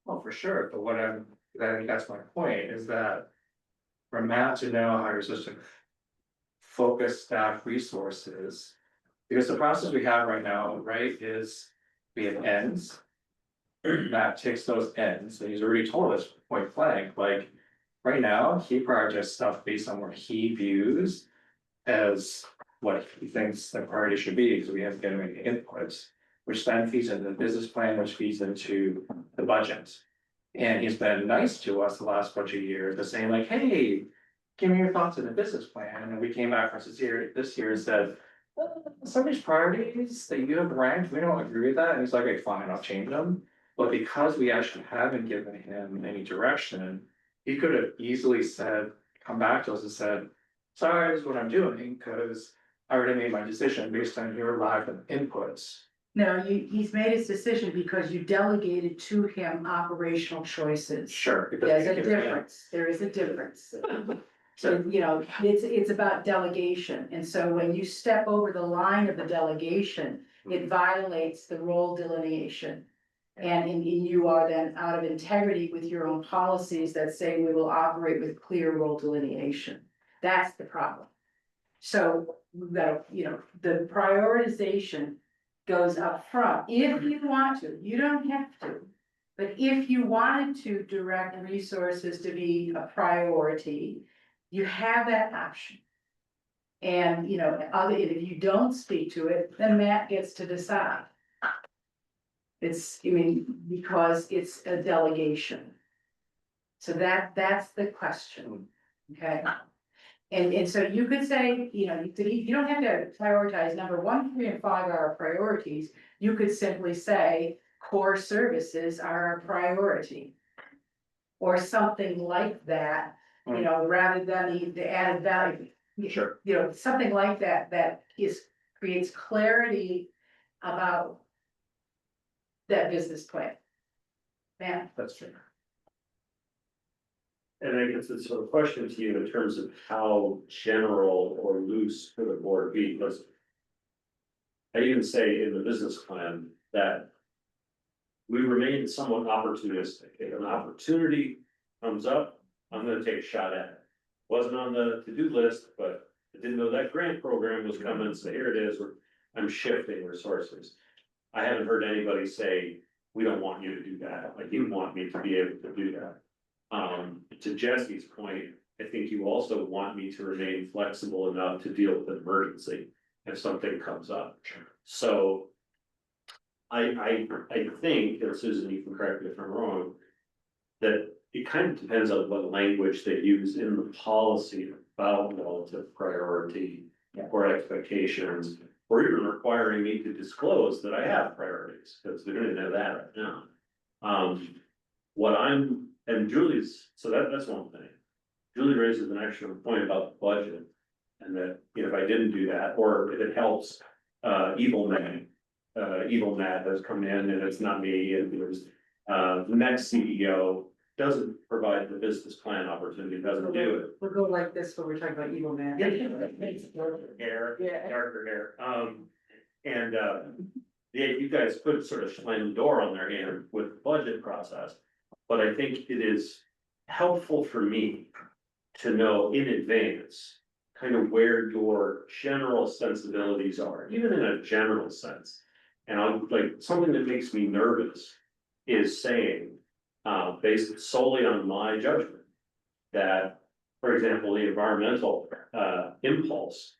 Well, for sure, but I think that's my point, is that. For Matt to know how you're supposed to. Focus staff resources. Because the process we have right now, right, is we have ends. Matt takes those ends, and he's already told us point blank, like. Right now, he prioritizes stuff based on what he views. As what he thinks the priority should be, because we have to get him any inputs. Which then feeds into the business plan, which feeds into the budget. And he's been nice to us the last bunch of years, to saying like, hey. Give me your thoughts on the business plan, and we came back from this year and said. Some of these priorities that you have ranked, we don't agree with that, and he's like, okay, fine, I'll change them. But because we actually haven't given him any direction, he could have easily said, come back to us and said. Sorry, this is what I'm doing, cause I already made my decision based on your lack of inputs. No, he's made his decision because you delegated to him operational choices. Sure. because There's a we can- difference, there is a difference. So, you know, it's about delegation, and so when you step over the line of the delegation, it violates the role delineation. And you are then out of integrity with your own policies that say we will operate with clear role delineation. That's the problem. So, we've got, you know, the prioritization goes up front, if you want to, you don't have to. But if you wanted to direct resources to be a priority, you have that option. And, you know, if you don't speak to it, then Matt gets to decide. I mean, because it's a delegation. So that's the question, okay? And so you could say, you know, you don't have to prioritize number 1, 3, and 5 are our priorities. You could simply say core services are a priority. Or something like that, you know, rather than the added value. Sure. You know, something like that, creates clarity about that business plan. Man, That's true. And I guess it's a question to you in terms of how general or loose could a board be, because. I even say in the business plan that. We remain somewhat opportunistic. If an opportunity comes up, I'm gonna take a shot at it. Wasn't on the to-do list, but I didn't know that grant program was coming, so here it is, or I'm shifting resources. I haven't heard anybody say, we don't want you to do that, like you want me to be able to do that. To Jesse's point, I think you also want me to remain flexible enough to deal with an emergency if something comes up. So I think, and Susan, you can correct me if I'm wrong, that it kind of depends on what language they use in the policy about relative priority or expectations, or even requiring me to disclose that I have priorities, because we don't even have that right now. And Julie's, so that's one thing. Julie raises an excellent point about the budget. And that, if I didn't do that, or if it helps, Evil Matt has come in and it's not me, and there's, the next CEO doesn't provide the business plan opportunity, doesn't do it. We'll go like this when we're talking about evil man. Hair, Yeah. darker hair, and, yeah, you guys could sort of slam the door on their hand with the budget process. But I think it is helpful for me to know in advance kind of where your general sensibilities are, even in a general sense. And I'll, like, something that makes me nervous is saying, based solely on my judgment, that, for example, the environmental, impulse,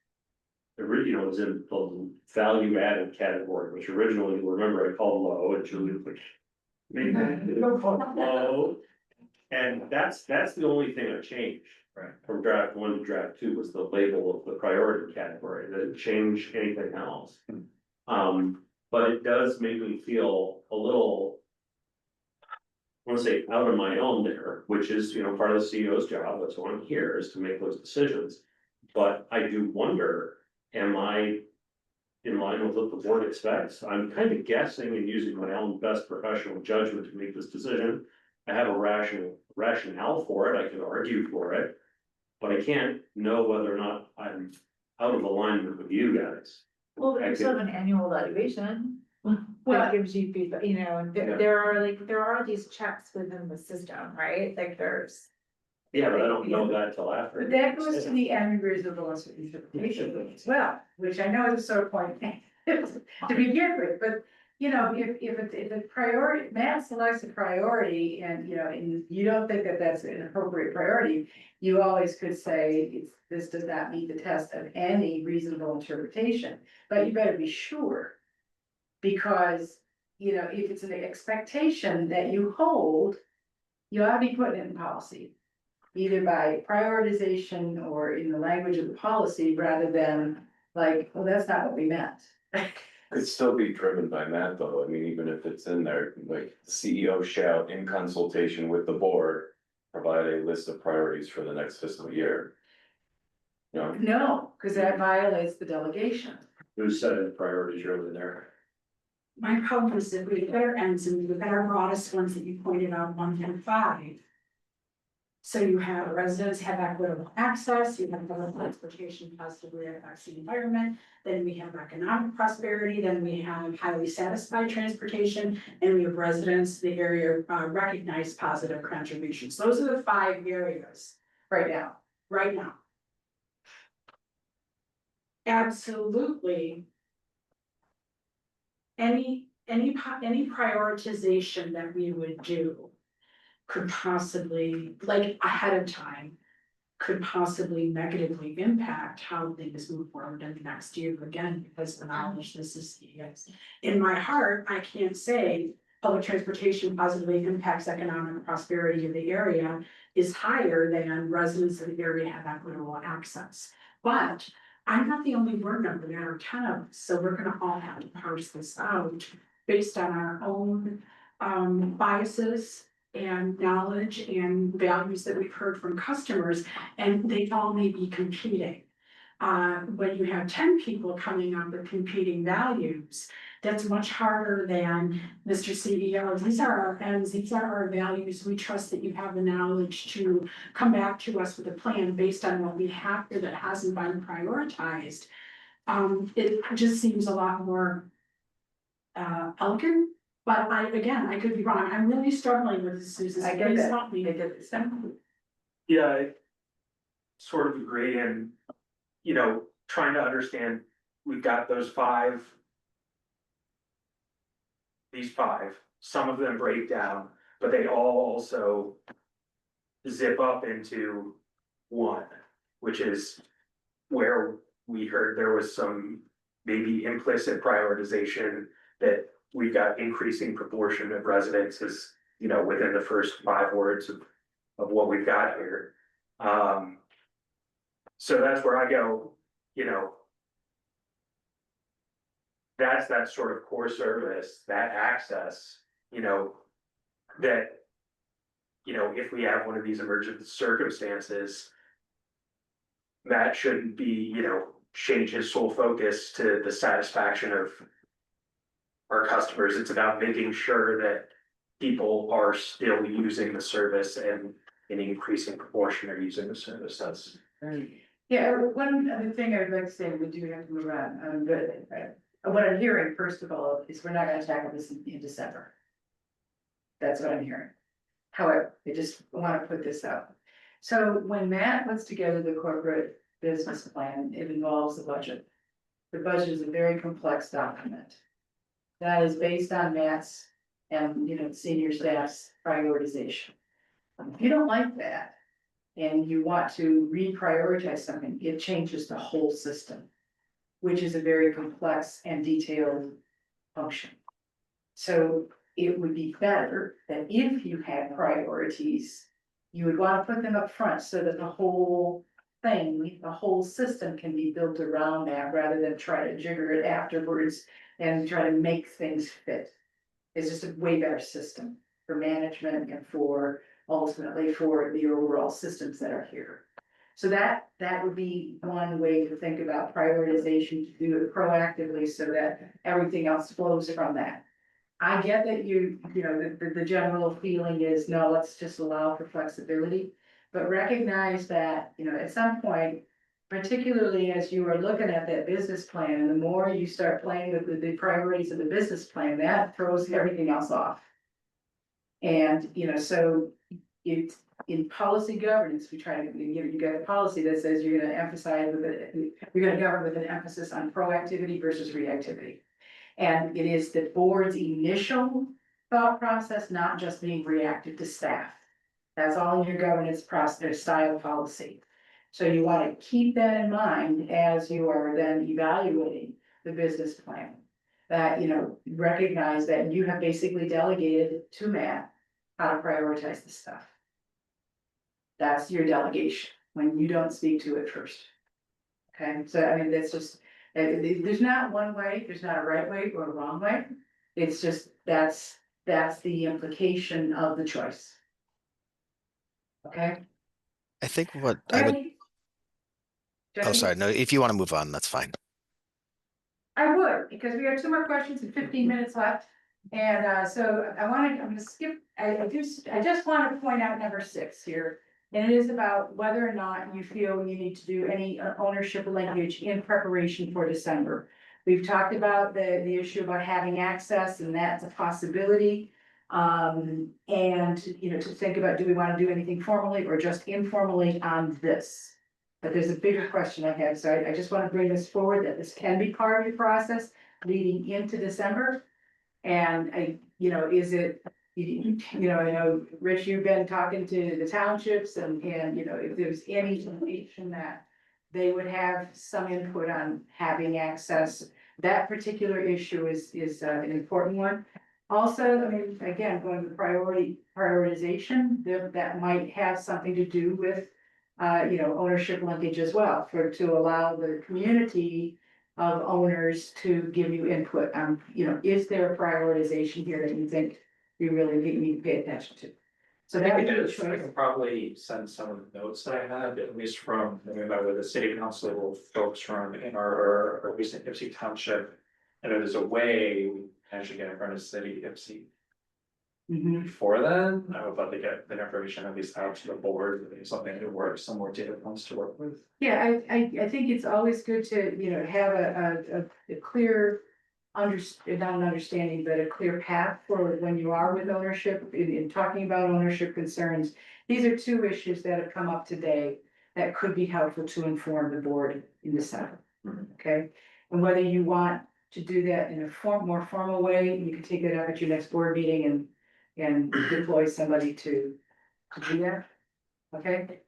was in the value added category, which originally, you remember, I called low, and Julie was like, maybe low. And that's the only thing I changed. Right. From draft 1 to draft 2 was the label of the priority category, that didn't change anything else. But it does make me feel a little, I wanna say, out of my own there, which is, part of the CEO's job, that's why I'm here, is to make those decisions. But I do wonder, am I in line with what the board expects? I'm kind of guessing and using my own best professional judgment to make this decision. I have a rationale for it, I can argue for it, but I can't know whether or not I'm out of alignment with you guys. Well, there's sort of an annual evaluation. That Well, gives you feedback, and Yeah. there are these checks within the system, right? Like there's. Yeah, but I don't know that till after. But that goes to the unreasonable interpretation as well, which I know is a sore point to begin with, but. If the priority, Matt selects a priority and, and you don't think that that's an appropriate priority. You always could say, this does not meet the test of any reasonable interpretation, but you better be sure. Because, if it's an expectation that you hold, you ought to be putting it in policy. Either by prioritization or in the language of the policy, rather than like, well, that's not what we meant. Could still be driven by Matt, though. I mean, even if it's in there, like the CEO shall, in consultation with the board, provide a list of priorities for the next fiscal year. No, because that violates the delegation. Who said the priorities are over there? my hope is that we better ends and we better broadest ones that you pointed out, 1 through 5. So you have residents have equitable access, you have public transportation positively affects the environment, then we have economic prosperity, then we have highly satisfied transportation, and we have residents, the area recognize positive contributions. Those are the 5 areas Right now. right now. Absolutely. Any prioritization that we would do could possibly, like ahead of time, could possibly negatively impact how things move forward in the next year, again, because the knowledge this is, yes. In my heart, I can't say public transportation positively impacts economic prosperity of the area is higher than residents of the area have equitable access. But I'm not the only board member, there are 10 of us, so we're gonna all have to parse this out based on our own biases and knowledge and values that we've heard from customers, and they all may be competing. When you have 10 people coming up with competing values, that's much harder than Mr. CEO, these are our ends, these are our values, we trust that you have the knowledge to come back to us with a plan based on what we have here that hasn't been prioritized. It just seems a lot more elegant, but I could be wrong, I'm really struggling with this, Susan, I get please that. help me. I get this. Yeah, I sort of agree and, trying to understand, we've got those 5. These 5, some of them break down, but they all also zip up into one, which is where we heard there was some maybe implicit prioritization that we've got increasing proportion of residences, you know, within the first 5 words of what we've got here. So that's where I go, you know. That's that sort of core service, that access, you know, that. You know, if we have one of these emergent circumstances. That shouldn't be, you know, change his sole focus to the satisfaction of. Our customers, it's about making sure that people are still using the service and an increasing proportion are using the service, that's. Yeah, one other thing I would like to say, we do have to move on, but what I'm hearing, first of all, is we're not gonna tackle this in December. That's what I'm hearing. However, I just wanna put this out. So when Matt puts together the corporate business plan, it involves the budget. The budget is a very complex document. That is based on Matt's and, you know, senior staff's prioritization. If you don't like that, and you want to reprioritize something, it changes the whole system, which is a very complex and detailed function. So it would be better that if you had priorities, you would want to put them up front so that the whole thing, the whole system can be built around that rather than try to jigger it afterwards and try to make things fit. It's just a way better system for management and for ultimately for the overall systems that are here. So that would be one way to think about prioritization, to do it proactively so that everything else flows from that. I get that you know, the general feeling is, no, let's just allow for flexibility. But recognize that, you know, at some point, particularly as you are looking at that business plan, and the more you start playing with the priorities of the business plan, that throws everything else off. And, you know, so it, in policy governance, we try to, you got a policy that says you're gonna emphasize with it, you're gonna govern with an emphasis on proactivity versus reactivity. And it is the board's initial thought process, not just being reactive to staff. That's all in your governance process, style policy. So you want to keep that in mind as you are then evaluating the business plan. That, you know, recognize that you have basically delegated to Matt how to prioritize the stuff. That's your delegation, when you don't speak to it first. Okay, so I mean, that's just, there's not one way, there's not a right way or a wrong way. It's just, that's the implication of the choice. Okay? I think what I would, Ready? oh, Jesse? sorry, no, if you want to move on, that's fine. I would, because we have 2 more questions and 15 minutes left. And so I'm gonna skip, I just want to point out number 6 here. And it is about whether or not you feel you need to do any ownership linkage in preparation for December. We've talked about the issue about having access, and that's a possibility. And, you know, to think about, do we want to do anything formally or just informally on this? But there's a bigger question I have, so I just want to bring this forward, that this can be part of your process leading into December. And you know, is it, you know, I know, Rich, you've been talking to the townships and, you know, if there's any indication that they would have some input on having access, that particular issue is an important one. Also, I mean, again, going to prioritization, that might have something to do with, you know, ownership linkage as well, to allow the community of owners to give you input on, you know, is there a prioritization here that you think you really need to pay attention to? So I that think would it be a is, I choice. can probably send some of the notes that I had, at least from, I mean, with the city council folks from in our recent Ipsy Township. And there's a way we actually get in front of city Ipsy Mhm. before then. I would love to get that information at least out to the board, something to work, some more data points to work with. Yeah, I think it's always good to, you know, have a clear not an understanding, but a clear path for when you are with ownership, in talking about ownership concerns. These are 2 issues that have come up today that could be helpful to inform the board in December. Okay, and whether you want to do that in a more formal way, you can take that up at your next board meeting and deploy somebody to do that. Okay,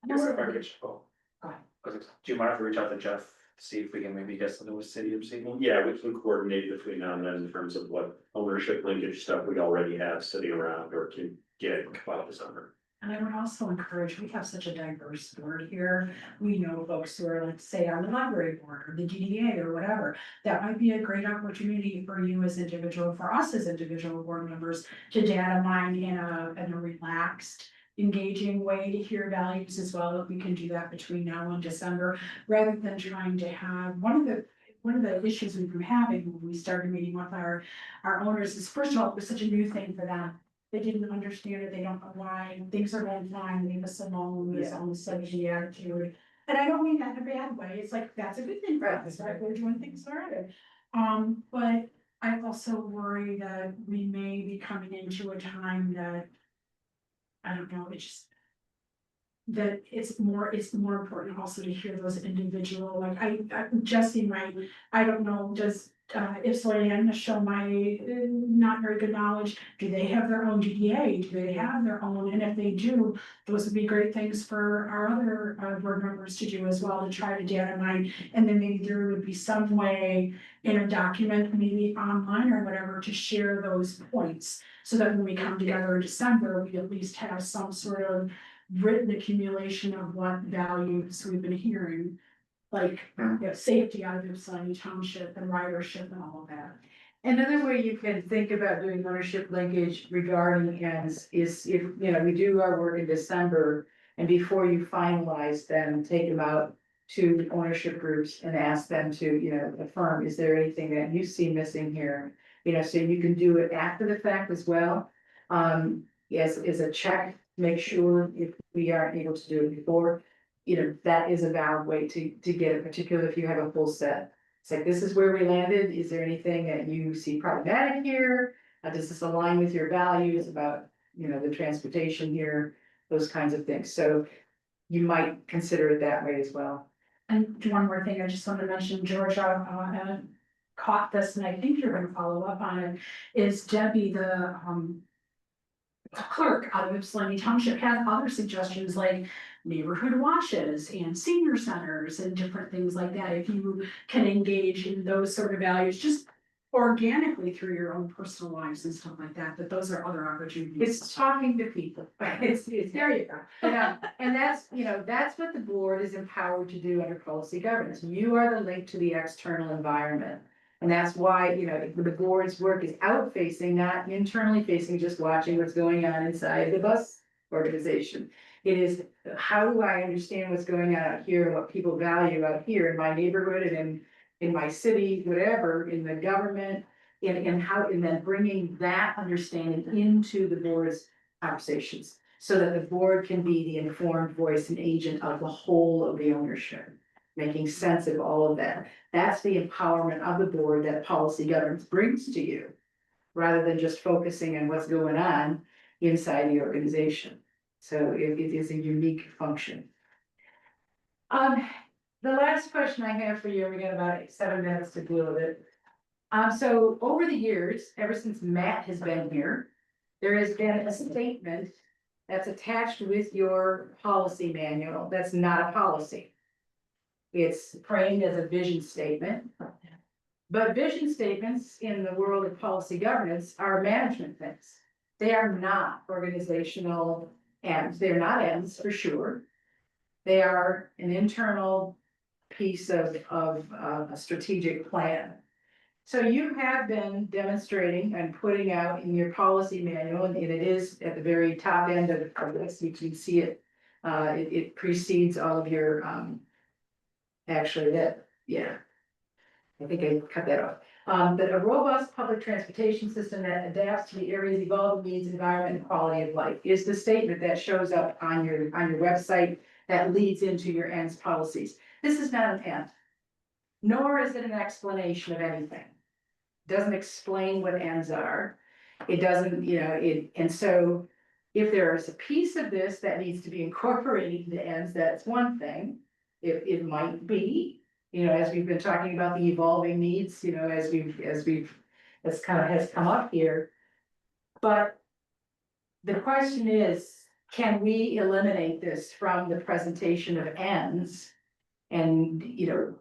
Do Go ahead. you mind if we reach out to Jeff, to see if we can maybe get something with City of Seagull? Yeah, we can coordinate between now and then in terms of what ownership linkage stuff we already have sitting around or can get about this summer. And I would also encourage, we have such a diverse board here. We know folks who are, like, say, on the library board or the GDA or whatever. That might be a great opportunity for you as individual, for us as individual board members, to data mine in a relaxed, engaging way to hear values as well. If we can do that between now and December, rather than trying to have, one of the issues we've been having when we started meeting with our owners is, first of all, it was such a new thing for them. They didn't understand it, they don't know why, things are going fine, leave us alone, it's almost such the attitude. And I don't mean that in a bad way, it's like, that's a good thing for us, right, we're doing things right. But I also worry that we may be coming into a time that, I don't know, it's just. That it's more important also to hear those individual, like, Jesse might, I don't know, does, Ypsilanti show my not very good knowledge, do they have their own GDA, do they have their own, and if they do, those would be great things for our other board members to do as well, to try to data mine, and then maybe there would be some way in a document, maybe online or whatever, to share those points, so that when we come together in December, we at least have some sort of written accumulation of what values we've been hearing. Like, you know, safety out of Ypsilanti Township and ridership and all of that. another way you can think about doing ownership linkage regarding ends is if, you know, we do our work in December. And before you finalize them, take them out to ownership groups and ask them to, you know, affirm, is there anything that you see missing here? You know, so you can do it after the fact as well. As a check, make sure if we aren't able to do it before. You know, that is a valid way to get it, particularly if you have a full set. It's like, this is where we landed, is there anything that you see problematic here? Does this align with your values about, you know, the transportation here, those kinds of things, so. You might consider it that way as well. And one more thing, I just want to mention, Georgia, caught this, and I think you're gonna follow up on it, is Debbie, the clerk out of Ypsilanti Township, had other suggestions like neighborhood watches and senior centers and different things like that. If you can engage in those sort of values, just organically through your own personal lives and stuff like that, that those are other opportunities. It's talking to people, it's, there you go. And that's, you know, that's what the board is empowered to do under policy governance. You are the link to the external environment. And that's why, you know, the board's work is out facing, not internally facing, just watching what's going on inside the bus organization. It is, how do I understand what's going on out here and what people value out here in my neighborhood and in my city, whatever, in the government, and how, and then bringing that understanding into the board's conversations. So that the board can be the informed voice and agent of the whole of the ownership, making sense of all of that. That's the empowerment of the board that policy governance brings to you, rather than just focusing on what's going on inside the organization. So it is a unique function. The last question I have for you, we got about 7 minutes to deal with it. So over the years, ever since Matt has been here, there has been a statement that's attached with your policy manual. That's not a policy. It's framed as a vision statement. But vision statements in the world of policy governance are management things. They are not organizational ends. They're not ends for sure. They are an internal piece of a strategic plan. So you have been demonstrating and putting out in your policy manual, and it is at the very top end of this, you can see it. It precedes all of your, actually that, yeah. I think I cut that off. But a robust public transportation system that adapts to the area's evolving needs, environment, and quality of life is the statement that shows up on your website that leads into your ends policies. This is not an end, nor is it an explanation of anything. It doesn't explain what ends are. It doesn't, you know, and so if there is a piece of this that needs to be incorporated into ends, that's one thing. It might be, you know, as we've been talking about the evolving needs, you know, as kind of has come up here. But the question is, can we eliminate this from the presentation of ends? And, you know,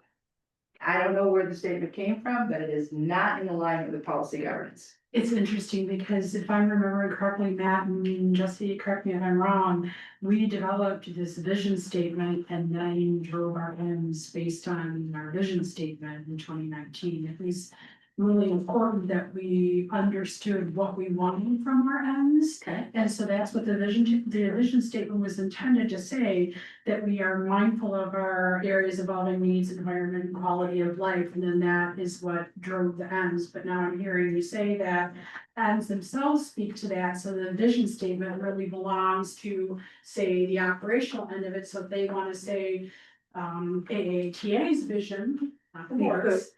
I don't know where the statement came from, but it is not in alignment with policy governance. It's interesting because if I'm remembering correctly, Matt and Jesse, correct me if I'm wrong, we developed this vision statement and then drove our ends based on our vision statement in 2019. It was really important that we understood what we wanted from our ends. Okay. And so that's what the vision statement was intended to say, that we are mindful of our areas evolving needs, environment, and quality of life, and then that is what drove the ends. But now I'm hearing you say that ends themselves speak to that, so the vision statement really belongs to, say, the operational end of it, so if they wanna say, AATA's vision, not the board's,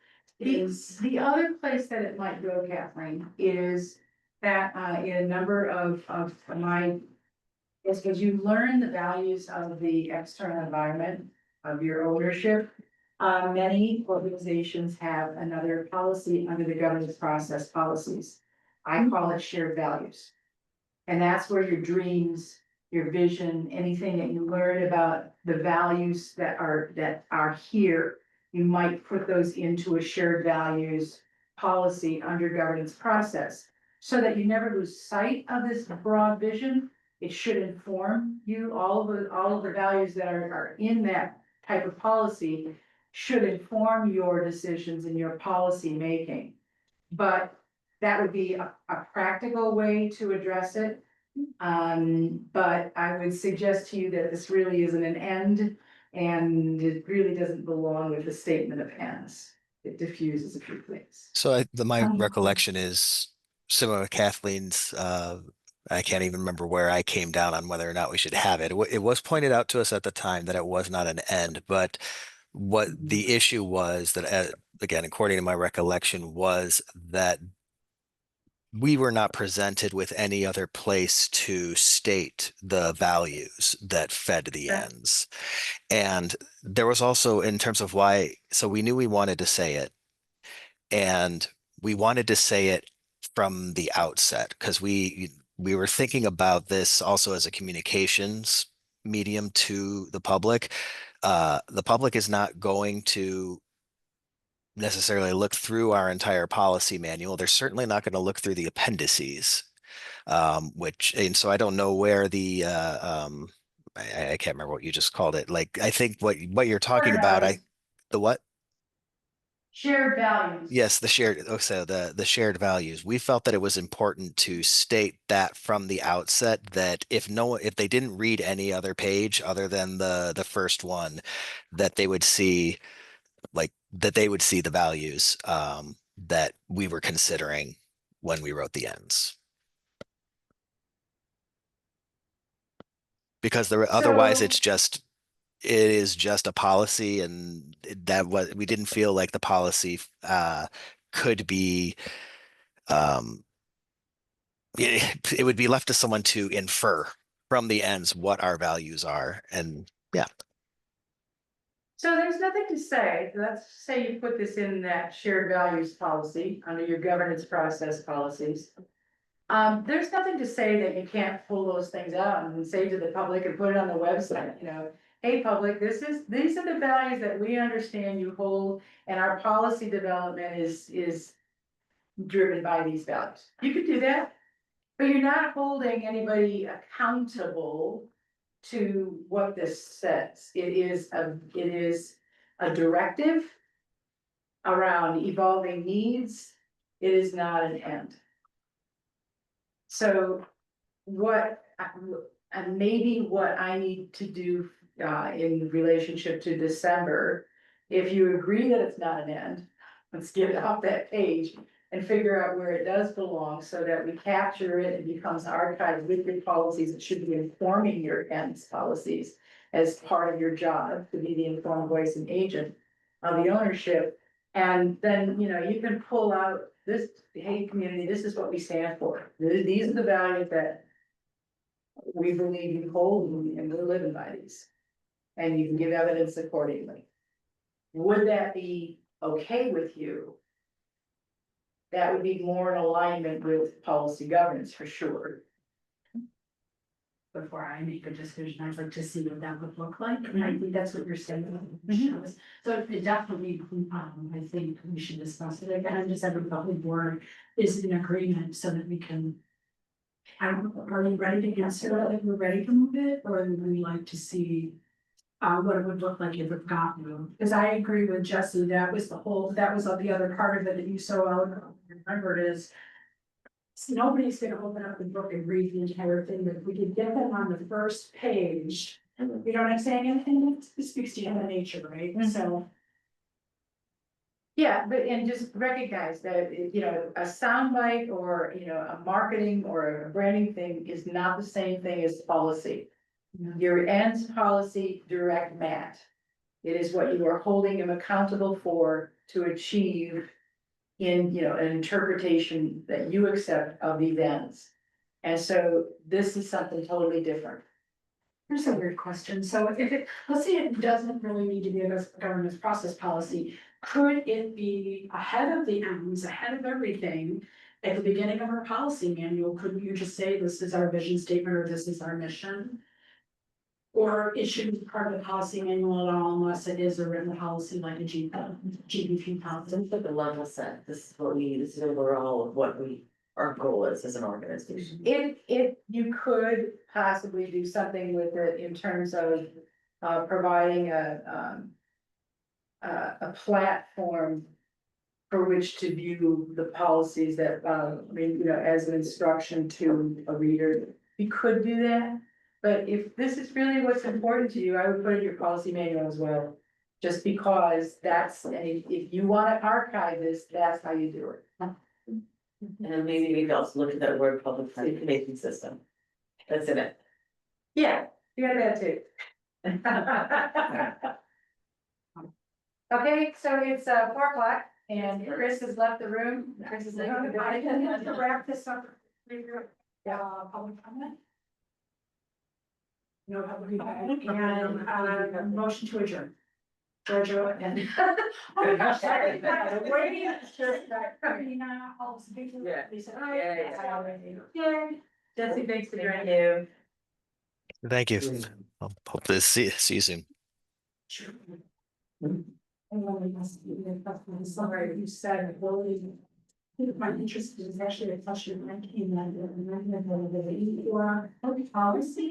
is. The other place that it might go, Kathleen, is that in a number of my. Is because you learn the values of the external environment of your ownership. Many organizations have another policy under the governance process policies. I call it shared values. And that's where your dreams, your vision, anything that you learn about the values that are here. You might put those into a shared values policy under governance process. So that you never lose sight of this broad vision. It should inform you, all of the values that are in that type of policy. Should inform your decisions and your policy making. But that would be a practical way to address it. But I would suggest to you that this really isn't an end, and it really doesn't belong with the statement of ends. It diffuses a few things. So my recollection is similar to Kathleen's. I can't even remember where I came down on whether or not we should have it. It was pointed out to us at the time that it was not an end, but what the issue was that, again, according to my recollection, was that we were not presented with any other place to state the values that fed the Sure. ends. And there was also, in terms of why, so we knew we wanted to say it, and we wanted to say it from the outset because we were thinking about this also as a communications medium to the public. The public is not going to necessarily look through our entire policy manual. They're certainly not going to look through the appendices, and so I don't know where I can't remember what you just called it. Like, I think what you're talking about, the what? Shared values. Yes, so the shared values. We felt that it was important to state that from the outset, that if they didn't read any other page other than the first one, that they would see the values that we were considering when we wrote the ends. Because otherwise it is just a policy, and we didn't feel like the policy could be it would be left to someone to infer from the ends what our values are. And yeah. So there's nothing to say, let's say you put this in that shared values policy under your governance process policies. There's nothing to say that you can't pull those things out and say to the public and put it on the website, hey, public, these are the values that we understand you hold, and our policy development is driven by these values. You could do that, but you're not holding anybody accountable to what this says. It is a directive around evolving needs. It is not an end. So and maybe what I need to do in relationship to December, if you agree that it's not an end, let's get it off that page and figure out where it does belong so that we capture it and becomes archived with your policies. It should be informing your ends policies as part of your job to be the informed voice and agent of the ownership. And then, you can pull out this, hey, community, this is what we stand for. These are the values that we believe you hold, and we're living by these. And you can give evidence accordingly. Would that be okay with you? That would be more in alignment with policy governance for sure. before I make a decision, I'd like to see what that would look like, and I think that's what you're saying. So it definitely, I think we should discuss it again, just everybody board is in agreement so that we can. I don't know, are we ready to answer that, if we're ready to move it, or would we like to see? What it would look like if it got moved, because I agree with Jesse, that was the other part of it that you so eloquently remembered is. Nobody's gonna open up the book and read the entire thing, but if we could get them on the first page, you know what I'm saying, and it speaks to human nature, right, so. Yeah, but and just recognize that, you know, a soundbite or, you know, a marketing or a branding thing is not the same thing as policy. Your ends policy direct Matt. It is what you are holding him accountable for to achieve in, you know, an interpretation that you accept of these ends. And so this is something totally different. Here's a weird question, so if it, let's say it doesn't really need to be a governance process policy, could it be ahead of the ends, ahead of everything? At the beginning of our policy manual, couldn't you just say this is our vision statement or this is our mission? Or it shouldn't be part of the policy manual at all unless it is a written policy like a GBP policy. Since the level set, this is overall of what our goal is as an organization. You could possibly do something with it in terms of, providing a platform for which to view the policies that, I mean, you know, as an instruction to a reader. You could do that, but if this is really what's important to you, I would put it in your policy manual as well. Just because that's, and if you wanna archive this, that's how you do it. And then maybe we could also look at that word public information system. That's in it. Yeah, you got that too. Okay, so it's 4 o'clock and Chris has left the room. Chris is leaving the I building. can to wrap this up, public comment. No public comment, and motion to adjourn. Georgia and. Waiting. Jesse, thanks for joining. you. Thank you. I'll hope to see you soon. Sorry, you said, well, I think my interest is actually a question I came under, and I have a policy.